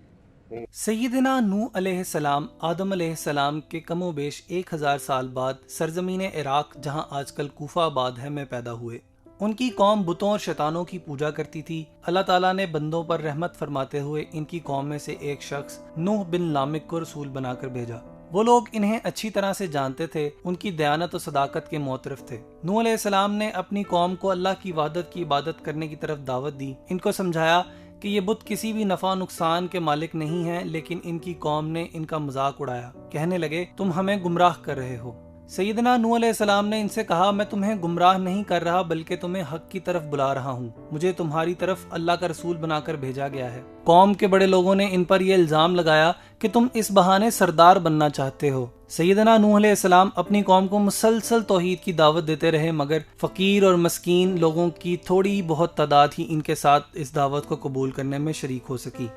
سیدنا نوح علیہ السلام آدم علیہ السلام کے کم و بیش 1000 سال بعد سرزمین عراق, جہاں آج کل کوفہ آباد ہے, میں پیدا ہوئے. ان کی قوم بتوں اور شیطانوں کی پوجا کرتی تھی۔ اللہ تعالیٰ نے بندوں پر رحمت فرماتے ہوئے ان کی قوم میں سے ایک شخص نوح بن لامک کو رسول بنا کر بھیجا۔ وہ لوگ انہیں اچھی طرح سے جانتے تھے، ان کی دیانت و صداقت کے معترف تھے۔ نوح علیہ السلام نے اپنی قوم کو اللہ کی وحدت کی عبادت کرنے کی طرف دعوت دی۔ ان کو سمجھایا کہ یہ بت کسی بھی نفع نقصان کے مالک نہیں ہیں، لیکن ان کی قوم نے ان کا مذاق اڑایا۔ کہنے لگے تم ہمیں گمراہ کر رہے ہو۔ سیدنا نوح علیہ السلام نے ان سے کہا میں تمہیں گمراہ نہیں کر رہا بلکہ تمہیں حق کی طرف بلا رہا ہوں، مجھے تمہاری طرف اللہ کا رسول بنا کر بھیجا گیا ہے۔ قوم کے بڑے لوگوں نے ان پر یہ الزام لگایا کہ تم اس بہانے سردار بننا چاہتے ہو۔ سیدنا نوح علیہ السلام اپنی قوم کو مسلسل توحید کی دعوت دیتے رہے، مگر فقیر اور مسکین لوگوں کی تھوڑی بہت تعداد ہی ان کے ساتھ اس دعوت کو قبول کرنے میں شریک ہو سکی۔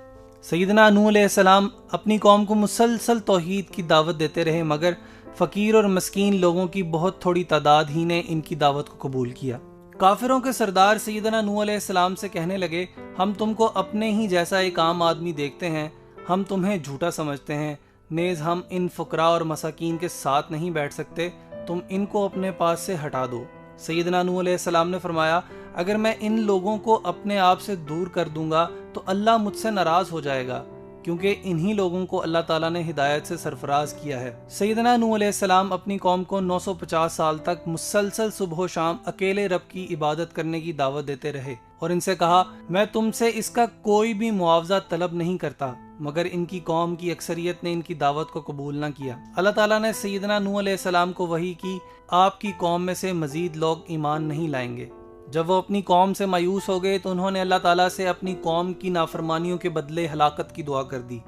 سیدنا نوح علیہ السلام اپنی قوم کو مسلسل توحید کی دعوت دیتے رہے، مگر فقیر اور مسکین لوگوں کی بہت تھوڑی تعداد ہی نے ان کی دعوت کو قبول کیا۔ کافروں کے سردار سیدنا نوح علیہ السلام سے کہنے لگے ہم تم کو اپنے ہی جیسا ایک عام آدمی دیکھتے ہیں، ہم تمہیں جھوٹا سمجھتے ہیں، نیز ہم ان فقراء اور مساکین کے ساتھ نہیں بیٹھ سکتے، تم ان کو اپنے پاس سے ہٹا دو۔ سیدنا نوح علیہ السلام نے فرمایا اگر میں ان لوگوں کو اپنے آپ سے دور کر دوں گا تو اللہ مجھ سے ناراض ہو جائے گا، کیونکہ انہی لوگوں کو اللہ تعالیٰ نے ہدایت سے سرفراز کیا ہے۔ سیدنا نوح علیہ السلام اپنی قوم کو 950 سال تک مسلسل صبح و شام اکیلے رب کی عبادت کرنے کی دعوت دیتے رہے اور ان سے کہا میں تم سے اس کا کوئی بھی معاوضہ طلب نہیں کرتا، مگر ان کی قوم کی اکثریت نے ان کی دعوت کو قبول نہ کیا۔ اللہ تعالیٰ نے سیدنا نوح علیہ السلام کو وحی کی آپ کی قوم میں سے مزید لوگ ایمان نہیں لائیں گے۔ جب وہ اپنی قوم سے مایوس ہو گئے تو انہوں نے اللہ تعالیٰ سے اپنی قوم کی نافرمانیوں کے بدلے ہلاکت کی دعا کر دی۔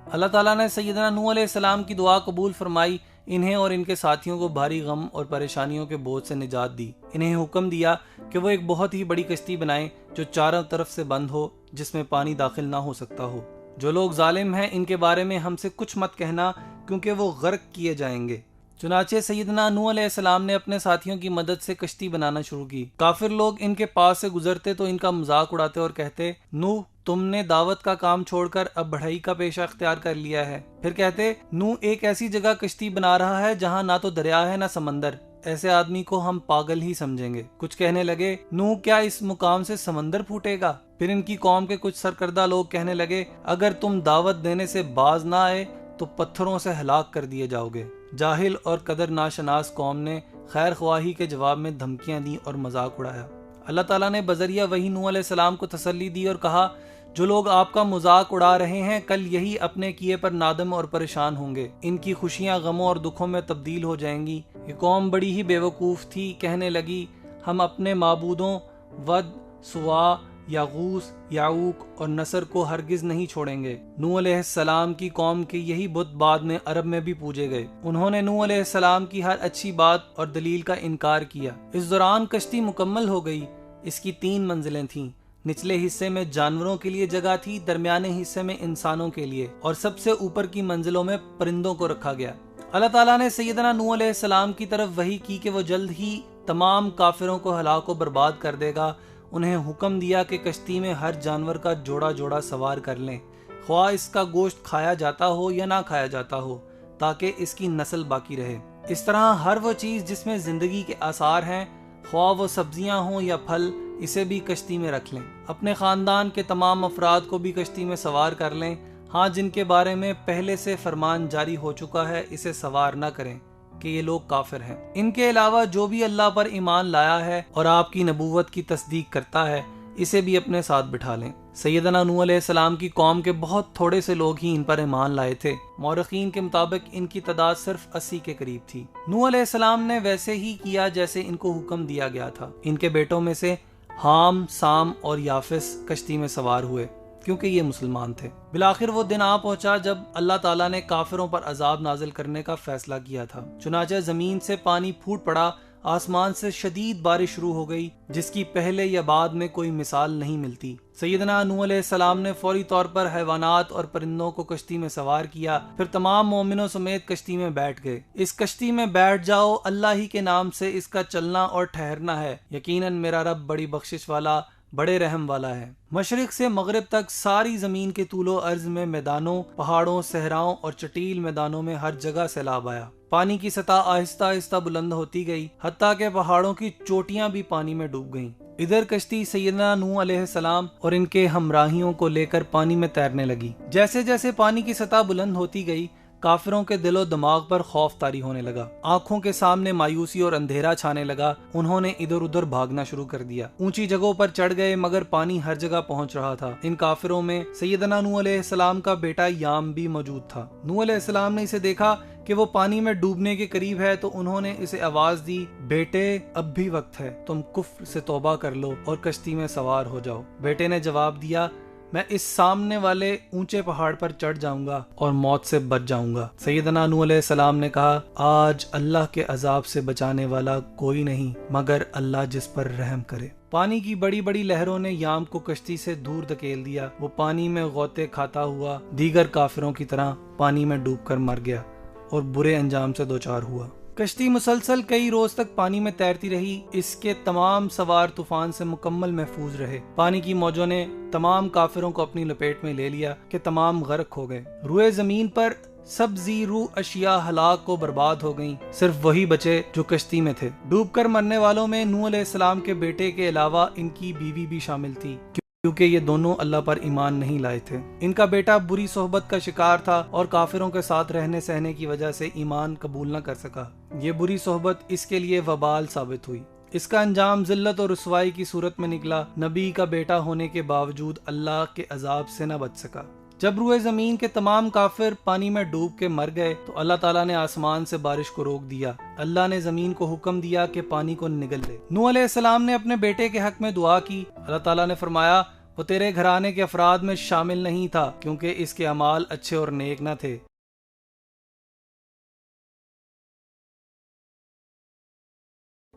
اللہ تعالیٰ نے سیدنا نوح علیہ السلام کی دعا قبول فرمائی، انہیں اور ان کے ساتھیوں کو بھاری غم اور پریشانیوں کے بوجھ سے نجات دی۔ انہیں حکم دیا کہ وہ ایک بہت ہی بڑی کشتی بنائیں جو چاروں طرف سے بند ہو، جس میں پانی داخل نہ ہو سکتا ہو۔ جو لوگ ظالم ہیں ان کے بارے میں ہم سے کچھ مت کہنا، کیونکہ وہ غرق کیے جائیں گے۔ چنانچہ سیدنا نوح علیہ السلام نے اپنے ساتھیوں کی مدد سے کشتی بنانا شروع کی۔ کافر لوگ ان کے پاس سے گزرتے تو ان کا مذاق اڑاتے اور کہتے نوح تم نے دعوت کا کام چھوڑ کر اب بڑھائی کا پیشہ اختیار کر لیا ہے۔ پھر کہتے نوح ایک ایسی جگہ کشتی بنا رہا ہے جہاں نہ تو دریا ہے نہ سمندر، ایسے آدمی کو ہم پاگل ہی سمجھیں گے۔ کچھ کہنے لگے نوح کیا اس مقام سے سمندر پھوٹے گا؟ پھر ان کی قوم کے کچھ سرکردہ لوگ کہنے لگے اگر تم دعوت دینے سے باز نہ آئے تو پتھروں سے ہلاک کر دیے جاؤ گے۔ جاہل اور قدر ناشناس قوم نے خیر خواہی کے جواب میں دھمکیاں دیں اور مذاق اڑایا۔ اللہ تعالیٰ نے بذریعہ وحی نوح علیہ السلام کو تسلی دی اور کہا جو لوگ آپ کا مذاق اڑا رہے ہیں کل یہی اپنے کیے پر نادم اور پریشان ہوں گے، ان کی خوشیاں غموں اور دکھوں میں تبدیل ہو جائیں گی۔ یہ قوم بڑی ہی بے وقوف تھی، کہنے لگی ہم اپنے معبودوں ود، سوا، یاغوث، یعوق اور نصر کو ہرگز نہیں چھوڑیں گے۔ نوح علیہ السلام کی قوم کے یہی بت بعد میں عرب میں بھی پوجے گئے۔ انہوں نے نوح علیہ السلام کی ہر اچھی بات اور دلیل کا انکار کیا۔ اس دوران کشتی مکمل ہو گئی۔ اس کی 3 منزلیں تھیں، نچلے حصے میں جانوروں کے لیے جگہ تھی، درمیانے حصے میں انسانوں کے لیے، اور سب سے اوپر کی منزلوں میں پرندوں کو رکھا گیا۔ اللہ تعالیٰ نے سیدنا نوح علیہ السلام کی طرف وحی کی کہ وہ جلد ہی تمام کافروں کو ہلاک و برباد کر دے گا۔ انہیں حکم دیا کہ کشتی میں ہر جانور کا جوڑا جوڑا سوار کر لیں، خواہ اس کا گوشت کھایا جاتا ہو یا نہ کھایا جاتا ہو، تاکہ اس کی نسل باقی رہے۔ اس طرح ہر وہ چیز جس میں زندگی کے آثار ہیں، خواہ وہ سبزیاں ہوں یا پھل، اسے بھی کشتی میں رکھ لیں۔ اپنے خاندان کے تمام افراد کو بھی کشتی میں سوار کر لیں، ہاں جن کے بارے میں پہلے سے فرمان جاری ہو چکا ہے اسے سوار نہ کریں کہ یہ لوگ کافر ہیں۔ ان کے علاوہ جو بھی اللہ پر ایمان لایا ہے اور آپ کی نبوت کی تصدیق کرتا ہے اسے بھی اپنے ساتھ بٹھا لیں۔ سیدنا نوح علیہ السلام کی قوم کے بہت تھوڑے سے لوگ ہی ان پر ایمان لائے تھے۔ مورخین کے مطابق ان کی تعداد صرف 80 کے قریب تھی۔ نوح علیہ السلام نے ویسے ہی کیا جیسے ان کو حکم دیا گیا تھا۔ ان کے بیٹوں میں سے حام، سام اور یافس کشتی میں سوار ہوئے کیونکہ یہ مسلمان تھے۔ بالآخر وہ دن آ پہنچا جب اللہ تعالیٰ نے کافروں پر عذاب نازل کرنے کا فیصلہ کیا تھا۔ چنانچہ زمین سے پانی پھوٹ پڑا، آسمان سے شدید بارش شروع ہو گئی جس کی پہلے یا بعد میں کوئی مثال نہیں ملتی۔ سیدنا نوح علیہ السلام نے فوری طور پر حیوانات اور پرندوں کو کشتی میں سوار کیا، پھر تمام مومنوں سمیت کشتی میں بیٹھ گئے۔ اس کشتی میں بیٹھ جاؤ، اللہ ہی کے نام سے اس کا چلنا اور ٹھہرنا ہے، یقیناً میرا رب بڑی بخشش والا بڑے رحم والا ہے۔ مشرق سے مغرب تک ساری زمین کے طول و عرض میں میدانوں، پہاڑوں، صحراؤں اور چٹیل میدانوں میں ہر جگہ سیلاب آیا۔ پانی کی سطح آہستہ آہستہ بلند ہوتی گئی، حتیٰ کہ پہاڑوں کی چوٹیاں بھی پانی میں ڈوب گئیں۔ ادھر کشتی سیدنا نوح علیہ السلام اور ان کے ہمراہیوں کو لے کر پانی میں تیرنے لگی۔ جیسے جیسے پانی کی سطح بلند ہوتی گئی، کافروں کے دل و دماغ پر خوف طاری ہونے لگا، آنکھوں کے سامنے مایوسی اور اندھیرا چھانے لگا۔ انہوں نے ادھر ادھر بھاگنا شروع کر دیا، اونچی جگہوں پر چڑھ گئے، مگر پانی ہر جگہ پہنچ رہا تھا۔ ان کافروں میں سیدنا نوح علیہ السلام کا بیٹا یام بھی موجود تھا۔ نوح علیہ السلام نے اسے دیکھا کہ وہ پانی میں ڈوبنے کے قریب ہے تو انہوں نے اسے آواز دی، بیٹے اب بھی وقت ہے، تم کفر سے توبہ کر لو اور کشتی میں سوار ہو جاؤ۔ بیٹے نے جواب دیا، میں اس سامنے والے اونچے پہاڑ پر چڑھ جاؤں گا اور موت سے بچ جاؤں گا۔ سیدنا نوح علیہ السلام نے کہا، آج اللہ کے عذاب سے بچانے والا کوئی نہیں مگر اللہ جس پر رحم کرے۔ پانی کی بڑی بڑی لہروں نے یام کو کشتی سے دور دھکیل دیا۔ وہ پانی میں غوطے کھاتا ہوا دیگر کافروں کی طرح پانی میں ڈوب کر مر گیا اور برے انجام سے دوچار ہوا۔ کشتی مسلسل کئی روز تک پانی میں تیرتی رہی، اس کے تمام سوار طوفان سے مکمل محفوظ رہے۔ پانی کی موجوں نے تمام کافروں کو اپنی لپیٹ میں لے لیا کہ تمام غرق ہو گئے۔ روئے زمین پر سب زی روح اشیاء ہلاک کو برباد ہو گئیں، صرف وہی بچے جو کشتی میں تھے۔ ڈوب کر مرنے والوں میں نوح علیہ السلام کے بیٹے کے علاوہ ان کی بیوی بھی شامل تھی، کیونکہ یہ دونوں اللہ پر ایمان نہیں لائے تھے۔ ان کا بیٹا بری صحبت کا شکار تھا اور کافروں کے ساتھ رہنے سہنے کی وجہ سے ایمان قبول نہ کر سکا۔ یہ بری صحبت اس کے لیے وبال ثابت ہوئی۔ اس کا انجام ذلت اور رسوائی کی صورت میں نکلا۔ نبی کا بیٹا ہونے کے باوجود اللہ کے عذاب سے نہ بچ سکا۔ جب روئے زمین کے تمام کافر پانی میں ڈوب کے مر گئے تو اللہ تعالیٰ نے آسمان سے بارش کو روک دیا۔ اللہ نے زمین کو حکم دیا کہ پانی کو نگل لے۔ نوح علیہ السلام نے اپنے بیٹے کے حق میں دعا کی۔ اللہ تعالیٰ نے فرمایا، وہ تیرے گھرانے کے افراد میں شامل نہیں تھا کیونکہ اس کے اعمال اچھے اور نیک نہ تھے۔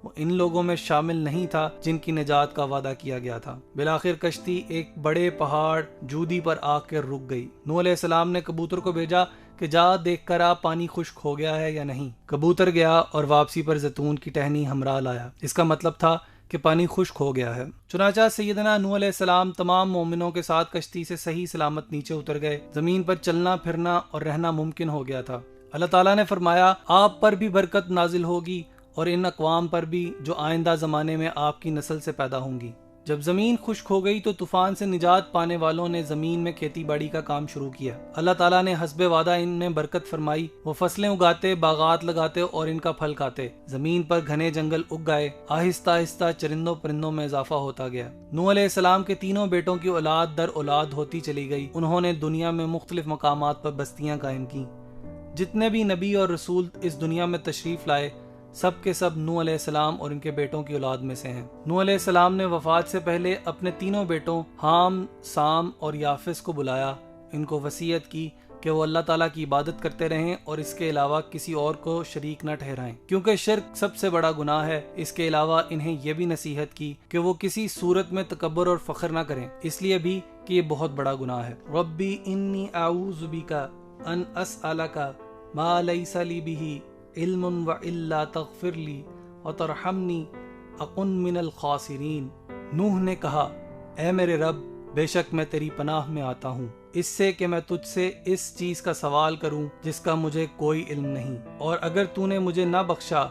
وہ ان لوگوں میں شامل نہیں تھا جن کی نجات کا وعدہ کیا گیا تھا۔ بالآخر کشتی ایک بڑے پہاڑ جودی پر آ کر رک گئی۔ نوح علیہ السلام نے کبوتر کو بھیجا کہ جا دیکھ کر آ پانی خشک ہو گیا ہے یا نہیں۔ کبوتر گیا اور واپسی پر زیتون کی ٹہنی ہمراہ لایا۔ اس کا مطلب تھا کہ پانی خشک ہو گیا ہے۔ چنانچہ سیدنا نوح علیہ السلام تمام مومنوں کے ساتھ کشتی سے صحیح سلامت نیچے اتر گئے۔ زمین پر چلنا پھرنا اور رہنا ممکن ہو گیا تھا۔ اللہ تعالیٰ نے فرمایا، آپ پر بھی برکت نازل ہوگی اور ان اقوام پر بھی جو آئندہ زمانے میں آپ کی نسل سے پیدا ہوں گی۔ جب زمین خشک ہو گئی تو طوفان سے نجات پانے والوں نے زمین میں کھیتی باڑی کا کام شروع کیا۔ اللہ تعالیٰ نے حسب وعدہ ان میں برکت فرمائی۔ وہ فصلیں اگاتے، باغات لگاتے اور ان کا پھل کھاتے۔ زمین پر گھنے جنگل اگ گئے۔ آہستہ آہستہ چرندوں پرندوں میں اضافہ ہوتا گیا۔ نوح علیہ السلام کے تینوں بیٹوں کی اولاد در اولاد ہوتی چلی گئی۔ انہوں نے دنیا میں مختلف مقامات پر بستیاں قائم کی۔ جتنے بھی نبی اور رسول اس دنیا میں تشریف لائے سب کے سب نوح علیہ السلام اور ان کے بیٹوں کی اولاد میں سے ہیں۔ نوح علیہ السلام نے وفات سے پہلے اپنے تینوں بیٹوں حام، سام اور یافس کو بلایا۔ ان کو وصیت کی کہ وہ اللہ تعالیٰ کی عبادت کرتے رہیں اور اس کے علاوہ کسی اور کو شریک نہ ٹھہرائیں، کیونکہ شرک سب سے بڑا گناہ ہے۔ اس کے علاوہ انہیں یہ بھی نصیحت کی کہ وہ کسی صورت میں تکبر اور فخر نہ کریں، اس لیے بھی کہ یہ بہت بڑا گناہ ہے۔ ربی انی اعوذ بک ان اسألک ما لیس لی بہ علم وَإِلَّا تَغْفِرْ لِي وَتَرْحَمْنِي أَكُنْ مِنَ الْخَاسِرِينَ۔ نوح نے کہا، اے میرے رب، بے شک میں تیری پناہ میں آتا ہوں اس سے کہ میں تجھ سے اس چیز کا سوال کروں جس کا مجھے کوئی علم نہیں، اور اگر تو نے مجھے نہ بخشا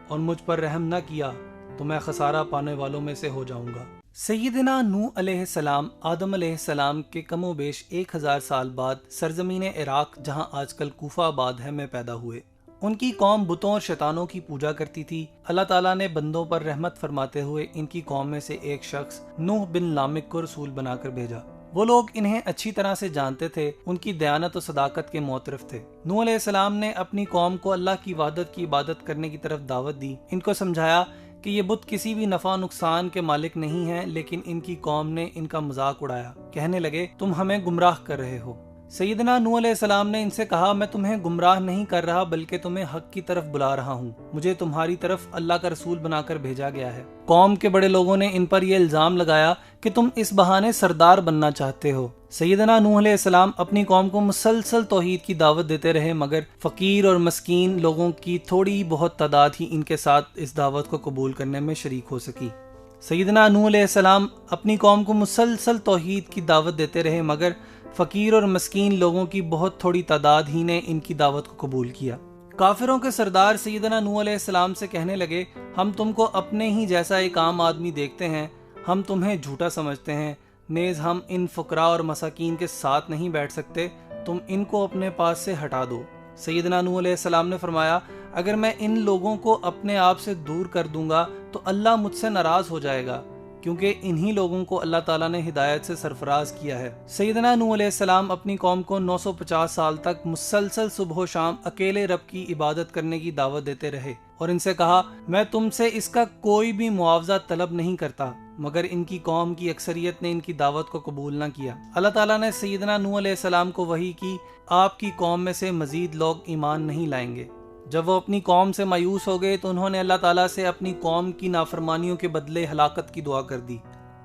اور مجھ پر رحم نہ کیا تو میں خسارہ پانے والوں میں سے ہو جاؤں گا۔ سیدنا نوح علیہ السلام آدم علیہ السلام کے کم و بیش 1000 سال بعد سرزمین عراق، جہاں آج کل کوفہ آباد ہے، میں پیدا ہوئے۔ ان کی قوم بتوں اور شیطانوں کی پوجا کرتی تھی۔ اللہ تعالیٰ نے بندوں پر رحمت فرماتے ہوئے ان کی قوم میں سے ایک شخص نوح بن لامک کو رسول بنا کر بھیجا۔ وہ لوگ انہیں اچھی طرح سے جانتے تھے، ان کی دیانت و صداقت کے معترف تھے۔ نوح علیہ السلام نے اپنی قوم کو اللہ کی وحدت کی عبادت کرنے کی طرف دعوت دی۔ ان کو سمجھایا کہ یہ بت کسی بھی نفع نقصان کے مالک نہیں ہیں، لیکن ان کی قوم نے ان کا مذاق اڑایا۔ کہنے لگے، تم ہمیں گمراہ کر رہے ہو۔ سیدنا نوح علیہ السلام نے ان سے کہا، میں تمہیں گمراہ نہیں کر رہا بلکہ تمہیں حق کی طرف بلا رہا ہوں۔ مجھے تمہاری طرف اللہ کا رسول بنا کر بھیجا گیا ہے۔ قوم کے بڑے لوگوں نے ان پر یہ الزام لگایا کہ تم اس بہانے سردار بننا چاہتے ہو۔ سیدنا نوح علیہ السلام اپنی قوم کو مسلسل توحید کی دعوت دیتے رہے، مگر فقیر اور مسکین لوگوں کی تھوڑی بہت تعداد ہی ان کے ساتھ اس دعوت کو قبول کرنے میں شریک ہو سکی۔ سیدنا نوح علیہ السلام اپنی قوم کو مسلسل توحید کی دعوت دیتے رہے، مگر فقیر اور مسکین لوگوں کی بہت تھوڑی تعداد ہی نے ان کی دعوت کو قبول کیا۔ کافروں کے سردار سیدنا نوح علیہ السلام سے کہنے لگے، ہم تم کو اپنے ہی جیسا ایک عام آدمی دیکھتے ہیں، ہم تمہیں جھوٹا سمجھتے ہیں، نیز ہم ان فقراء اور مساکین کے ساتھ نہیں بیٹھ سکتے، تم ان کو اپنے پاس سے ہٹا دو۔ سیدنا نوح علیہ السلام نے فرمایا، اگر میں ان لوگوں کو اپنے آپ سے دور کر دوں گا تو اللہ مجھ سے ناراض ہو جائے گا، کیونکہ انہی لوگوں کو اللہ تعالیٰ نے ہدایت سے سرفراز کیا ہے۔ سیدنا نوح علیہ السلام اپنی قوم کو 950 سال تک مسلسل صبح و شام اکیلے رب کی عبادت کرنے کی دعوت دیتے رہے اور ان سے کہا، میں تم سے اس کا کوئی بھی معاوضہ طلب نہیں کرتا، مگر ان کی قوم کی اکثریت نے ان کی دعوت کو قبول نہ کیا۔ اللہ تعالیٰ نے سیدنا نوح علیہ السلام کو وحی کی، آپ کی قوم میں سے مزید لوگ ایمان نہیں لائیں گے۔ جب وہ اپنی قوم سے مایوس ہو گئے تو انہوں نے اللہ تعالیٰ سے اپنی قوم کی نافرمانیوں کے بدلے ہلاکت کی دعا کر دی۔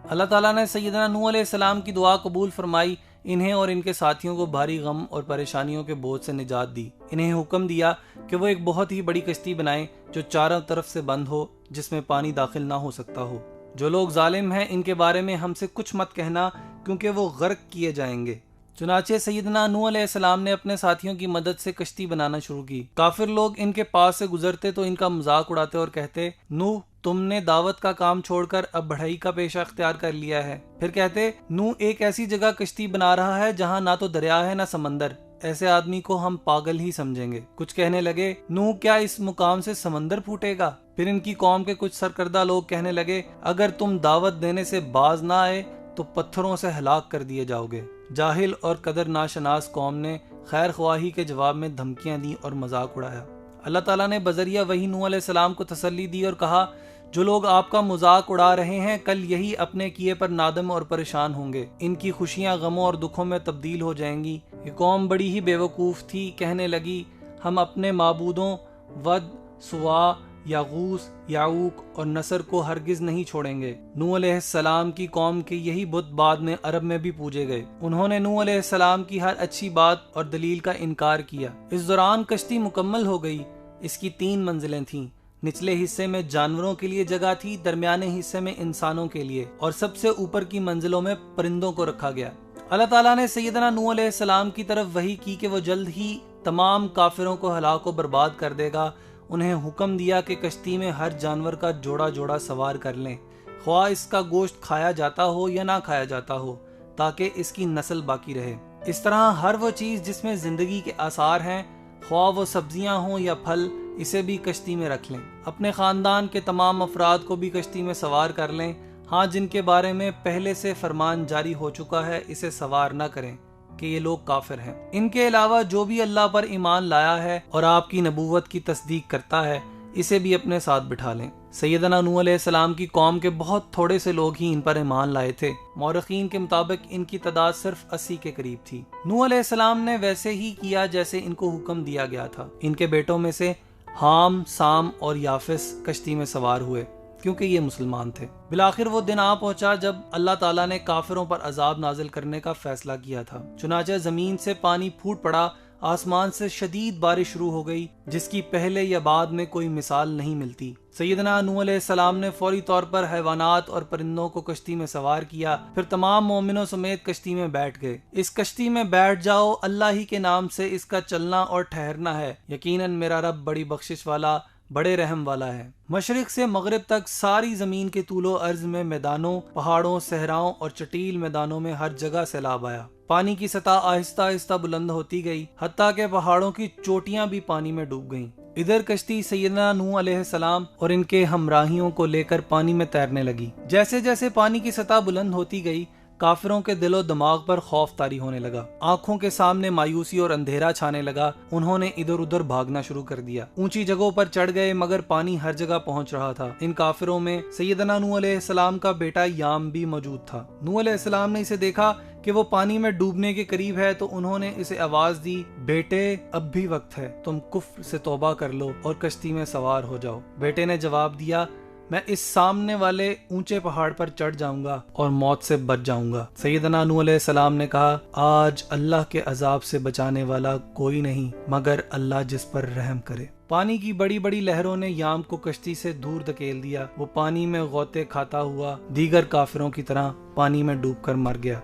اللہ تعالیٰ نے سیدنا نوح علیہ السلام کی دعا قبول فرمائی، انہیں اور ان کے ساتھیوں کو بھاری غم اور پریشانیوں کے بوجھ سے نجات دی۔ انہیں حکم دیا کہ وہ ایک بہت ہی بڑی کشتی بنائیں جو چاروں طرف سے بند ہو، جس میں پانی داخل نہ ہو سکتا ہو۔ جو لوگ ظالم ہیں ان کے بارے میں ہم سے کچھ مت کہنا، کیونکہ وہ غرق کیے جائیں گے۔ چنانچہ سیدنا نوح علیہ السلام نے اپنے ساتھیوں کی مدد سے کشتی بنانا شروع کی۔ کافر لوگ ان کے پاس سے گزرتے تو ان کا مذاق اڑاتے اور کہتے، نوح تم نے دعوت کا کام چھوڑ کر اب بڑھائی کا پیشہ اختیار کر لیا ہے۔ پھر کہتے، نوح ایک ایسی جگہ کشتی بنا رہا ہے جہاں نہ تو دریا ہے نہ سمندر، ایسے آدمی کو ہم پاگل ہی سمجھیں گے۔ کچھ کہنے لگے، نوح کیا اس مقام سے سمندر پھوٹے گا؟ پھر ان کی قوم کے کچھ سرکردہ لوگ کہنے لگے، اگر تم دعوت دینے سے باز نہ آئے تو پتھروں سے ہلاک کر دیے جاؤ گے۔ جاہل اور قدر ناشناس قوم نے خیر خواہی کے جواب میں دھمکیاں دیں اور مذاق اڑایا۔ اللہ تعالیٰ نے بذریعہ وحی نوح علیہ السلام کو تسلی دی اور کہا، جو لوگ آپ کا مذاق اڑا رہے ہیں کل یہی اپنے کیے پر نادم اور پریشان ہوں گے، ان کی خوشیاں غموں اور دکھوں میں تبدیل ہو جائیں گی۔ یہ قوم بڑی ہی بے وقوف تھی، کہنے لگی، ہم اپنے معبودوں ود، سوا، یاغوث، یعوق اور نصر کو ہرگز نہیں چھوڑیں گے۔ نوح علیہ السلام کی قوم کے یہی بت بعد میں عرب میں بھی پوجے گئے۔ انہوں نے نوح علیہ السلام کی ہر اچھی بات اور دلیل کا انکار کیا۔ اس دوران کشتی مکمل ہو گئی۔ اس کی 3 منزلیں تھیں۔ نچلے حصے میں جانوروں کے لیے جگہ تھی، درمیانے حصے میں انسانوں کے لیے، اور سب سے اوپر کی منزلوں میں پرندوں کو رکھا گیا۔ اللہ تعالیٰ نے سیدنا نوح علیہ السلام کی طرف وحی کی کہ وہ جلد ہی تمام کافروں کو ہلاک و برباد کر دے گا۔ انہیں حکم دیا کہ کشتی میں ہر جانور کا جوڑا جوڑا سوار کر لیں، خواہ اس کا گوشت کھایا جاتا ہو یا نہ کھایا جاتا ہو، تاکہ اس کی نسل باقی رہے۔ اس طرح ہر وہ چیز جس میں زندگی کے آثار ہیں، خواہ وہ سبزیاں ہوں یا پھل، اسے بھی کشتی میں رکھ لیں۔ اپنے خاندان کے تمام افراد کو بھی کشتی میں سوار کر لیں، ہاں جن کے بارے میں پہلے سے فرمان جاری ہو چکا ہے اسے سوار نہ کریں کہ یہ لوگ کافر ہیں۔ ان کے علاوہ جو بھی اللہ پر ایمان لایا ہے اور آپ کی نبوت کی تصدیق کرتا ہے، اسے بھی اپنے ساتھ بٹھا لیں۔ سیدنا نوح علیہ السلام کی قوم کے بہت تھوڑے سے لوگ ہی ان پر ایمان لائے تھے۔ مورخین کے مطابق ان کی تعداد صرف 80 کے قریب تھی۔ نوح علیہ السلام نے ویسے ہی کیا جیسے ان کو حکم دیا گیا تھا۔ ان کے بیٹوں میں سے حام، سام اور یافس کشتی میں سوار ہوئے، کیونکہ یہ مسلمان تھے۔ بالآخر وہ دن آ پہنچا جب اللہ تعالیٰ نے کافروں پر عذاب نازل کرنے کا فیصلہ کیا تھا۔ چنانچہ زمین سے پانی پھوٹ پڑا، آسمان سے شدید بارش شروع ہو گئی، جس کی پہلے یا بعد میں کوئی مثال نہیں ملتی۔ سیدنا نوح علیہ السلام نے فوری طور پر حیوانات اور پرندوں کو کشتی میں سوار کیا، پھر تمام مومنوں سمیت کشتی میں بیٹھ گئے۔ اس کشتی میں بیٹھ جاؤ، اللہ ہی کے نام سے اس کا چلنا اور ٹھہرنا ہے، یقیناً میرا رب بڑی بخشش والا، بڑے رحم والا ہے۔ مشرق سے مغرب تک ساری زمین کے طول و عرض میں میدانوں، پہاڑوں، صحراؤں اور چٹیل میدانوں میں ہر جگہ سیلاب آیا۔ پانی کی سطح آہستہ آہستہ بلند ہوتی گئی، حتیٰ کہ پہاڑوں کی چوٹیاں بھی پانی میں ڈوب گئیں۔ ادھر کشتی سیدنا نوح علیہ السلام اور ان کے ہمراہیوں کو لے کر پانی میں تیرنے لگی۔ جیسے جیسے پانی کی سطح بلند ہوتی گئی، کافروں کے دل و دماغ پر خوف طاری ہونے لگا، آنکھوں کے سامنے مایوسی اور اندھیرا چھانے لگا۔ انہوں نے ادھر ادھر بھاگنا شروع کر دیا، اونچی جگہوں پر چڑھ گئے، مگر پانی ہر جگہ پہنچ رہا تھا۔ ان کافروں میں سیدنا نوح علیہ السلام کا بیٹا یام بھی موجود تھا۔ نوح علیہ السلام نے اسے دیکھا کہ وہ پانی میں ڈوبنے کے قریب ہے تو انہوں نے اسے آواز دی، بیٹے اب بھی وقت ہے، تم کفر سے توبہ کر لو اور کشتی میں سوار ہو جاؤ۔ بیٹے نے جواب دیا، میں اس سامنے والے اونچے پہاڑ پر چڑھ جاؤں گا اور موت سے بچ جاؤں گا۔ سیدنا نوح علیہ السلام نے کہا، آج اللہ کے عذاب سے بچانے والا کوئی نہیں مگر اللہ جس پر رحم کرے۔ پانی کی بڑی بڑی لہروں نے یام کو کشتی سے دور دھکیل دیا۔ وہ پانی میں غوطے کھاتا ہوا دیگر کافروں کی طرح پانی میں ڈوب کر مر گیا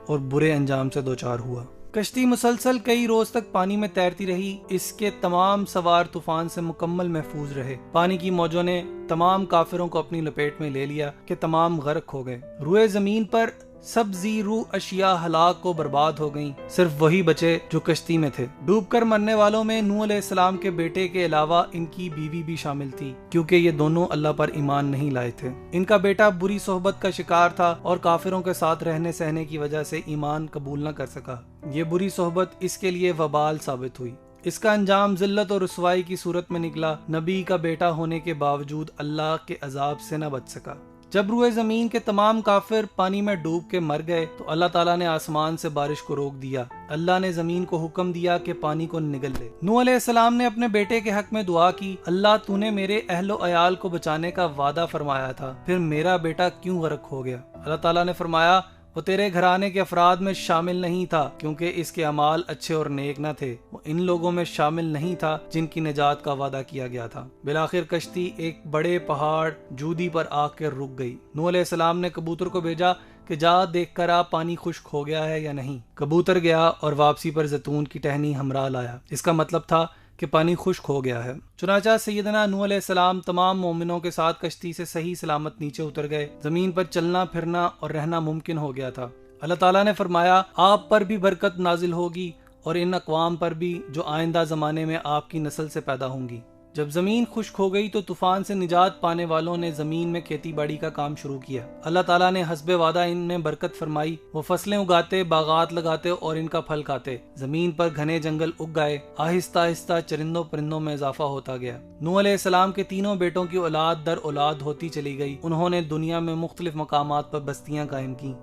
اور برے انجام سے دوچار ہوا۔ کشتی مسلسل کئی روز تک پانی میں تیرتی رہی۔ اس کے تمام سوار طوفان سے مکمل محفوظ رہے۔ پانی کی موجوں نے تمام کافروں کو اپنی لپیٹ میں لے لیا کہ تمام غرق ہو گئے۔ روئے زمین پر سب زی روح اشیاء ہلاک کو برباد ہو گئیں، صرف وہی بچے جو کشتی میں تھے۔ ڈوب کر مرنے والوں میں نوح علیہ السلام کے بیٹے کے علاوہ ان کی بیوی بھی شامل تھی، کیونکہ یہ دونوں اللہ پر ایمان نہیں لائے تھے۔ ان کا بیٹا بری صحبت کا شکار تھا اور کافروں کے ساتھ رہنے سہنے کی وجہ سے ایمان قبول نہ کر سکا۔ یہ بری صحبت اس کے لیے وبال ثابت ہوئی۔ اس کا انجام ذلت اور رسوائی کی صورت میں نکلا۔ نبی کا بیٹا ہونے کے باوجود اللہ کے عذاب سے نہ بچ سکا۔ جب روئے زمین کے تمام کافر پانی میں ڈوب کے مر گئے تو اللہ تعالیٰ نے آسمان سے بارش کو روک دیا۔ اللہ نے زمین کو حکم دیا کہ پانی کو نگل لے۔ نوح علیہ السلام نے اپنے بیٹے کے حق میں دعا کی، اللہ تو نے میرے اہل و عیال کو بچانے کا وعدہ فرمایا تھا، پھر میرا بیٹا کیوں غرق ہو گیا؟ اللہ تعالیٰ نے فرمایا، وہ تیرے گھرانے کے افراد میں شامل نہیں تھا کیونکہ اس کے اعمال اچھے اور نیک نہ تھے۔ وہ ان لوگوں میں شامل نہیں تھا جن کی نجات کا وعدہ کیا گیا تھا۔ بالآخر کشتی ایک بڑے پہاڑ جودی پر آ کر رک گئی۔ نوح علیہ السلام نے کبوتر کو بھیجا کہ جا دیکھ کر آ پانی خشک ہو گیا ہے یا نہیں۔ کبوتر گیا اور واپسی پر زیتون کی ٹہنی ہمراہ لایا۔ اس کا مطلب تھا کہ پانی خشک ہو گیا ہے۔ چنانچہ سیدنا نوح علیہ السلام تمام مومنوں کے ساتھ کشتی سے صحیح سلامت نیچے اتر گئے۔ زمین پر چلنا پھرنا اور رہنا ممکن ہو گیا تھا۔ اللہ تعالیٰ نے فرمایا، آپ پر بھی برکت نازل ہوگی اور ان اقوام پر بھی جو آئندہ زمانے میں آپ کی نسل سے پیدا ہوں گی۔ جب زمین خشک ہو گئی تو طوفان سے نجات پانے والوں نے زمین میں کھیتی باڑی کا کام شروع کیا۔ اللہ تعالیٰ نے حسب وعدہ ان میں برکت فرمائی۔ وہ فصلیں اگاتے، باغات لگاتے اور ان کا پھل کھاتے۔ زمین پر گھنے جنگل اگ گئے۔ آہستہ آہستہ چرندوں پرندوں میں اضافہ ہوتا گیا۔ نوح علیہ السلام کے تینوں بیٹوں کی اولاد در اولاد ہوتی چلی گئی۔ انہوں نے دنیا میں مختلف مقامات پر بستیاں قائم کی۔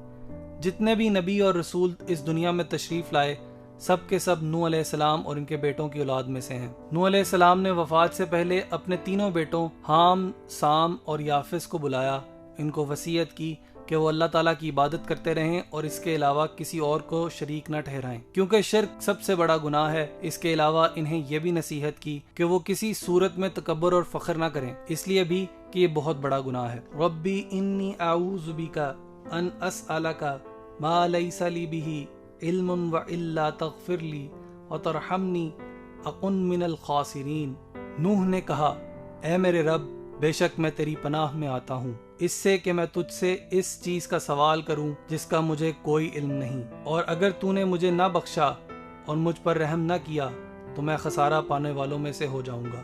جتنے بھی نبی اور رسول اس دنیا میں تشریف لائے سب کے سب نوح علیہ السلام اور ان کے بیٹوں کی اولاد میں سے ہیں۔ نوح علیہ السلام نے وفات سے پہلے اپنے تینوں بیٹوں حام، سام اور یافس کو بلایا۔ ان کو وصیت کی کہ وہ اللہ تعالیٰ کی عبادت کرتے رہیں اور اس کے علاوہ کسی اور کو شریک نہ ٹھہرائیں، کیونکہ شرک سب سے بڑا گناہ ہے۔ اس کے علاوہ انہیں یہ بھی نصیحت کی کہ وہ کسی صورت میں تکبر اور فخر نہ کریں، اس لیے بھی کہ یہ بہت بڑا گناہ ہے۔ ربی انی اعوذ بک ان اسألک ما لیس لی بہ علم والا تغفر لی وترحمنی اکن من الخاسرین۔ نوح نے کہا، اے میرے رب، بے شک میں تیری پناہ میں آتا ہوں اس سے کہ میں تجھ سے اس چیز کا سوال کروں جس کا مجھے کوئی علم نہیں، اور اگر تو نے مجھے نہ بخشا اور مجھ پر رحم نہ کیا تو میں خسارہ پانے والوں میں سے ہو جاؤں گا۔